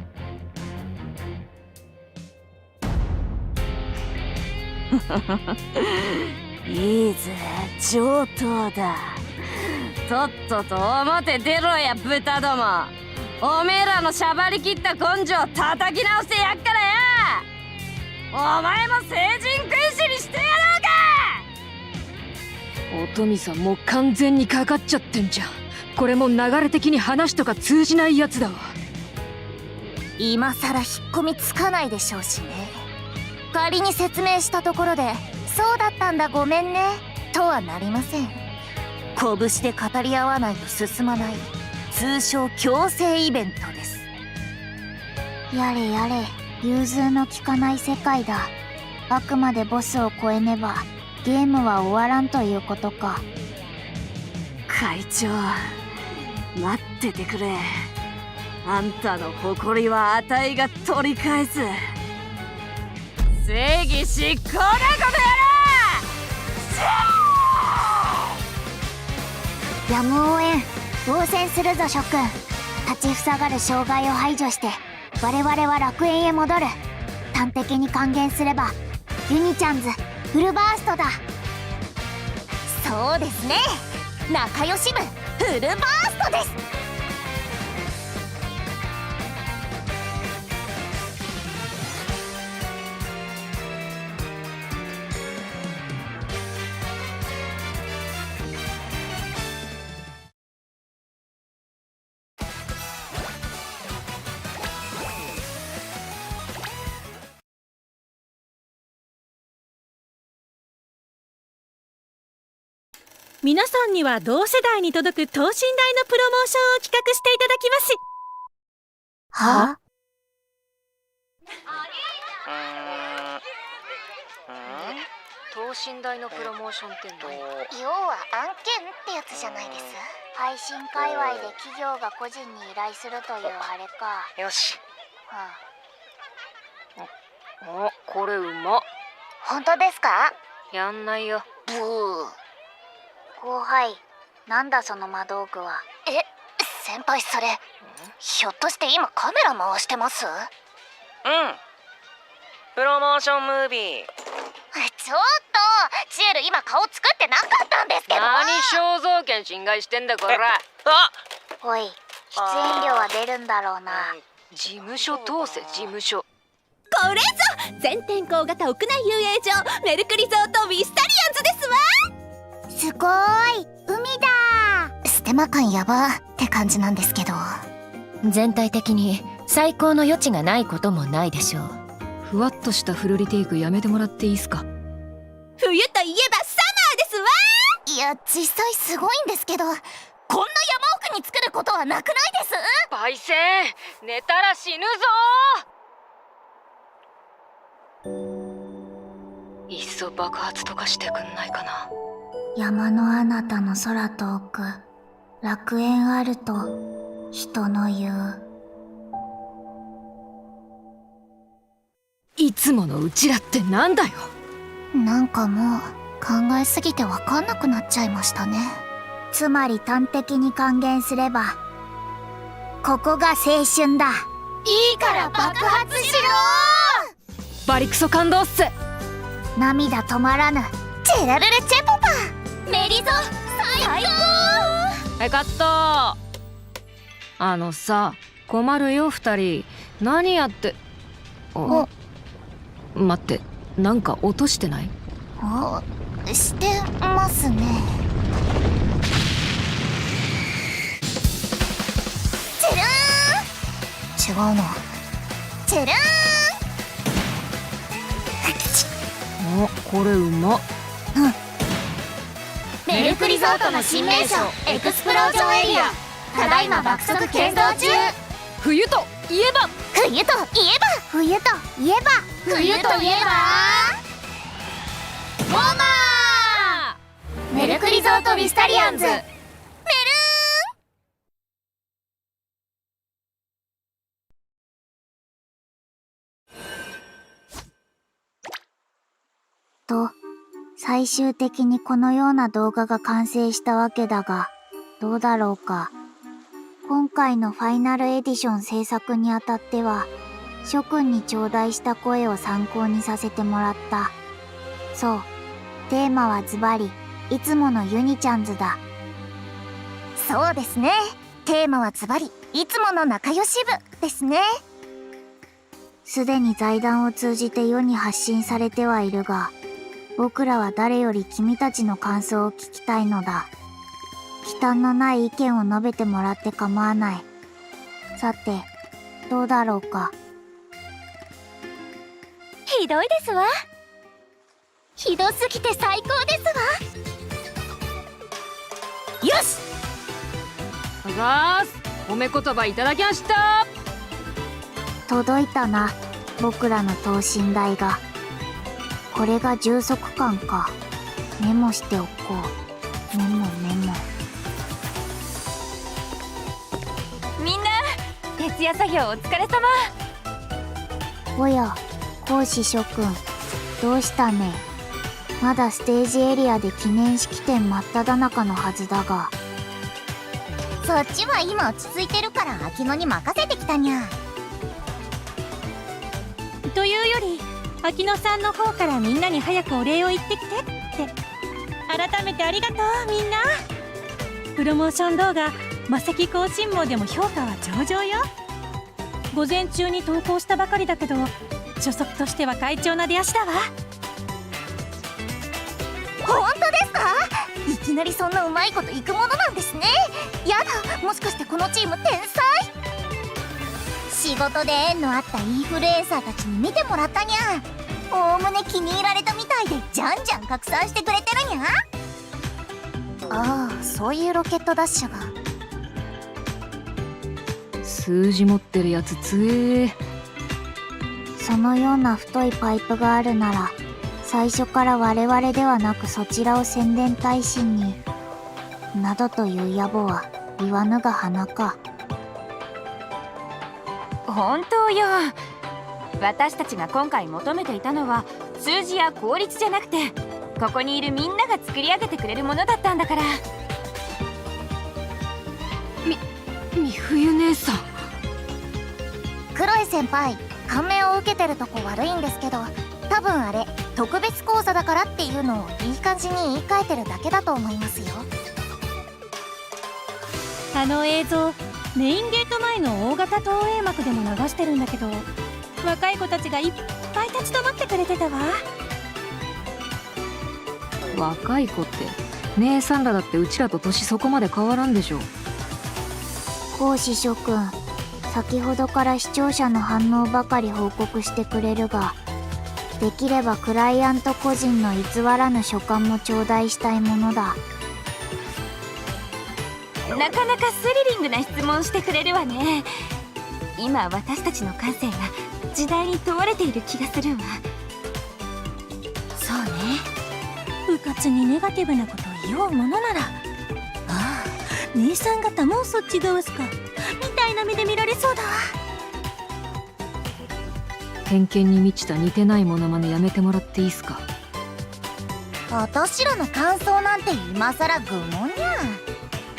いいぜ、上等だ。とっとと表出ろや、豚ども。おめえらのしゃばりきった根性叩き直してやっからや。お前も成人君子にしてやろうか。おとみさんもう完全にかかっちゃってんじゃん。これも流れ的に話とか通じないやつだわ。今さら引っ込みつかないでしょうしね。仮に説明したところでそうだったんだごめんねとはなりません。拳で語り合わないと進まない通称強制イベントです。やれやれ、融通の利かない世界だ。あくまでボスを超えねばゲームは終わらんということか。会長、待っててくれ。あんたの誇りはあたいが取り返す。正義執行だ、この野郎。やむをえん。応戦するぞ諸君。立ちふさがる障害を排除して我々は楽園へ戻る。端的に還元すればユニちゃんズフルバーストだ。そうですね、仲良し部フルバーストです。皆さんには同世代に届く等身大のプロモーションを企画していただきます。は等身大のプロモーションって何？要は案件ってやつじゃないです。配信界隈で企業が個人に依頼するというあれか。よし。はお、これうまっ。本当ですか？やんないよ。ブー。後輩、なんだその魔道具は。先輩それひょっとして今カメラ回してます？プロモーションムービー。ちょっとチエル今顔作ってなかったんですけど。何肖像権侵害してんだこら。おい、出演料は出るんだろうな。事務所通せ、事務所。これぞ全天候型屋内遊泳場メルクリゾートウィスタリアンズですわ。すごーい、海だ。ステマ感やばって感じなんですけど。全体的に最高の余地がないこともないでしょう。ふわっとしたフルリテイクやめてもらっていいすか？冬といえばサマーですわ。いや実際すごいんですけど、こんな山奥に作ることはなくないです？パイセン、寝たら死ぬぞ。いっそ爆発とかしてくんないかな。山の彼方の空遠く、楽園あると人の言う。いつものうちらってなんだよ。なんかもう考えすぎてわかんなくなっちゃいましたね。つまり端的に還元すればここが青春だ。いいから爆発しろー。バリクソ感動っす。涙止まらぬ。チェラルレチェポパメリゾ最高。カット。さ、困るよ二人。何やって。待って、なんか落としてない？してますね。チェルーン。違うの。チェルーン。これうまっ。メルクリゾートの新名所エクスプロージョンエリア、ただいま爆速建造中。冬といえば、冬といえば、冬といえば、冬といえばボンバー。メルクリゾートウィスタリアンズメルーン。と最終的にこのような動画が完成したわけだが、どうだろうか。今回のファイナルエディション制作にあたっては、諸君に頂戴した声を参考にさせてもらった。そう、テーマはズバリ、いつものユニちゃんズだ。そうですね。テーマはズバリ、いつもの仲良し部ですね。すでに財団を通じて世に発信されてはいるが、僕らは誰より君たちの感想を聞きたいのだ。忌憚のない意見を述べてもらって構わない。さて、どうだろうか。ひどいですわ。ひどすぎて最高ですわ。よし、褒め言葉いただきました。届いたな、僕らの等身大が。これが充足感か。メモしておこう。メモ。みんな徹夜作業お疲れ様。おや、講師諸君、どうしたね。まだステージエリアで記念式典真っ只中のはずだが。そっちは今落ち着いてるから秋野に任せてきたにゃ。というより秋野さんの方からみんなに早くお礼を言ってきてって。改めてありがとうみんな。プロモーション動画魔石更新網でも評価は上々よ。午前中に投稿したばかりだけど初速としては快調な出足だわ。本当ですか？いきなりそんなうまいこといくものなんですね。やだ、もしかしてこのチーム天才？仕事で縁のあったインフルエンサーたちに見てもらったにゃ。おおむね気に入られたみたいでじゃんじゃん拡散してくれてるにゃ。ああ、そういうロケットダッシュが。数字持ってるやつ強え。そのような太いパイプがあるなら、最初から我々ではなくそちらを宣伝大使に、などという野暮は言わぬが花か。本当よ。私たちが今回求めていたのは数字や効率じゃなくて、ここにいるみんなが作り上げてくれるものだったんだから。美冬姉さん。クロエ先輩、感銘を受けてるとこ悪いんですけど、多分あれ特別講座だからっていうのをいい感じに言い換えてるだけだと思いますよ。あの映像メインゲート前の大型投影幕でも流してるんだけど、若い子たちがいっぱい立ち止まってくれてたわ。若い子って姉さんらだってうちらと年そこまで変わらんでしょ。講師諸君、先ほどから視聴者の反応ばかり報告してくれるが、できればクライアント個人の偽らぬ所感も頂戴したいものだ。なかなかスリリングな質問してくれるわね。今私たちの感性が時代に問われている気がするわ。そうね、うかつにネガティブなことを言おうものなら、ああ、姉さん方もうそっち側っすかみたいな目で見られそうだわ。偏見に満ちた似てないモノマネやめてもらっていいっすか。私らの感想なんて今さら愚問にゃ。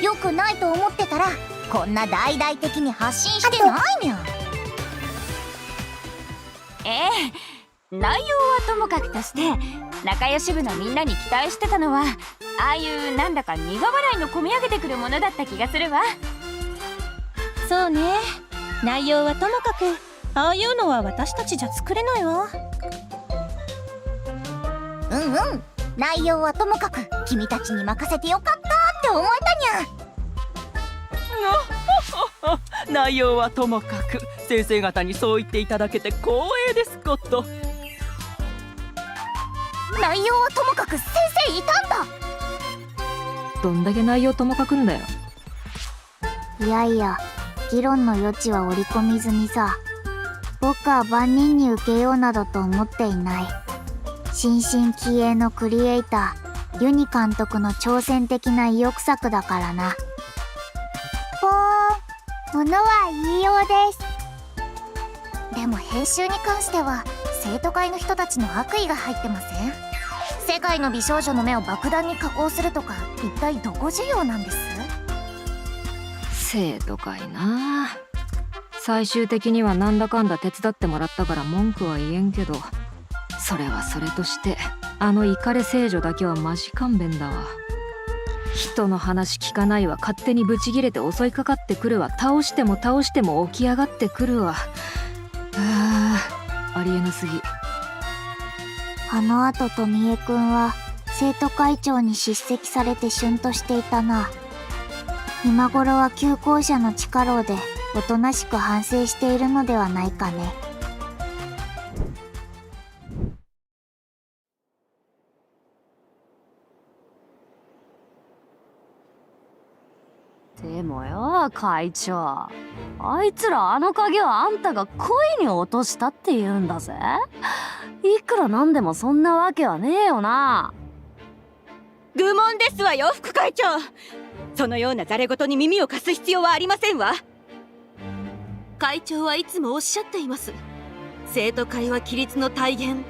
よくないと思ってたらこんな大々的に発信してないにゃ。内容はともかくとして仲良し部のみんなに期待してたのは、ああいうなんだか苦笑いのこみ上げてくるものだった気がするわ。そうね、内容はともかくああいうのは私たちじゃ作れないわ。内容はともかく君たちに任せてよかったって思えたにゃ。内容はともかく先生方にそう言っていただけて光栄ですこと。内容はともかく先生いたんだ。どんだけ内容ともかくんだよ。いやいや、議論の余地は織り込み済みさ。僕は万人に受けようなどと思っていない。新進気鋭のクリエイターユニ監督の挑戦的な意欲作だからな。ものは言いようです。でも編集に関しては生徒会の人たちの悪意が入ってません？世界の美少女の目を爆弾に加工するとか一体どこ需要なんです？生徒かいな。最終的にはなんだかんだ手伝ってもらったから文句は言えんけど、それはそれとしてあのイカレ聖女だけはマジ勘弁だわ。人の話聞かないわ、勝手にブチギレて襲いかかってくるわ、倒しても起き上がってくるわ。ありえなすぎ。あのあと富江くんは生徒会長に叱責されてシュンとしていたな。今頃は旧校舎の地下牢でおとなしく反省しているのではないかね。でもよ会長、あいつらあの鍵はあんたが故意に落としたって言うんだぜ。いくらなんでもそんなわけはねえよな。愚問ですわよ副会長。そのようなざれ言に耳を貸す必要はありませんわ。会長はいつもおっしゃっています。生徒会は規律の体現、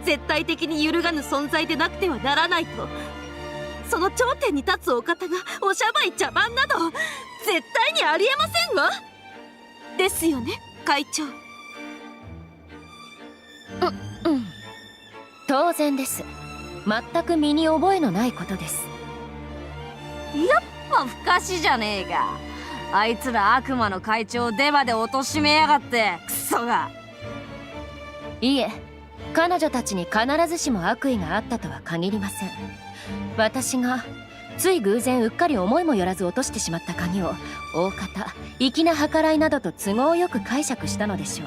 絶対的に揺るがぬ存在でなくてはならないと。その頂点に立つお方がおしゃばい茶番など絶対にありえませんわ。ですよね会長。当然です。全く身に覚えのないことです。やっぱ不可視じゃねえか。あいつら悪魔の会長をデマで貶めやがってクソが。いえ、彼女たちに必ずしも悪意があったとは限りません。私がつい偶然うっかり思いもよらず落としてしまった鍵を大方粋な計らいなどと都合よく解釈したのでしょ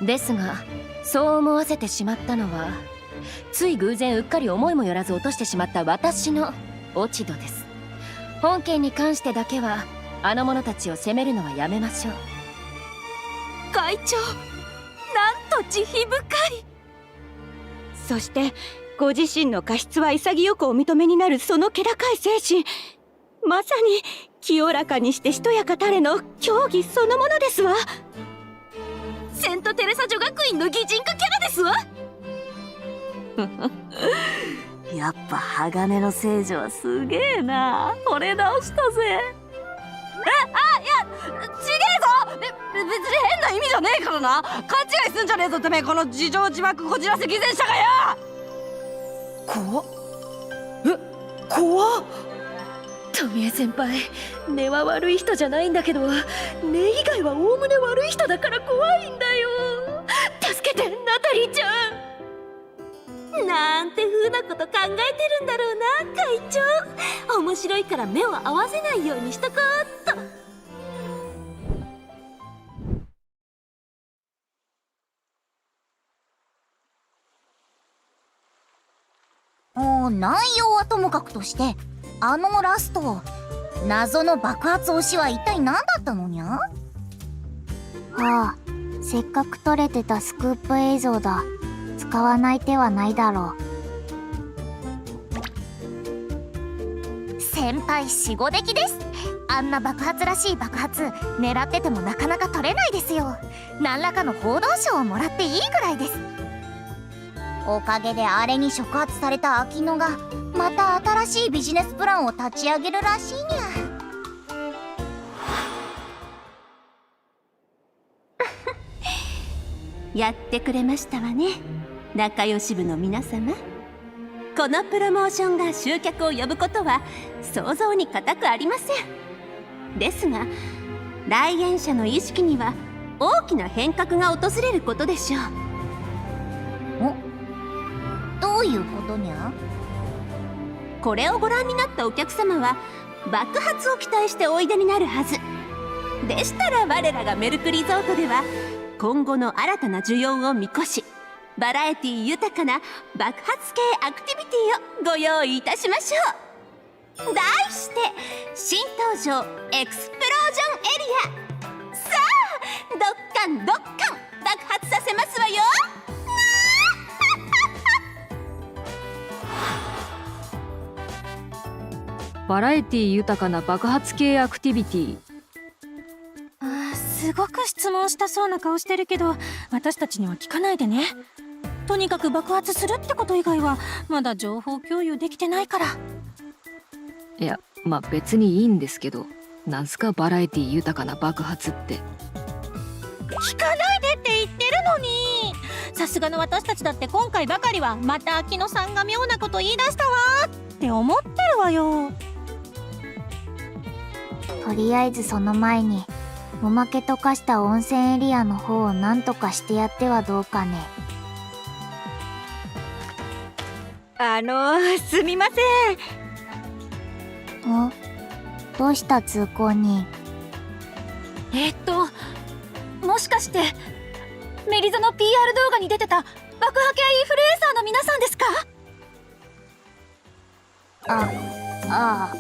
う。ですがそう思わせてしまったのは、つい偶然うっかり思いもよらず落としてしまった私の落ち度です。本件に関してだけはあの者たちを責めるのはやめましょう。会長、なんと慈悲深い。そしてご自身の過失は潔くお認めになるその気高い精神、まさに清らかにしてしとやかたれの競技そのものですわ。セントテレサ女学院の擬人化キャラですわ。やっぱ鋼の聖女はすげえな。惚れ直したぜ。いやちげえぞ。別に変な意味じゃねえからな。勘違いすんじゃねえぞてめえ、この自情自爆こじらせ偽善者がよ。怖っ。怖っ。富江先輩、根は悪い人じゃないんだけど、根以外はおおむね悪い人だから怖いんだよ。助けて、ナタリーちゃん。なんて風なこと考えてるんだろうな会長。面白いから目を合わせないようにしとこうっと。内容はともかくとして、あのラスト謎の爆発押しは一体何だったのにゃ？せっかく撮れてたスクープ映像だ。使わない手はないだろう。先輩死後出来です。あんな爆発らしい爆発狙っててもなかなか撮れないですよ。何らかの報道賞をもらっていいぐらいです。おかげであれに触発された秋野がまた新しいビジネスプランを立ち上げるらしいにゃ。やってくれましたわね仲良し部の皆様。このプロモーションが集客を呼ぶことは想像に難くありません。ですが来園者の意識には大きな変革が訪れることでしょう。どういうことにゃ？これをご覧になったお客様は爆発を期待しておいでになるはずでしたら、我らがメルクリゾートでは今後の新たな需要を見越し、バラエティ豊かな爆発系アクティビティをご用意いたしましょう。題して新登場エクスプロージョンエリア。さあドッカンドッカン爆発させますわよ。バラエティ豊かな爆発系アクティビティ。すごく質問したそうな顔してるけど、私たちには聞かないでね。とにかく爆発するってこと以外はまだ情報共有できてないから。いや、まあ別にいいんですけど、なんすかバラエティ豊かな爆発って。聞かないでって言ってるのに。さすがの私たちだって今回ばかりはまた秋野さんが妙なこと言い出したわって思ってるわよ。とりあえずその前におまけと化した温泉エリアの方を何とかしてやってはどうかね。すみません。どうした通行人。もしかしてメリゾの PR 動画に出てた爆破系インフルエンサーの皆さんですか？ああ、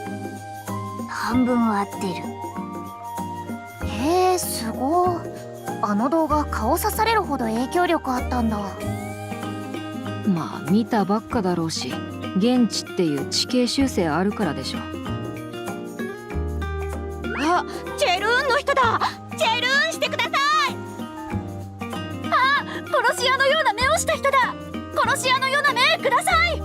半分は合ってる。へえ、すごい。あの動画顔刺されるほど影響力あったんだ。まあ見たばっかだろうし、現地っていう地形修正あるからでしょ。あ、チェルーンの人だ。チェルーンしてください。あ、殺し屋のような目をした人だ。殺し屋のような目ください。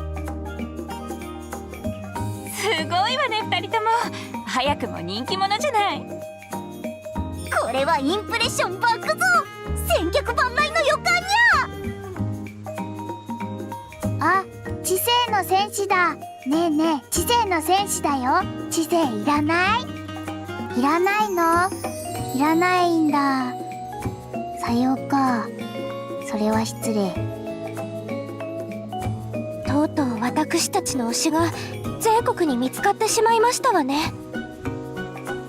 すごいわね、2人とも。早くも人気者じゃない。これはインプレッション爆増、千客万来の予感や。あ、知性の戦士だ。ねえねえ、知性の戦士だよ。知性いらない？いらないの？いらないんだ。さようか。それは失礼。とうとう私たちの推しが全国に見つかってしまいましたわね。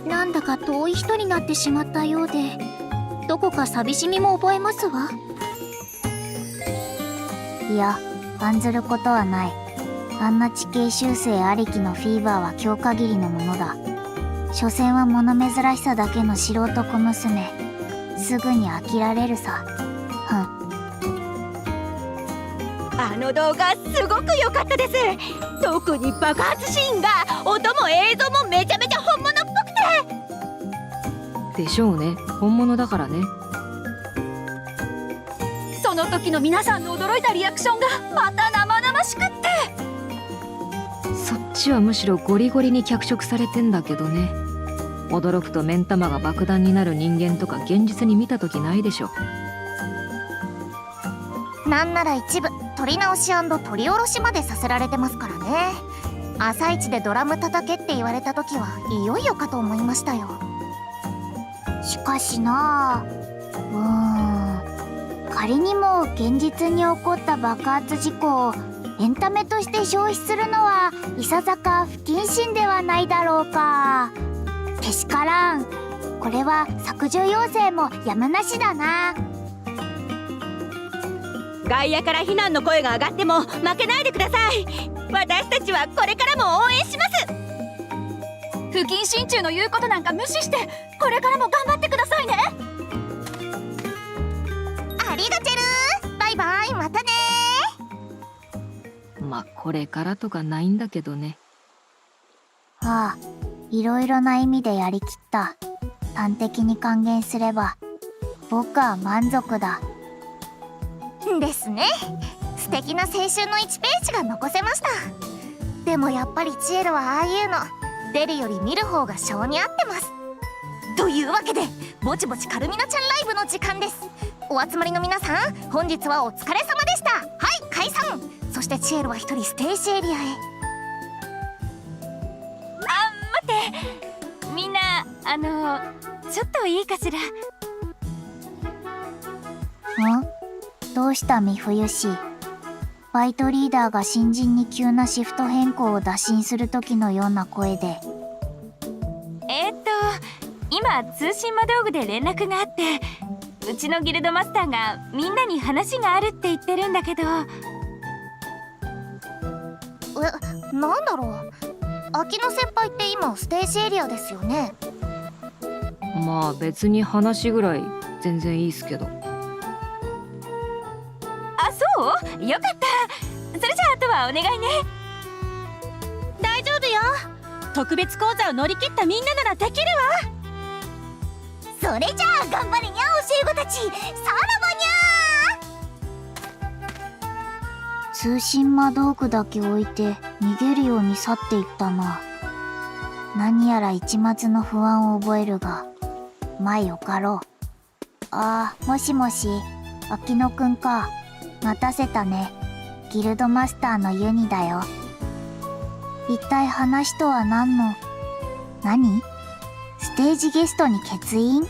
なんだか遠い人になってしまったようで、どこか寂しみも覚えますわ。いや、案ずることはない。あんな地形修正ありきのフィーバーは今日限りのものだ。所詮は物珍しさだけの素人小娘。すぐに飽きられるさ。あの動画すごく良かったです。特に爆発シーンが音も映像もめちゃめちゃ本物っぽくて。でしょうね、本物だからね。その時の皆さんの驚いたリアクションがまた生々しくって。そっちはむしろゴリゴリに脚色されてんだけどね。驚くと目ん玉が爆弾になる人間とか現実に見た時ないでしょ。なんなら一部撮り直し撮り下ろしまでさせられてますからね。朝一でドラム叩けって言われた時はいよいよかと思いましたよ。しかしなあ、仮にも現実に起こった爆発事故をエンタメとして消費するのはいささか不謹慎ではないだろうか。けしからん。これは削除要請もやむなしだな。外野から非難の声が上がっても負けないでください。私たちはこれからも応援します。不謹慎中の言うことなんか無視して、これからも頑張ってくださいね。ありがチェル。バイバイ、またね。まあこれからとかないんだけどね。ああ、いろいろな意味でやりきった。端的に還元すれば僕は満足だ。ですね。素敵な青春の1ページが残せました。でもやっぱりチエルはああいうの出るより見る方が性に合ってます。というわけでぼちぼちカルミナちゃんライブの時間です。お集まりの皆さん、本日はお疲れ様でした。はい、解散。そしてチエルは一人ステージエリアへ。待って、みんなちょっといいかしら。どうしたみ冬氏。バイトリーダーが新人に急なシフト変更を打診する時のような声で。今通信魔道具で連絡があって、うちのギルドマスターがみんなに話があるって言ってるんだけど。なんだろう。秋野先輩って今ステージエリアですよね。まあ別に話ぐらい全然いいっすけど。あ、そう？よかった。それじゃああとはお願いね。大丈夫よ。特別講座を乗り切ったみんなならできるわ。それじゃあ頑張れにゃ教え子たち。さらばにゃー。通信魔道具だけ置いて逃げるように去っていったな。何やら一抹の不安を覚えるが、まあよかろう。ああ、もしもし、秋野くんか。待たせたね。ギルドマスターのユニだよ。一体話とは何の。何？ステージゲストに欠員？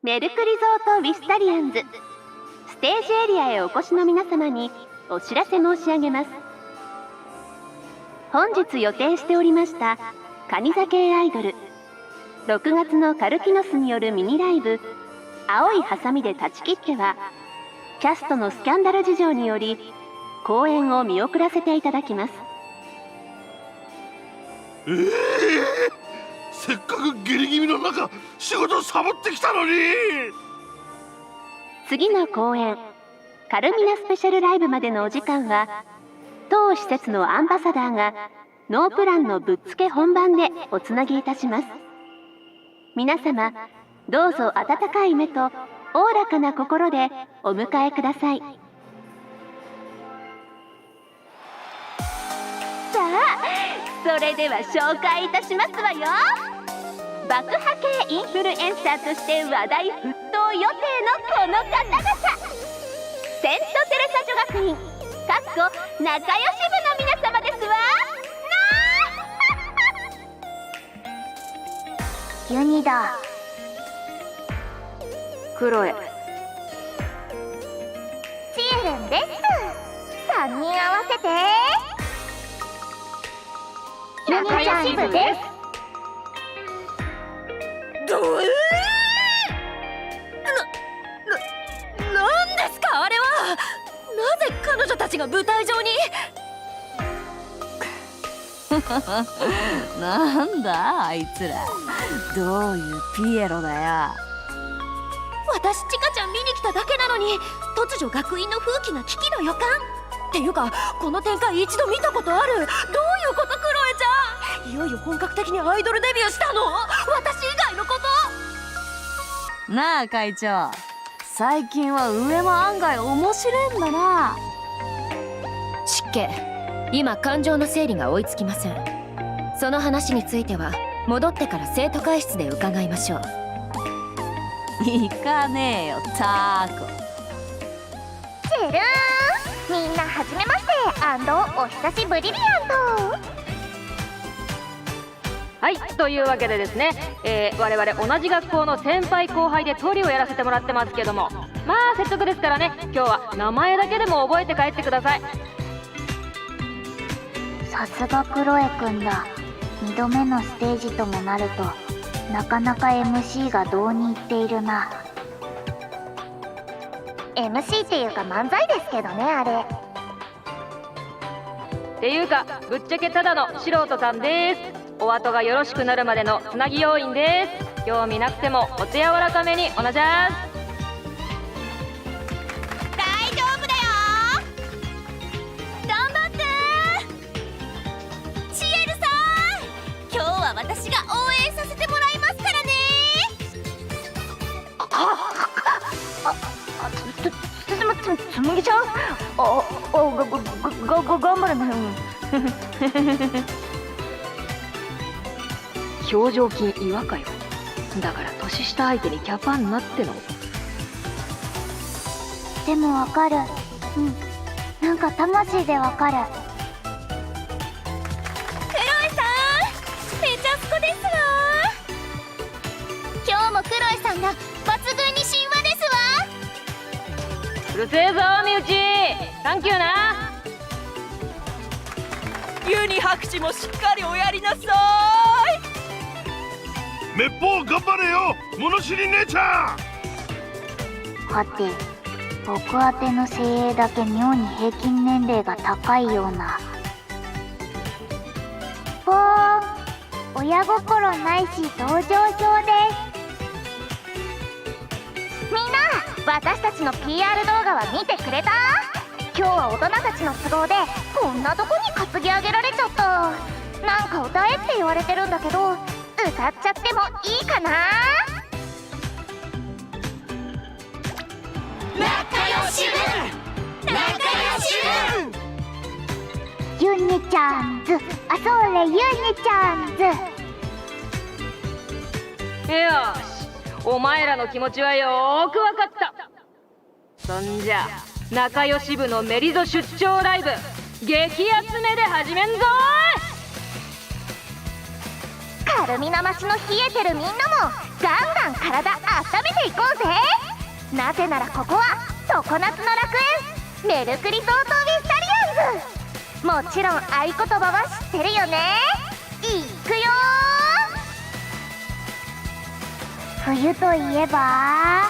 メルクリゾートウィスタリアンズステージエリアへお越しの皆様にお知らせ申し上げます。本日予定しておりましたカニ座系アイドル6月のカルキノスによるミニライブ青いハサミで断ち切ってはキャストのスキャンダル事情により公演を見送らせていただきます。せっかくギリギリの中仕事サボってきたのに。次の公演カルミナスペシャルライブまでのお時間は当施設のアンバサダーがノープランのぶっつけ本番でおつなぎいたします。皆様どうぞ温かい目とおおらかな心でお迎えください。さあそれでは紹介いたしますわよ。爆破系インフルエンサーとして話題沸騰予定のこの方々、セントテレサ女学院仲良し部の皆様ですわ。ユニだ。クロエ。チエルンです。3人合わせて仲良し部です。なんですかあれは。なぜ彼女たちが舞台上に。なんだあいつら、どういうピエロだよ。私チカちゃん見に来ただけなのに突如学院の風紀が危機の予感っていうか、この展開一度見たことある。どういうことクロエちゃん。いよいよ本格的にアイドルデビューしたの。私以外のこと。なあ会長、最近は上も案外面白いんだな。失敬。今感情の整理が追いつきません。その話については戻ってから生徒会室で伺いましょう。行かねえよターコ。チェルーン、みんなはじめましてお久しぶりリアンド。はい、というわけでですね、我々同じ学校の先輩後輩でトリをやらせてもらってますけども、まあせっかくですからね、今日は名前だけでも覚えて帰ってください。さすがクロエくんだ。2度目のステージともなるとなかなか MC がどうに入っているな。 MC っていうか漫才ですけどねあれ。っていうかぶっちゃけただの素人さんです。お後がよろしくなるまでのつなぎ要員です。興味なくてもお手柔らかめにおなじゃーす。大丈夫だよ。頑張ってチエルさん、今日は私が応援させてもらいますからね。つむぎちゃん、頑張るね。表情筋岩かよ。だから年下相手にキャパンなっての。でもわかる。うん、なんか魂でわかる。クロエさん、めちゃすこですわ。今日もクロエさんが抜群に神話ですわ。うるせえぞ身内、サンキューな。ユニ博士もしっかりおやりなさい。めっぽう頑張れよ物知り姉ちゃん。はて、僕宛ての精鋭だけ妙に平均年齢が高いような。ぽーん、親心ないし同情票です。みんな私たちの PR 動画は見てくれた？今日は大人たちの都合でこんなとこに担ぎ上げられちゃった。なんか歌えって言われてるんだけど歌っちゃってもいいかな？レゃんズ、あ、それユニちゃんズ。よし、お前らの気持ちはよーくわかった。そんじゃ仲良し部のメリゾ出張ライブ激アツめで始めんぞカルミナマシの冷えてるみんなもガンガン体温めていこうぜ。なぜならここは常夏の楽園メルクリトート・ウィスタリアンズ。もちろん合言葉は知ってるよね。いくよ冬といえば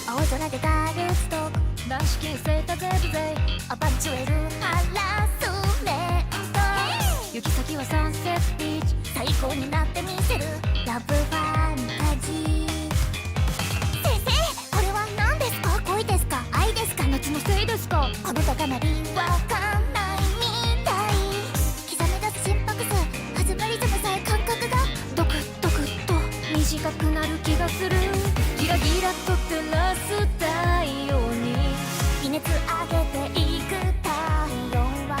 青空でガールストーク男子禁制たぜブゼイアパンチュエルハラスメント行き先はサンセットビーチ最高になってみせるラブファンタジー。先生これは何ですか？恋ですか？愛ですか？夏のせいですか？あなたかなりわかんないみたい。刻み出す心拍数始まりずむさえ感覚がドクドクと短くなる気がする。ギラギラと照らす太陽に微熱上げていく太陽は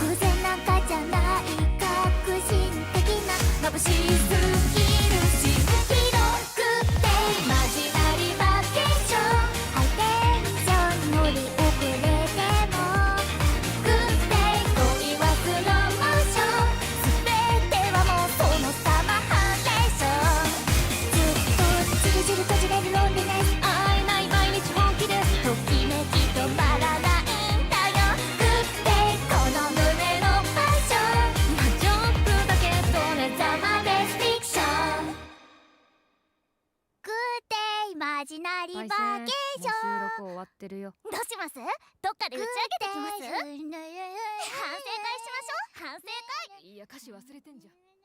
偶然なんかじゃない革新的な眩しすぎるし広くてマジなりバケーションハイテンション乗り遅れてもグッデイ恋はスローモーション全てはもうそのサマーハレーション。ずっとじりじり閉じれるロンリネス会えない毎日本気ですときめき止まらないんだよ。グッデイこの胸のパッションまあちょっとだけどねざまでフィクション。グッデイマジなりバケーション。収録終わってるよ。どうします？どっかで打ち上げてきます？反省会しましょう。反省会。いや歌詞忘れてんじゃん。